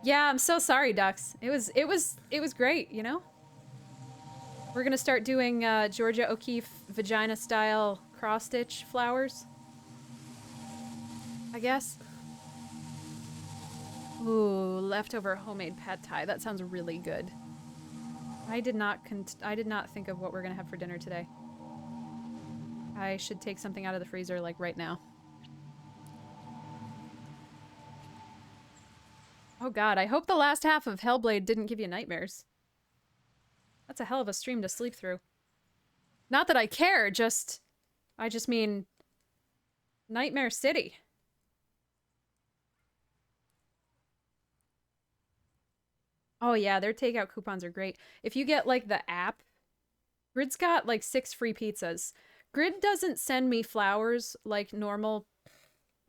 Yeah, I'm so sorry, Ducks. It was great, you know? We're gonna start doing Georgia O'Keeffe vagina-style cross-stitch flowers. I guess. Ooh, leftover homemade pad thai. That sounds really good. I did not think of what we're gonna have for dinner today. I should take something out of the freezer, like, right now. Oh god, I hope the last half of Hellblade didn't give you nightmares. That's a hell of a stream to sleep through. Not that I care, just I just mean Nightmare City. Oh yeah, their takeout coupons are great. If you get like the app, Grid's got like 6 free pizzas. Grid doesn't send me flowers like normal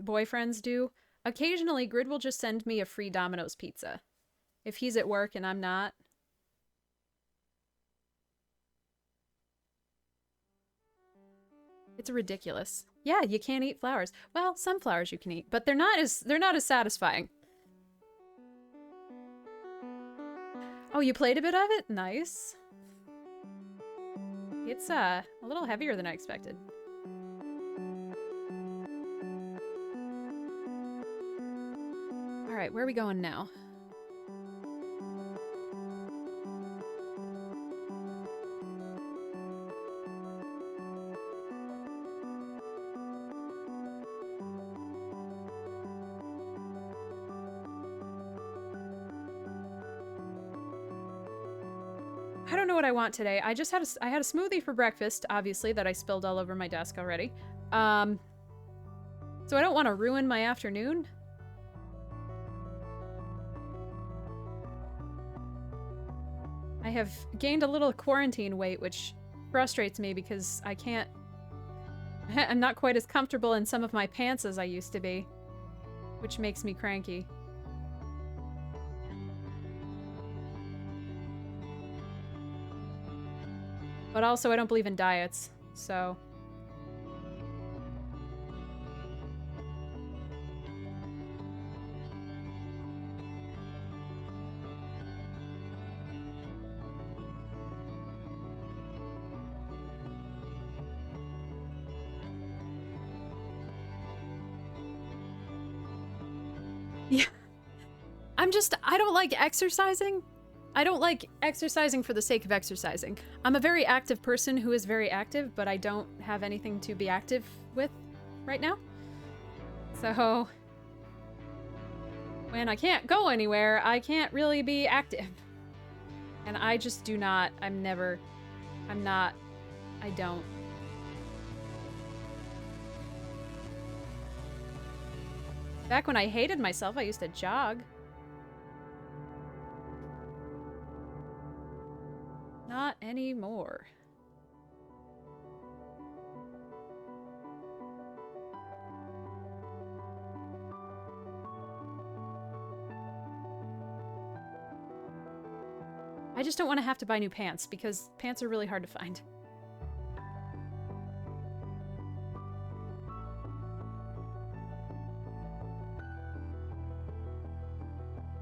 boyfriends do. Occasionally, Grid will just send me a free Domino's pizza. If he's at work and I'm not. It's ridiculous. Yeah, you can't eat flowers. Well, some flowers you can eat, but they're not as satisfying. Oh, you played a bit of it? Nice. It's a little heavier than I expected. All right, where are we going now? I don't know what I want today. I just had I had a smoothie for breakfast, obviously, that I spilled all over my desk already. So I don't want to ruin my afternoon. I have gained a little quarantine weight, which frustrates me because I can't... I'm not quite as comfortable in some of my pants as I used to be, which makes me cranky. But also, I don't believe in diets, so... Yeah. I don't like exercising. I don't like exercising for the sake of exercising. I'm a very active person who is very active, but I don't have anything to be active with right now. So, when I can't go anywhere, I can't really be active. And I just do not, I don't. Back when I hated myself, I used to jog. Not anymore. I just don't want to have to buy new pants because pants are really hard to find.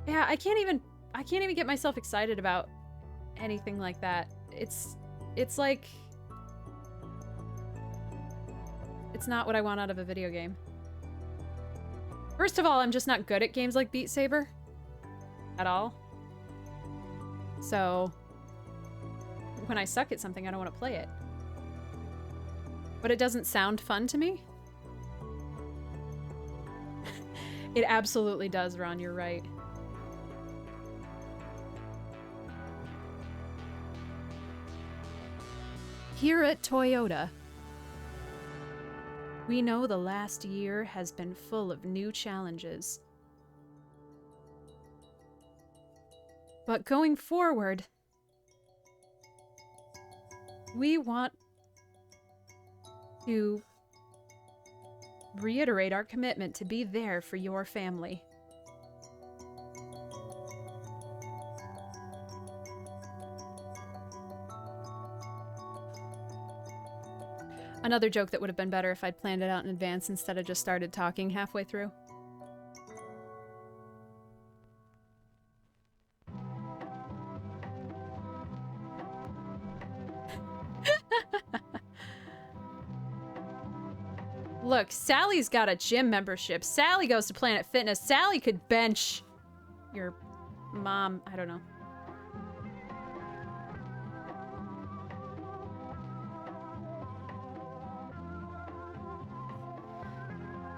Yeah, I can't even get myself excited about anything like that. It's like... It's not what I want out of a video game. First of all, I'm just not good at games like Beat Saber. At all. So... when I suck at something, I don't want to play it. But it doesn't sound fun to me. It absolutely does, Ron, you're right. Here at Toyota, we know the last year has been full of new challenges. But going forward, we want to reiterate our commitment to be there for your family. Another joke that would have been better if I'd planned it out in advance instead of just started talking halfway through. Look, Sally's got a gym membership. Sally goes to Planet Fitness. Sally could bench your mom. I don't know.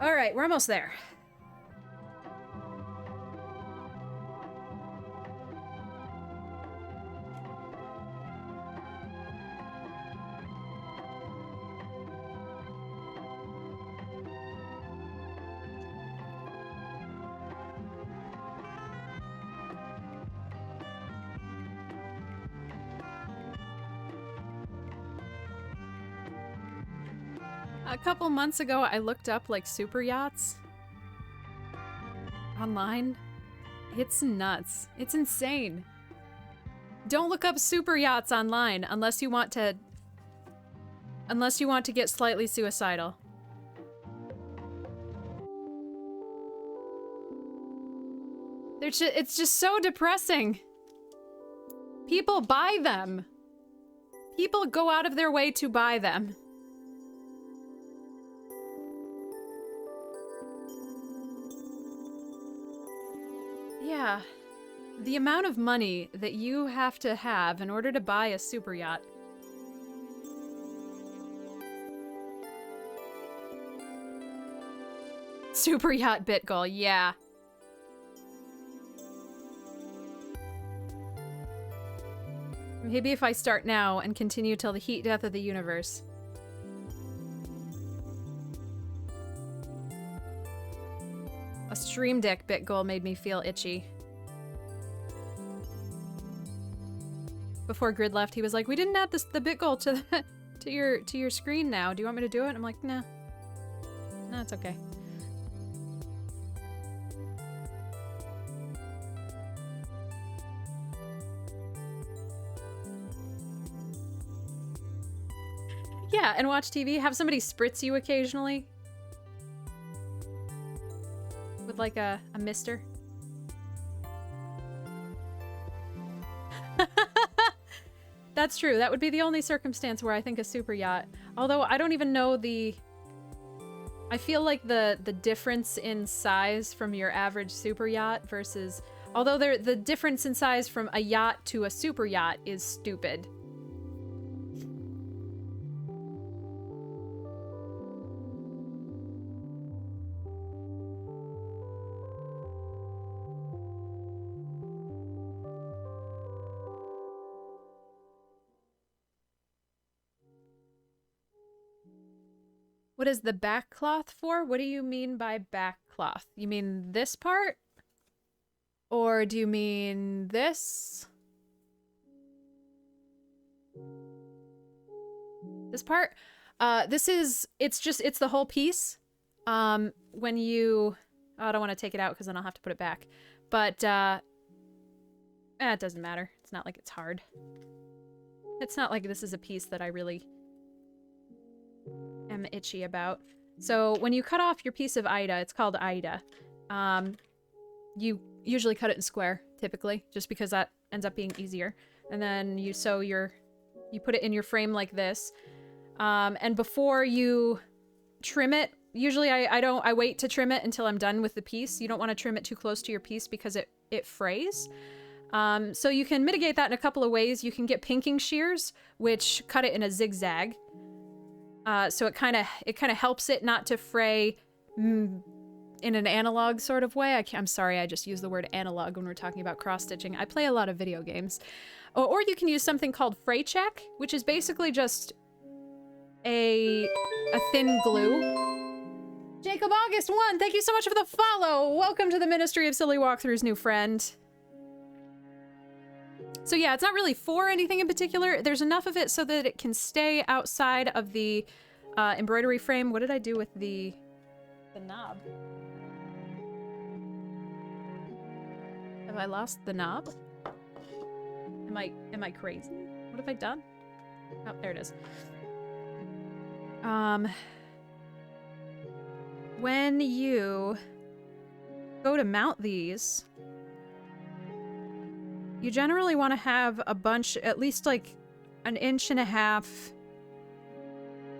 All right, we're almost there. A couple months ago, I looked up like super yachts online. It's nuts. It's insane. Don't look up super yachts online unless you want to get slightly suicidal. It's just so depressing. People buy them. People go out of their way to buy them. Yeah. The amount of money that you have to have in order to buy a super yacht. Super yacht bit goal, yeah. Maybe if I start now and continue till the heat death of the universe. A stream deck bit goal made me feel itchy. Before Grid left, he was like, "We didn't add the bit goal to your screen now. Do you want me to do it?" I'm like, "Nah. No, it's okay." Yeah, and watch TV. Have somebody spritz you occasionally. With like a mister. That's true. That would be the only circumstance where I think a super yacht. Although I don't even know the... I feel like the difference in size from your average super yacht versus... Although the difference in size from a yacht to a super yacht is stupid. What is the back cloth for? What do you mean by back cloth? You mean this part? Or do you mean this? This part? It's the whole piece. When you... Oh, I don't want to take it out because then I'll have to put it back. But, it doesn't matter. It's not like it's hard. It's not like this is a piece that I really... am itchy about. So when you cut off your piece of Ida, it's called Ida. You usually cut it in square, typically, just because that ends up being easier. And then you put it in your frame like this. And before you trim it, usually I wait to trim it until I'm done with the piece. You don't want to trim it too close to your piece because it frays. So you can mitigate that in a couple of ways. You can get pinking shears, which cut it in a zigzag. So it kind of helps it not to fray in an analog sort of way. I'm sorry, I just use the word analog when we're talking about cross-stitching. I play a lot of video games. Or you can use something called Fray Check, which is basically just a thin glue. Jacob August 1, thank you so much for the follow! Welcome to the Ministry of Silly Walkthroughs, new friend. So yeah, it's not really for anything in particular. There's enough of it so that it can stay outside of the embroidery frame. What did I do with the knob? Have I lost the knob? Am I crazy? What have I done? Oh, there it is. When you go to mount these, you generally want to have a bunch, at least like an inch and a half,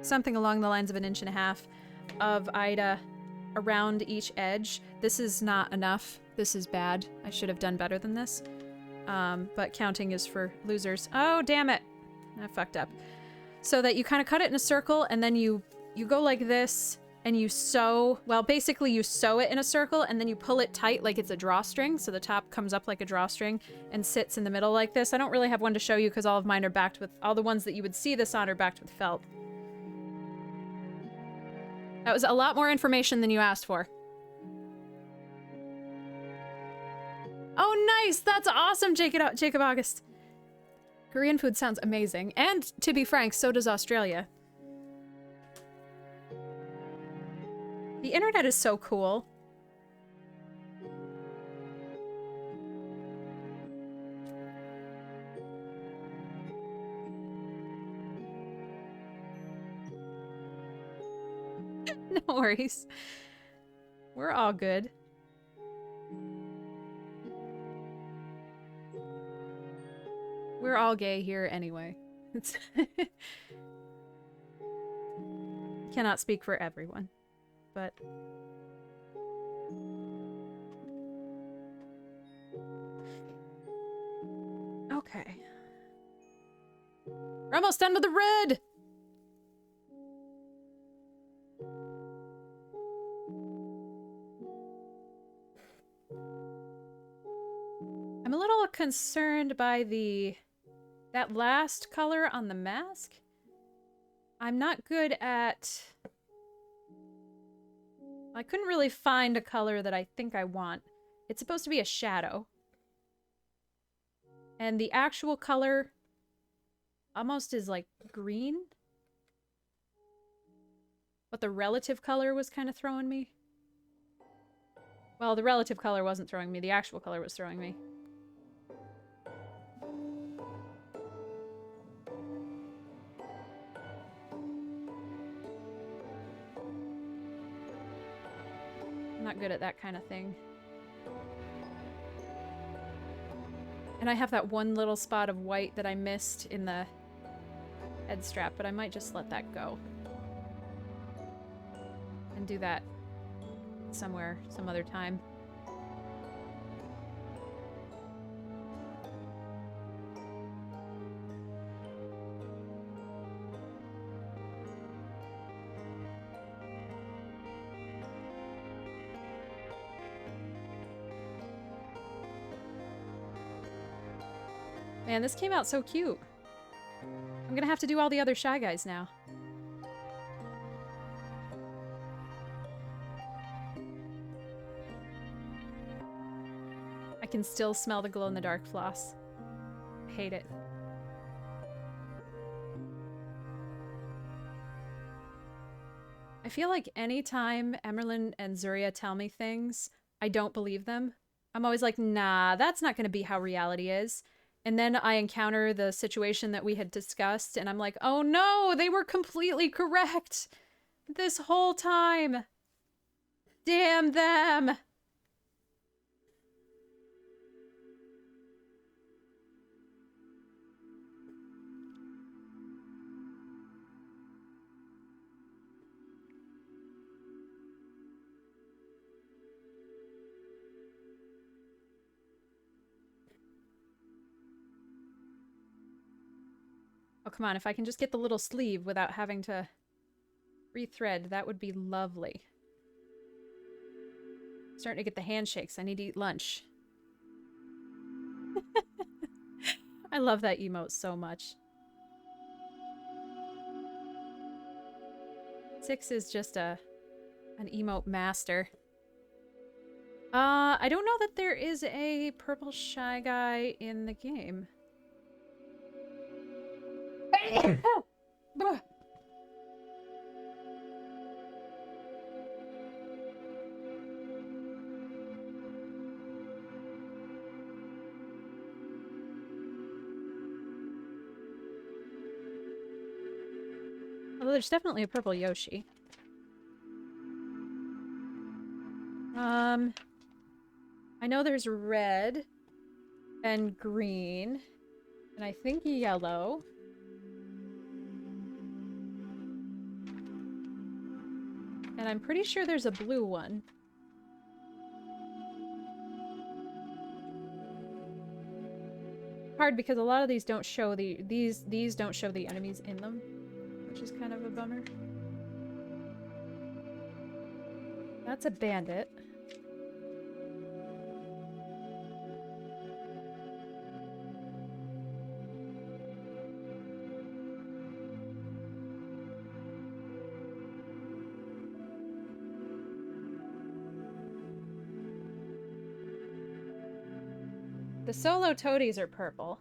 something along the lines of an inch and a half of Ida around each edge. This is not enough. This is bad. I should have done better than this. But counting is for losers. Oh, damn it. I fucked up. So that you kind of cut it in a circle and then you go like this and you sew, well, basically you sew it in a circle and then you pull it tight like it's a drawstring. So the top comes up like a drawstring and sits in the middle like this. I don't really have one to show you because all of mine are backed with, all the ones that you would see this on are backed with felt. That was a lot more information than you asked for. Oh, nice! That's awesome, Jacob August. Korean food sounds amazing. And, to be frank, so does Australia. The internet is so cool. No worries. We're all good. We're all gay here anyway. It's cannot speak for everyone, but okay. We're almost done with the red! I'm a little concerned by that last color on the mask. I'm not good at... I couldn't really find a color that I think I want. It's supposed to be a shadow. And the actual color almost is like green. But the relative color was kind of throwing me. Well, the relative color wasn't throwing me. The actual color was throwing me. I'm not good at that kind of thing. And I have that one little spot of white that I missed in the head strap, but I might just let that go. And do that somewhere, some other time. Man, this came out so cute. I'm gonna have to do all the other Shy Guys now. I can still smell the glow-in-the-dark floss. Hate it. I feel like anytime Emerlyn and Zuria tell me things, I don't believe them. I'm always like, nah, that's not gonna be how reality is. And then I encounter the situation that we had discussed, and I'm like, oh no, they were completely correct this whole time. Damn them. Oh, come on. If I can just get the little sleeve without having to rethread, that would be lovely. Starting to get the handshakes. I need to eat lunch. I love that emote so much. 6 is just an emote master. I don't know that there is a purple Shy Guy in the game. Although there's definitely a purple Yoshi. I know there's red and green and I think yellow. And I'm pretty sure there's a blue one. Hard because a lot of these don't show these don't show the enemies in them, which is kind of a bummer. That's a bandit. The solo toadies are purple.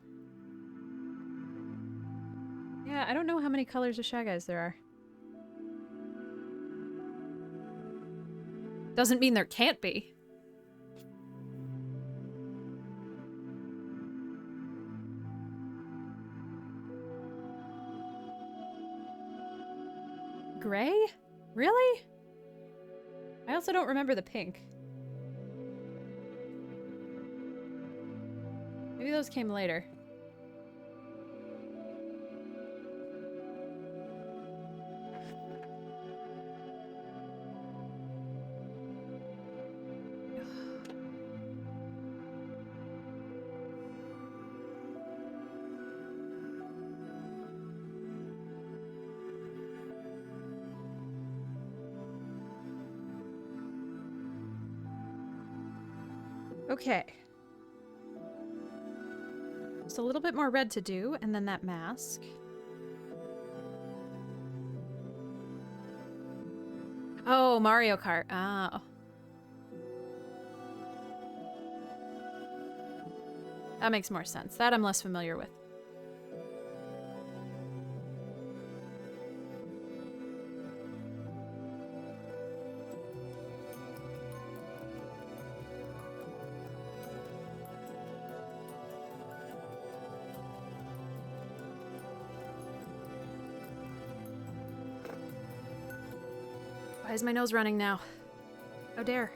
Yeah, I don't know how many colors of Shy Guys there are. Doesn't mean there can't be. Gray? Really? I also don't remember the pink. Maybe those came later. Okay. Just a little bit more red to do, and then that mask. Oh, Mario Kart. Oh. That makes more sense. That I'm less familiar with. Why is my nose running now? How dare.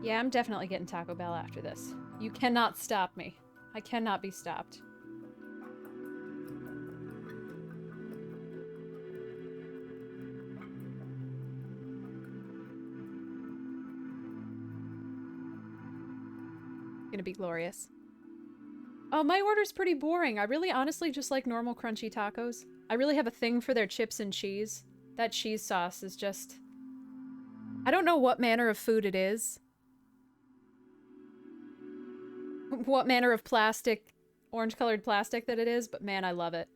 Yeah, I'm definitely getting Taco Bell after this. You cannot stop me. I cannot be stopped. Gonna be glorious. Oh, my order's pretty boring. I really honestly just like normal crunchy tacos. I really have a thing for their chips and cheese. That cheese sauce is just... I don't know what manner of food it is. What manner of plastic, orange-colored plastic that it is, but man, I love it.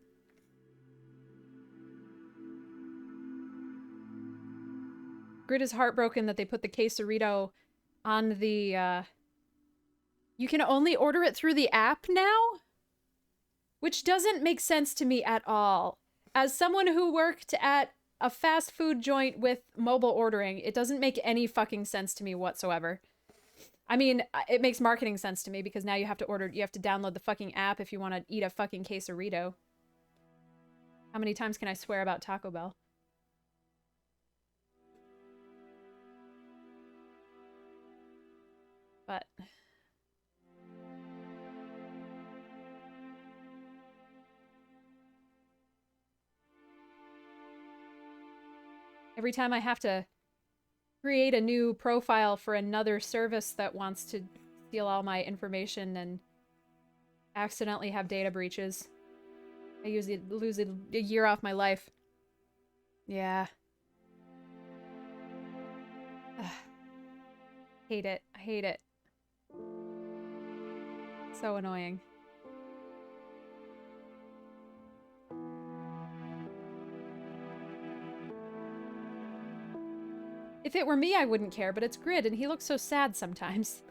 Grid is heartbroken that they put the quesarito on the, You can only order it through the app now? Which doesn't make sense to me at all. As someone who worked at a fast food joint with mobile ordering, it doesn't make any fucking sense to me whatsoever. I mean, it makes marketing sense to me because now you have to download the fucking app if you want to eat a fucking quesarito. How many times can I swear about Taco Bell? But... every time I have to create a new profile for another service that wants to steal all my information and accidentally have data breaches, I usually lose a year off my life. Yeah. Hate it. I hate it. So annoying. If it were me, I wouldn't care, but it's Grid, and he looks so sad sometimes.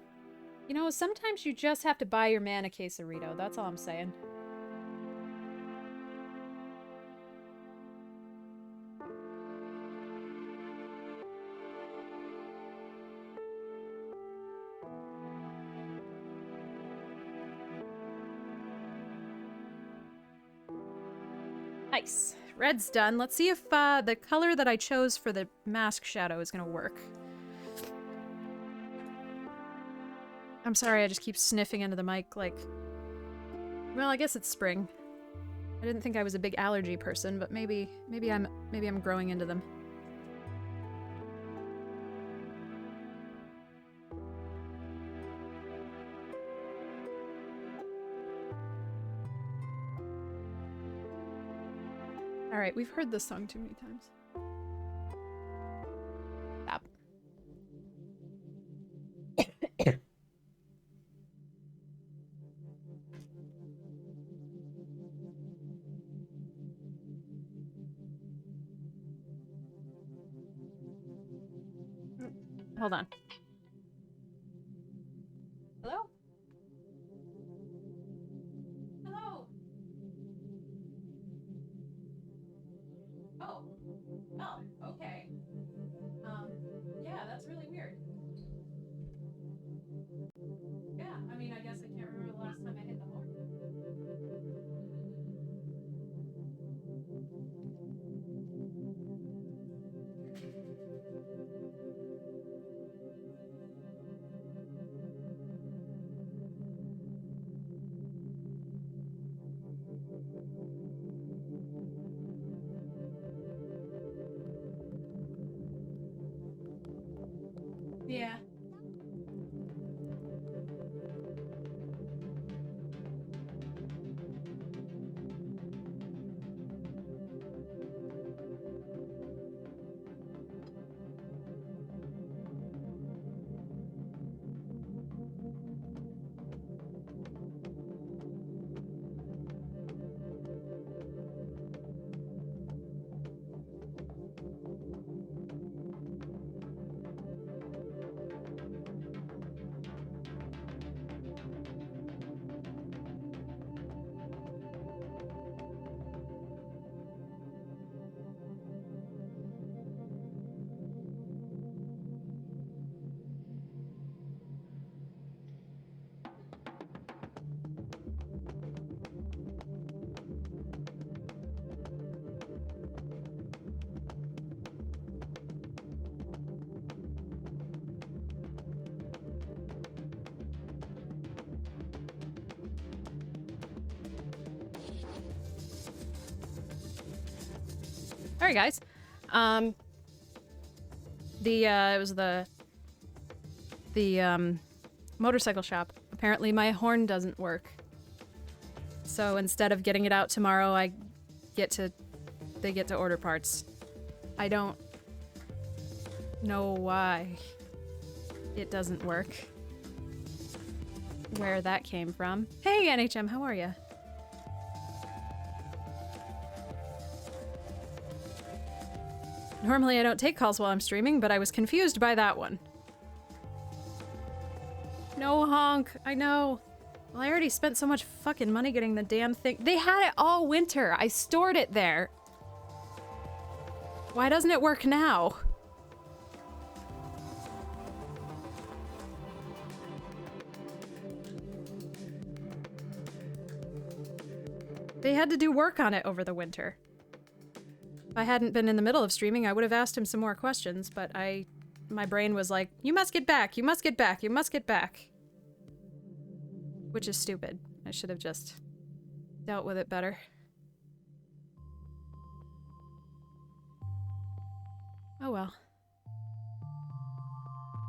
You know, sometimes you just have to buy your man a quesarito. That's all I'm saying. Nice. Red's done. Let's see if the color that I chose for the mask shadow is gonna work. I'm sorry, I just keep sniffing into the mic like... Well, I guess it's spring. I didn't think I was a big allergy person, but maybe I'm growing into them. All right, we've heard this song too many times. Stop. Hold on. Hello? Hello? Oh. Oh, okay. Yeah, that's really weird. Yeah, I mean, I guess I can't remember the last time I hit the horn. Yeah. All right, guys. It was the motorcycle shop. Apparently my horn doesn't work. So instead of getting it out tomorrow, they get to order parts. I don't know why it doesn't work. Where that came from. Hey, NHM, how are you? Normally I don't take calls while I'm streaming, but I was confused by that one. No honk, I know. Well, I already spent so much fucking money getting the damn thing. They had it all winter. I stored it there. Why doesn't it work now? They had to do work on it over the winter. If I hadn't been in the middle of streaming, I would have asked him some more questions, but my brain was like, you must get back, you must get back, you must get back. Which is stupid. I should have just dealt with it better. Oh well.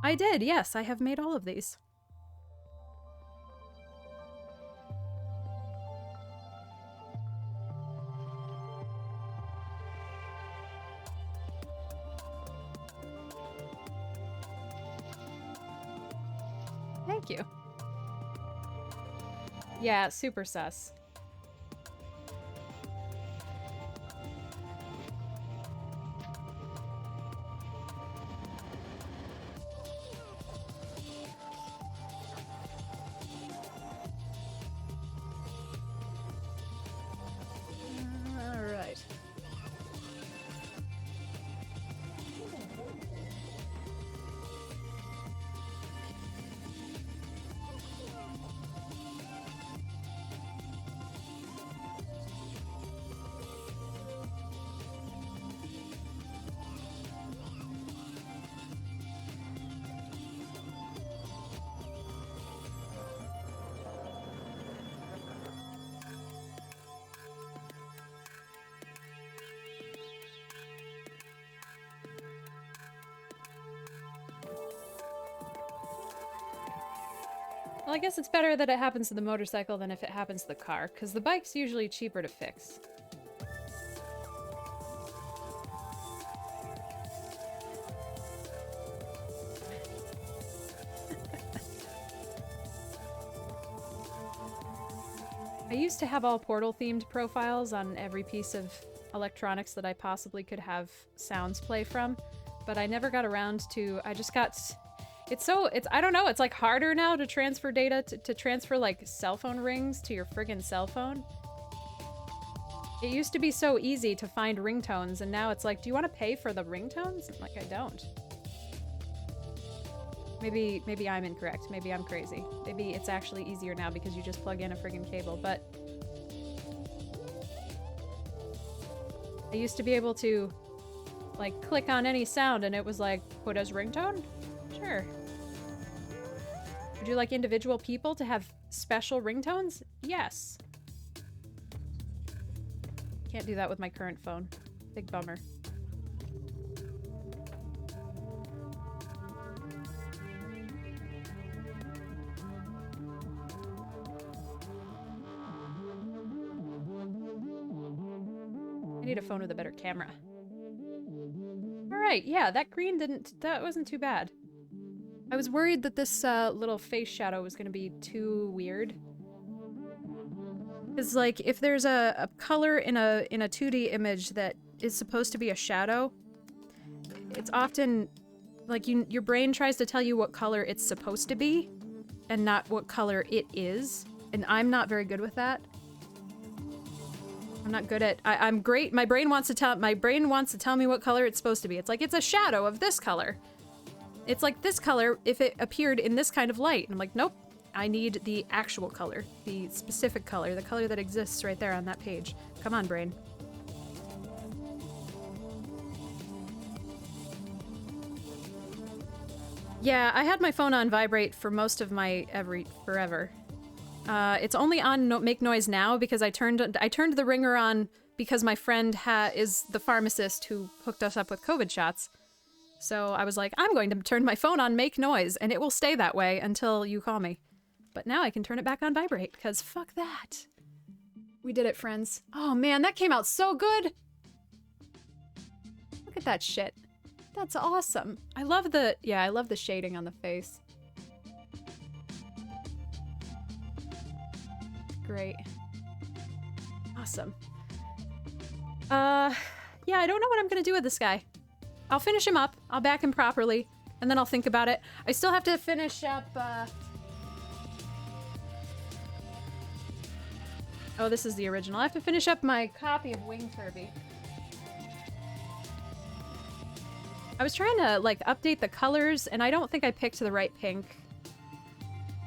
I did, yes, I have made all of these. Thank you. Yeah, super sus. All right. Well, I guess it's better that it happens to the motorcycle than if it happens to the car, because the bike's usually cheaper to fix. I used to have all Portal-themed profiles on every piece of electronics that I possibly could have sounds play from, but I never got around to... I just got... I don't know, it's like harder now to transfer data, to transfer like cell phone rings to your friggin' cell phone. It used to be so easy to find ringtones, and now it's like, do you want to pay for the ringtones? I'm like, I don't. Maybe I'm incorrect. Maybe I'm crazy. Maybe it's actually easier now because you just plug in a friggin' cable, but... I used to be able to, like, click on any sound and it was like, put as ringtone? Sure. Would you like individual people to have special ringtones? Yes. Can't do that with my current phone. Big bummer. I need a phone with a better camera. Alright, yeah, that green that wasn't too bad. I was worried that this little face shadow was gonna be too weird. Because, like, if there's a color in a 2D image that is supposed to be a shadow, it's often, like, your brain tries to tell you what color it's supposed to be, and not what color it is. And I'm not very good with that. I'm not good at... I'm great. My brain wants to tell me what color it's supposed to be. It's like, it's a shadow of this color. It's like this color if it appeared in this kind of light. And I'm like, nope. I need the actual color. The specific color. The color that exists right there on that page. Come on, brain. Yeah, I had my phone on vibrate for most of my forever. It's only on Make Noise now because I turned the ringer on because my friend is the pharmacist who hooked us up with COVID shots. So I was like, I'm going to turn my phone on Make Noise, and it will stay that way until you call me. But now I can turn it back on vibrate, because fuck that. We did it, friends. Oh man, that came out so good! Look at that shit. That's awesome. I love the shading on the face. Great. Awesome. Yeah, I don't know what I'm gonna do with this guy. I'll finish him up, I'll back him properly, and then I'll think about it. I still have to finish up, oh, this is the original. I have to finish up my copy of Wing Kirby. I was trying to, like, update the colors, and I don't think I picked the right pink.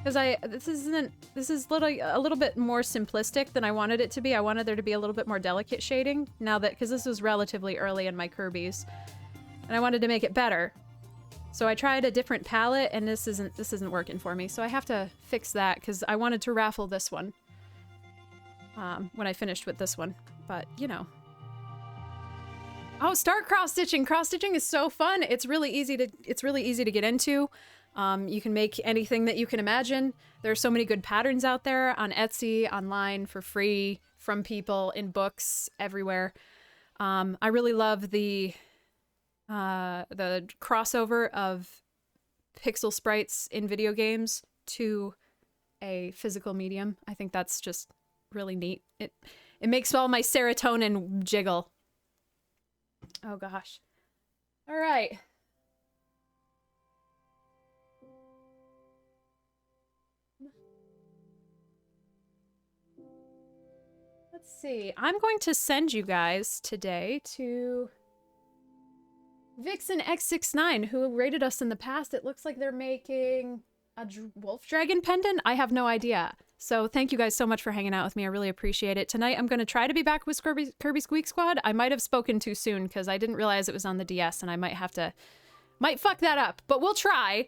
Because this is a little bit more simplistic than I wanted it to be. I wanted there to be a little bit more delicate shading, because this was relatively early in my Kirby's. And I wanted to make it better. So I tried a different palette, and this isn't working for me. So I have to fix that, because I wanted to raffle this one. When I finished with this one. But, you know. Oh, start cross-stitching! Cross-stitching is so fun! It's really easy to get into. You can make anything that you can imagine. There are so many good patterns out there on Etsy, online, for free, from people, in books, everywhere. I really love the crossover of pixel sprites in video games to a physical medium. I think that's just really neat. It makes all my serotonin jiggle. Oh gosh. All right. Let's see. I'm going to send you guys today to Vixen X69, who rated us in the past. It looks like they're making a wolf dragon pendant. I have no idea. So thank you guys so much for hanging out with me. I really appreciate it. Tonight I'm going to try to be back with Kirby Squeak Squad. I might have spoken too soon because I didn't realize it was on the DS, and I might fuck that up, but we'll try.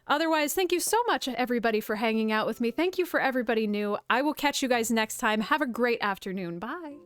Otherwise, thank you so much, everybody, for hanging out with me. Thank you for everybody new. I will catch you guys next time. Have a great afternoon. Bye.